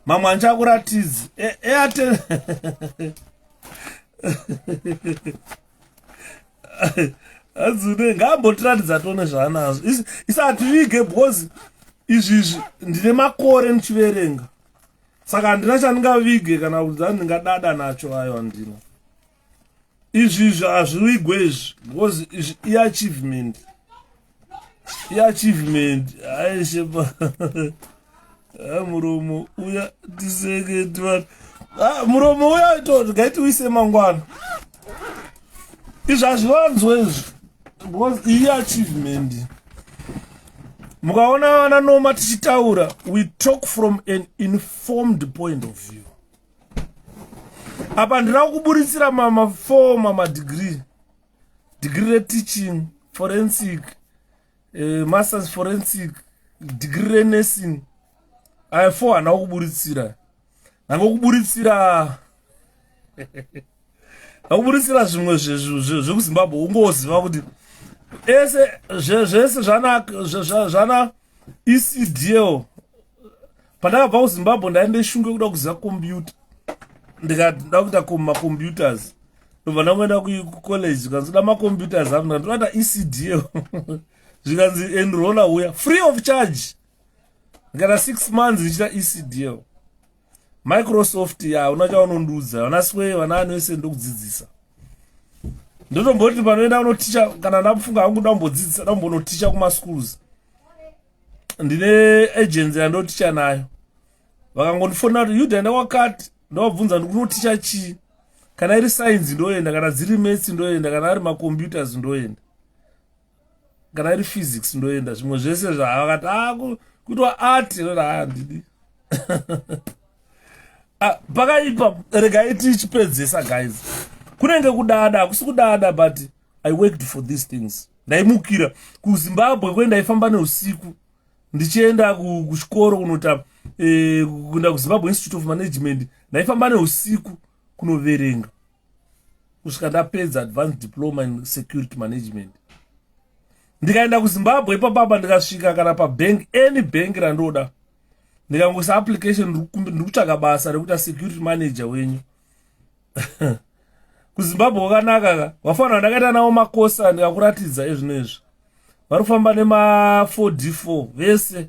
mamwe andichakuratidzi eate adzune ngaambotiratidza tone zvaanazvo isati vige because izvizvi ndine makore ndichiverenga saka handina chandingavige kana kuti ndingadada nacho ayo handina izvizvi hazvivigwe izvi because izvi iachievement aishepa muromo uya tiseketi vanhu muromo uya gaiti uise mangwana izvi hazvivanzwa izvi because iachievement mukaona vana noma tichitaura we talk from an informed point of view apa ndira kuburitsira mama4 mamadegree reteaching forensic masters forensic degree renursing aya 4 hana kuburitsira nangokuburitsira zvimwe zvekuzimbabwe ungoziva kuti ese zvese zvana ecdl pandakabva kuzimbabwe ndaindeshunge kuda kuziva computer ndikada kuita macomputers ndobva ndangoenda kucollege kanzoda macomputers apo ndoata ecdl zvikanzi enrolla uya free of charge ndikata 6 months ndichita ecdl microsoft una chaunondudza vana sway vana ani vese ndokudzidzisa ndotomboti panoenda unoticha kana ndafunga hangu ndambodzidzisa ndambonoticha kumaschools ndine agency yandoticha nayo vakangondifonera kuti yudhaenda kwakati ndovabvunza ndikunoticha chii kana iri science ndoenda kana dziri maths ndoenda kana ari macomputers ndoenda kana iri physics ndoenda zvimwe zvese zvavakati kuitwa art handidi pakaipa regai tichipedzesa guys kunenge kudada hakusi kudada but I worked for these things ndaimukira kuzimbabwe kwenda ifamba neusiku ndichienda kuchikoro kunota kuenda kuzimbabwe institute of management ndaifamba neusiku kunoverenga kusvika ndapedza advanced diploma in security management ndikaenda kuzimbabwe ipapapa ndikasvika kana pabank any bank randoda ndikangoisa application ndikutsvaka basa rekuita security manager wenyu kuzimbabwe kwakanaka vafanira ndakaita nawo makosa ndikakuratidza ezvinoizvi vari kufamba nema4D4 vese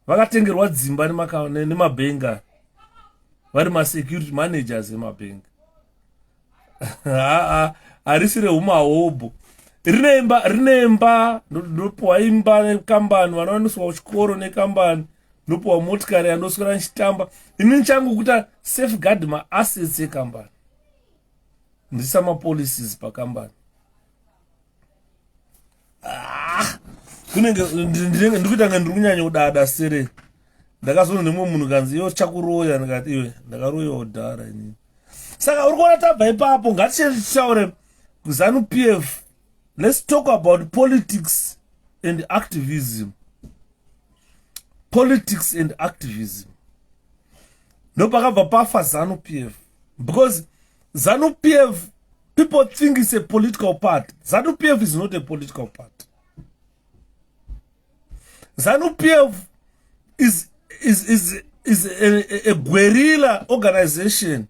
vakatengerwa dzimba nemabhenga vari masecurity managers emabhenga harisi reumahobho rinemba ndopiwa imba nekambani, vana vanoswa kuchikoro nekambani, ndopiwa motikari yandoswera nchitamba. Ini changu kuita safeguard maassets ekambani, ndisa mapolicies pakambani. Ndikuita nga ndiri kunyanya kudada sere. Ndakazoona nemwe munhu kanzi yo chakuroya, ndikati iwe ndakaroyawo dhara inini. Saka uri kuona tabva ipapo, ngatichaure kuZANU-PF. Let's talk about politics and activism. Politics and activism. Ndopakabva pafa ZANU-PF. Because ZANU-PF, people think it's a political party. ZANU-PF is not a political party. ZANU-PF is a guerrilla organization,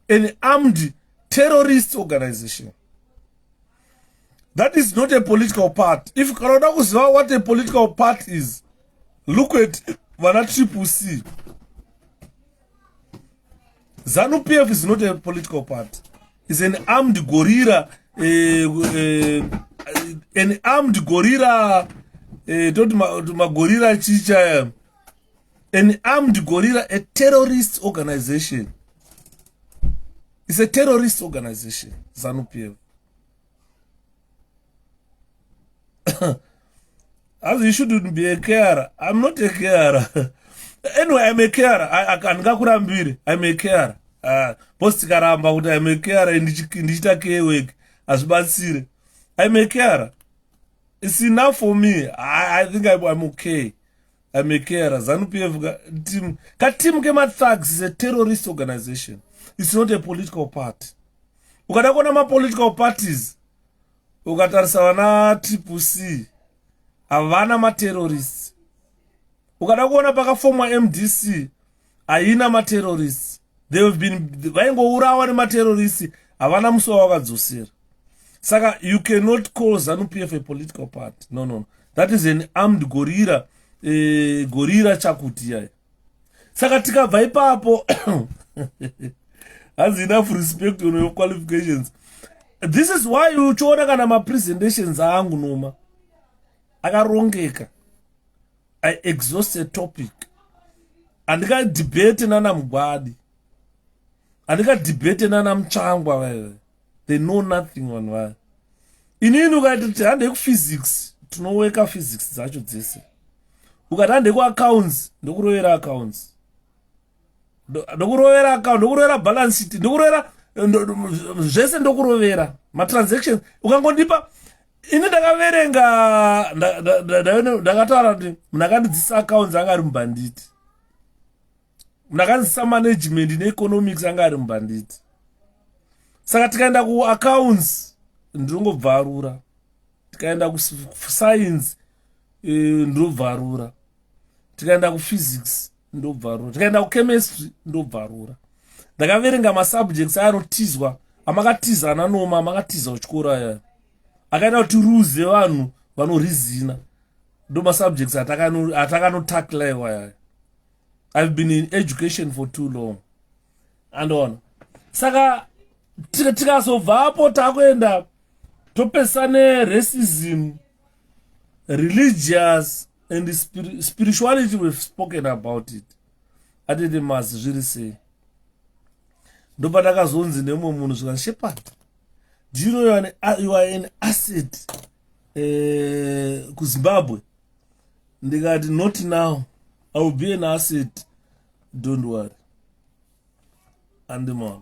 an armed terrorist organization. That is not a political party. If you cannot know what a political party is, look at 𝗴𝗂𝘃. ZANU-PF is not a political party. It's an armed guerrilla, an armed guerrilla, an armed guerrilla, a terrorist organization. It's a terrorist organization, ZANU-PF. As you shouldn't be a carer. I'm not a carer. Anyway, I'm a carer. I can gakurambiri. I'm a carer. Post karamba kuti I'm a carer ndichita care work. Asbatsire. I'm a carer. It's enough for me. I think I'm okay. I'm a carer. ZANU-PF team. Team Kema Thugs is a terrorist organization. It's not a political party. Ukada kuona ma political parties. Ukatarisa wana 𝗵𝗂𝘃. Havana ma terrorists. Ukada kuona pakafomwa MDC. Haina ma terrorists. They have been vaingourawa nema terrorists. Havana musuwo wakadzosera. Saka you cannot call ZANU-PF a political party. No. That is an armed guerrilla. Guerrilla chakuti yai. Saka tikabva ipapo. Has enough respect on your qualifications. This is why you choda kana ma presentations angu noma. Akarongeka. I exhaust a topic. Andika debate nana Mugwadi. Andika debate nana Mchangwa wewe. They know nothing on why. Inini ukati hande ku physics. Tunoweka physics zacho dzese. Ukati hande ku accounts. Ndokurovera accounts. Ndokurovera account. Ndokurovera balance sheet. Ndokurovera zvese ndokurovera. Ma transactions. Ukangondipa. Ini ndakaverenga. Ndakataura kuti ndakandidzisa accounts anga ari mubanditi. Ndakandidzisa management neeconomics anga ari mubanditi. Saka tikaenda ku accounts ndongobvarura. Tikaenda ku science ndobvarura. Tikaenda ku physics ndobvarura. Tikaenda ku chemistry ndobvarura. Ndakaverenga ma subjects anotizwa amakatizana noma amakatiza kuchikora aya. Akaenda kuti rules yevanhu vanorizina. Ndo ma subjects atakanotackla aya. I've been in education for too long. And on. Saka tikazobvapo takuenda topesane racism, religious and spirituality. We've spoken about it. Adede mas zviri sei. Ndopa takazonzi nemwe munhu zvika Shepherd. Do you know you are an asset ku Zimbabwe? Ndikati not now. I will be an asset. Don't worry. Andimon.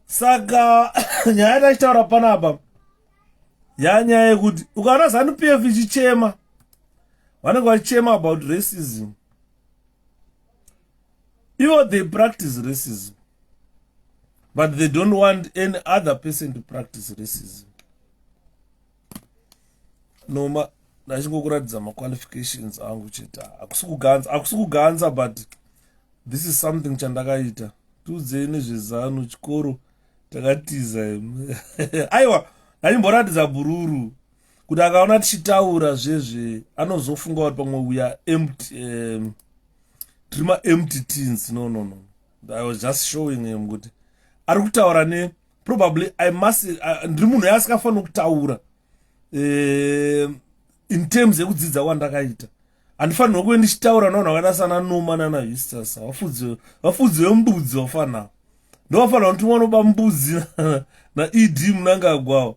Saka nyaya tachitaura panapa yanyaya yekuti ukaona ZANU-PF ichichema vanenge vachichema about racism. Even they practice racism, but they don't want any other person to practice racism. Noma ndachingokuratidza ma qualifications angu cheta akusikuganza, but this is something chandakaita. Tudzei nezvezano chikoro takatiza. Aiwa, ndachimboratidza bururu kuti akaona tichitaura zvezve anozofunga kuti pamwe we are empty, tiri empty teens. No. I was just showing him kuti ari kutaura ne probably I must ndiri munhu yasingafanira kutaura in terms yekudzidza kwandakaita handifanirwa kuve ndichitaura navanhu vakaita sana Noma nanaHistas. vafudzi vembudzi vafanawo ndovafanira kuti wanoba mbudzi naED Mnangagwa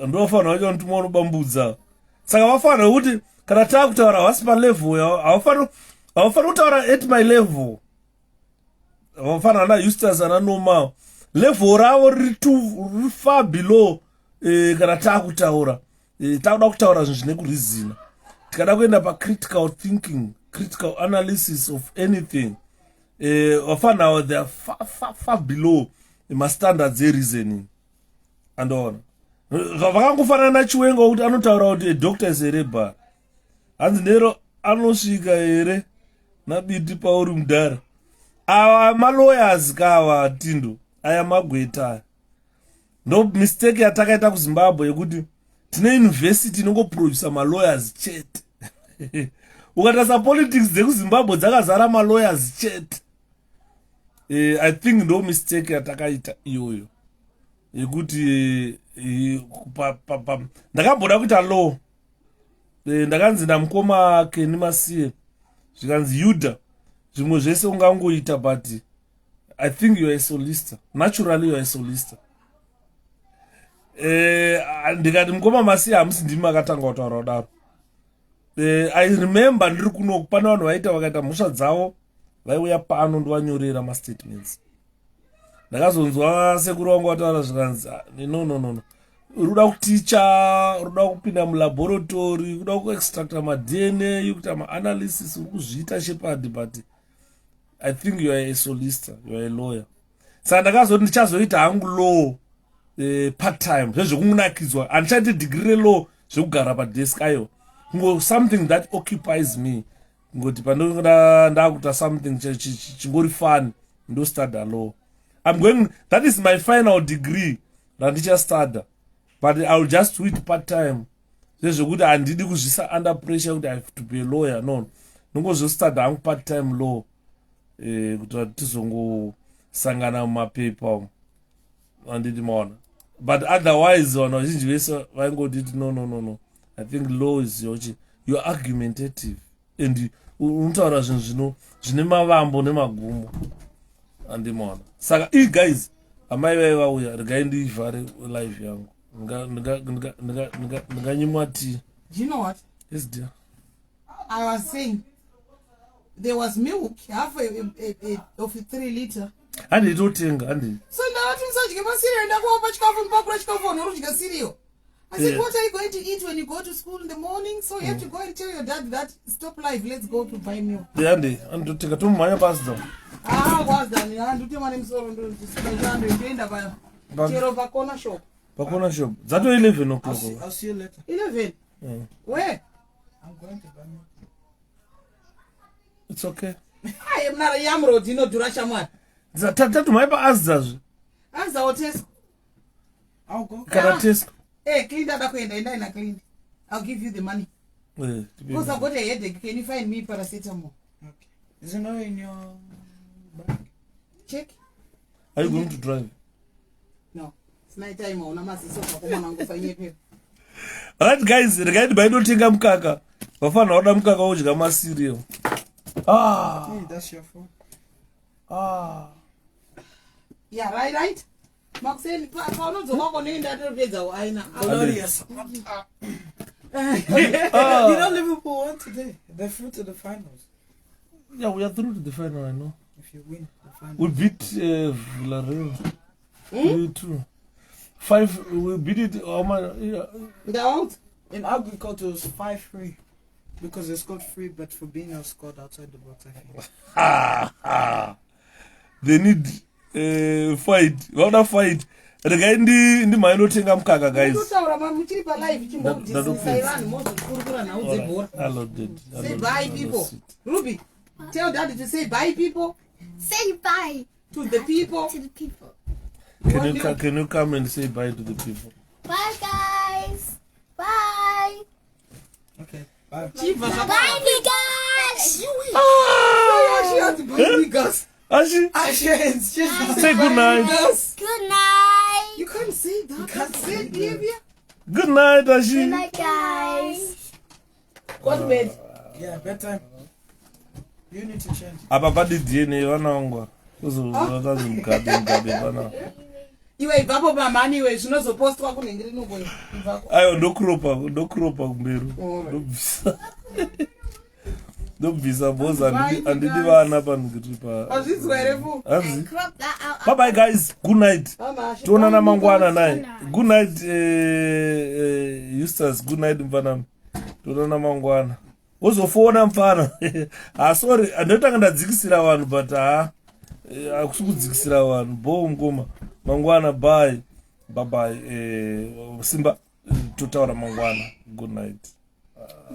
ndovafanira vacho kuti wanoba mbudzi avo. Saka vafanira kuti kana taakutaura vasi palevel yavo havafaniri kutaura at my level. Vafanira naHistas naNoma level ravo riri far below. Kana taakutaura takuda kutaura zvinhu zvine kurizina tikada kuenda pacritical thinking, critical analysis of anything. Vafanira they are far below mastandards ereasoning. Andoona vakangofanana naChiwenga kuti anotaura kuti doctor is a rebel. Hanzi nero anosvika here naBiti Pauri Mudhara. Ava malawyers kava Tindo aya magweta. No mistake yatakaita kuZimbabwe yekuti tine university inongoproduce malawyers chete. Ukatasa politics dzekuZimbabwe dzakazara malawyers chete. I think no mistake yatakaita iyoyo yekuti ndakamboda kuita law. Ndakanzi ndamukoma 𝗵𝗵𝗁 zvikanzi Yuda zvimwe zvese ungangoita, but I think you are a solicitor. Naturally you are a solicitor. Ndikati mukoma 𝗵𝗁 hamusi ndimi makatanga kutaura kudaro. I remember ndiri kuno pana vanhu vakaita mhosva dzavo vaiuya pano ndovanyorera mastatements. Ndakazonzwa sekuru vangu vataura zvikanzi no ruda kuticha, ruda kupinda mulaboratory, ruda kuextracta maDNA, kuita maanalysis, uri kuzviita Shepherd, but I think you are a solicitor, you are a lawyer. Saka ndakazoti ndichazoita hangu law part time zvezvokunakidzwa, handichaiti degree law zvekugara padesk ayo, something that occupies me. Ngoti pandinonga ndakuita something chingori fun ndo study law. That is my final degree randicha study, but I will just do it part time. Zvezvokuti handidi kuzvisa under pressure kuti I have to be a lawyer. No, nongozostudy hangu part time law kuti tizongosangana mumapepa handidi maona. But otherwise vanhu vazhinji vese vaingoditi no, I think law is you're argumentative and unotaura zvinhu zvine mavambo nemagumo handimaona. Saka guys amai vai vauya regai ndivhare live yangu ndinganyimwa tea. Do you know what? Yes dear. I was saying there was milk, half of 3 liter. Handi totenga handi. So ndavati musadye masiriyo, ndakuwapa chikafu mupakura chikafu vanhu cereal. I said, what are you going to eat when you go to school in the morning? So you have to go and tell your dad that stop life, let's go to buy milk. Handi totenga tomumhanya pasi down. Was done. Handutema nemusoro ndoenda pa chero pa corner shop. Pa corner shop. Zato 11 o'clock. I'll see you later. 11? Where? I'm going to buy milk. It's okay. I am not a yamroad, inodhura shamwari. Tatu maipa azazve. Azawo Tesco. I'll go. Kana Tesco. Clean dada kuenda, enda ina clean. I'll give you the money. Because I've got a headache. Can you find me paracetamol? Okay. Is it not in your bag? Check. Are you going to drive? No. It's night time. Alright guys, regai ndinotenga mukaka. Vafana oda mukaka wodya masiriyo. Hey, that's your phone. Yeah, right. Maxine, paunodzoka konoenda topedza aina. Glorious. You know Liverpool won today. They're through to the finals. Yeah, we are through to the final, I know. If you win the final. We beat Villarreal. 3-2. 5, we beat it. In agriculture, it was 5-3. Because they scored 3, but Fabinho scored outside the box, I think. They need fight. What fight? Regai ndinotenga mukaka guys. Say bye people. Ruby, tell daddy to say bye people. Say bye to the people. to the people. Can you come and say bye to the people? Bye guys. Bye. Okay, bye. Bye guys. She had to buy me gas. Say good night. Good night. You can't say that. You can't say it, Olivia. Good night, Ashi. Good night, guys. Go to bed. Yeah, bedtime. You need to change. Apa padi DNA wanaongwa. Uzokazi mgabe bana. Iwe ibvapo pamani iwe zvinozopostwa kunengere nokoyo. Ayo ndokuropa kumberu. Ndobvisa boss andidi vana panukitipa. Azvizwa here fu. Azvi. Crop that out. Bye bye guys. Good night. Tuonana mangwana naye. Good night Eustace. Good night mfana. Tuonana mangwana. Uzofona mfana. Sorry, andotanga ndadzikisira vanhu but akusi kudzikisira vanhu. Bo ngoma. Mangwana bye. Bye bye. Simba tutaura mangwana. Good night.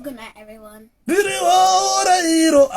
Good night, everyone. Hero.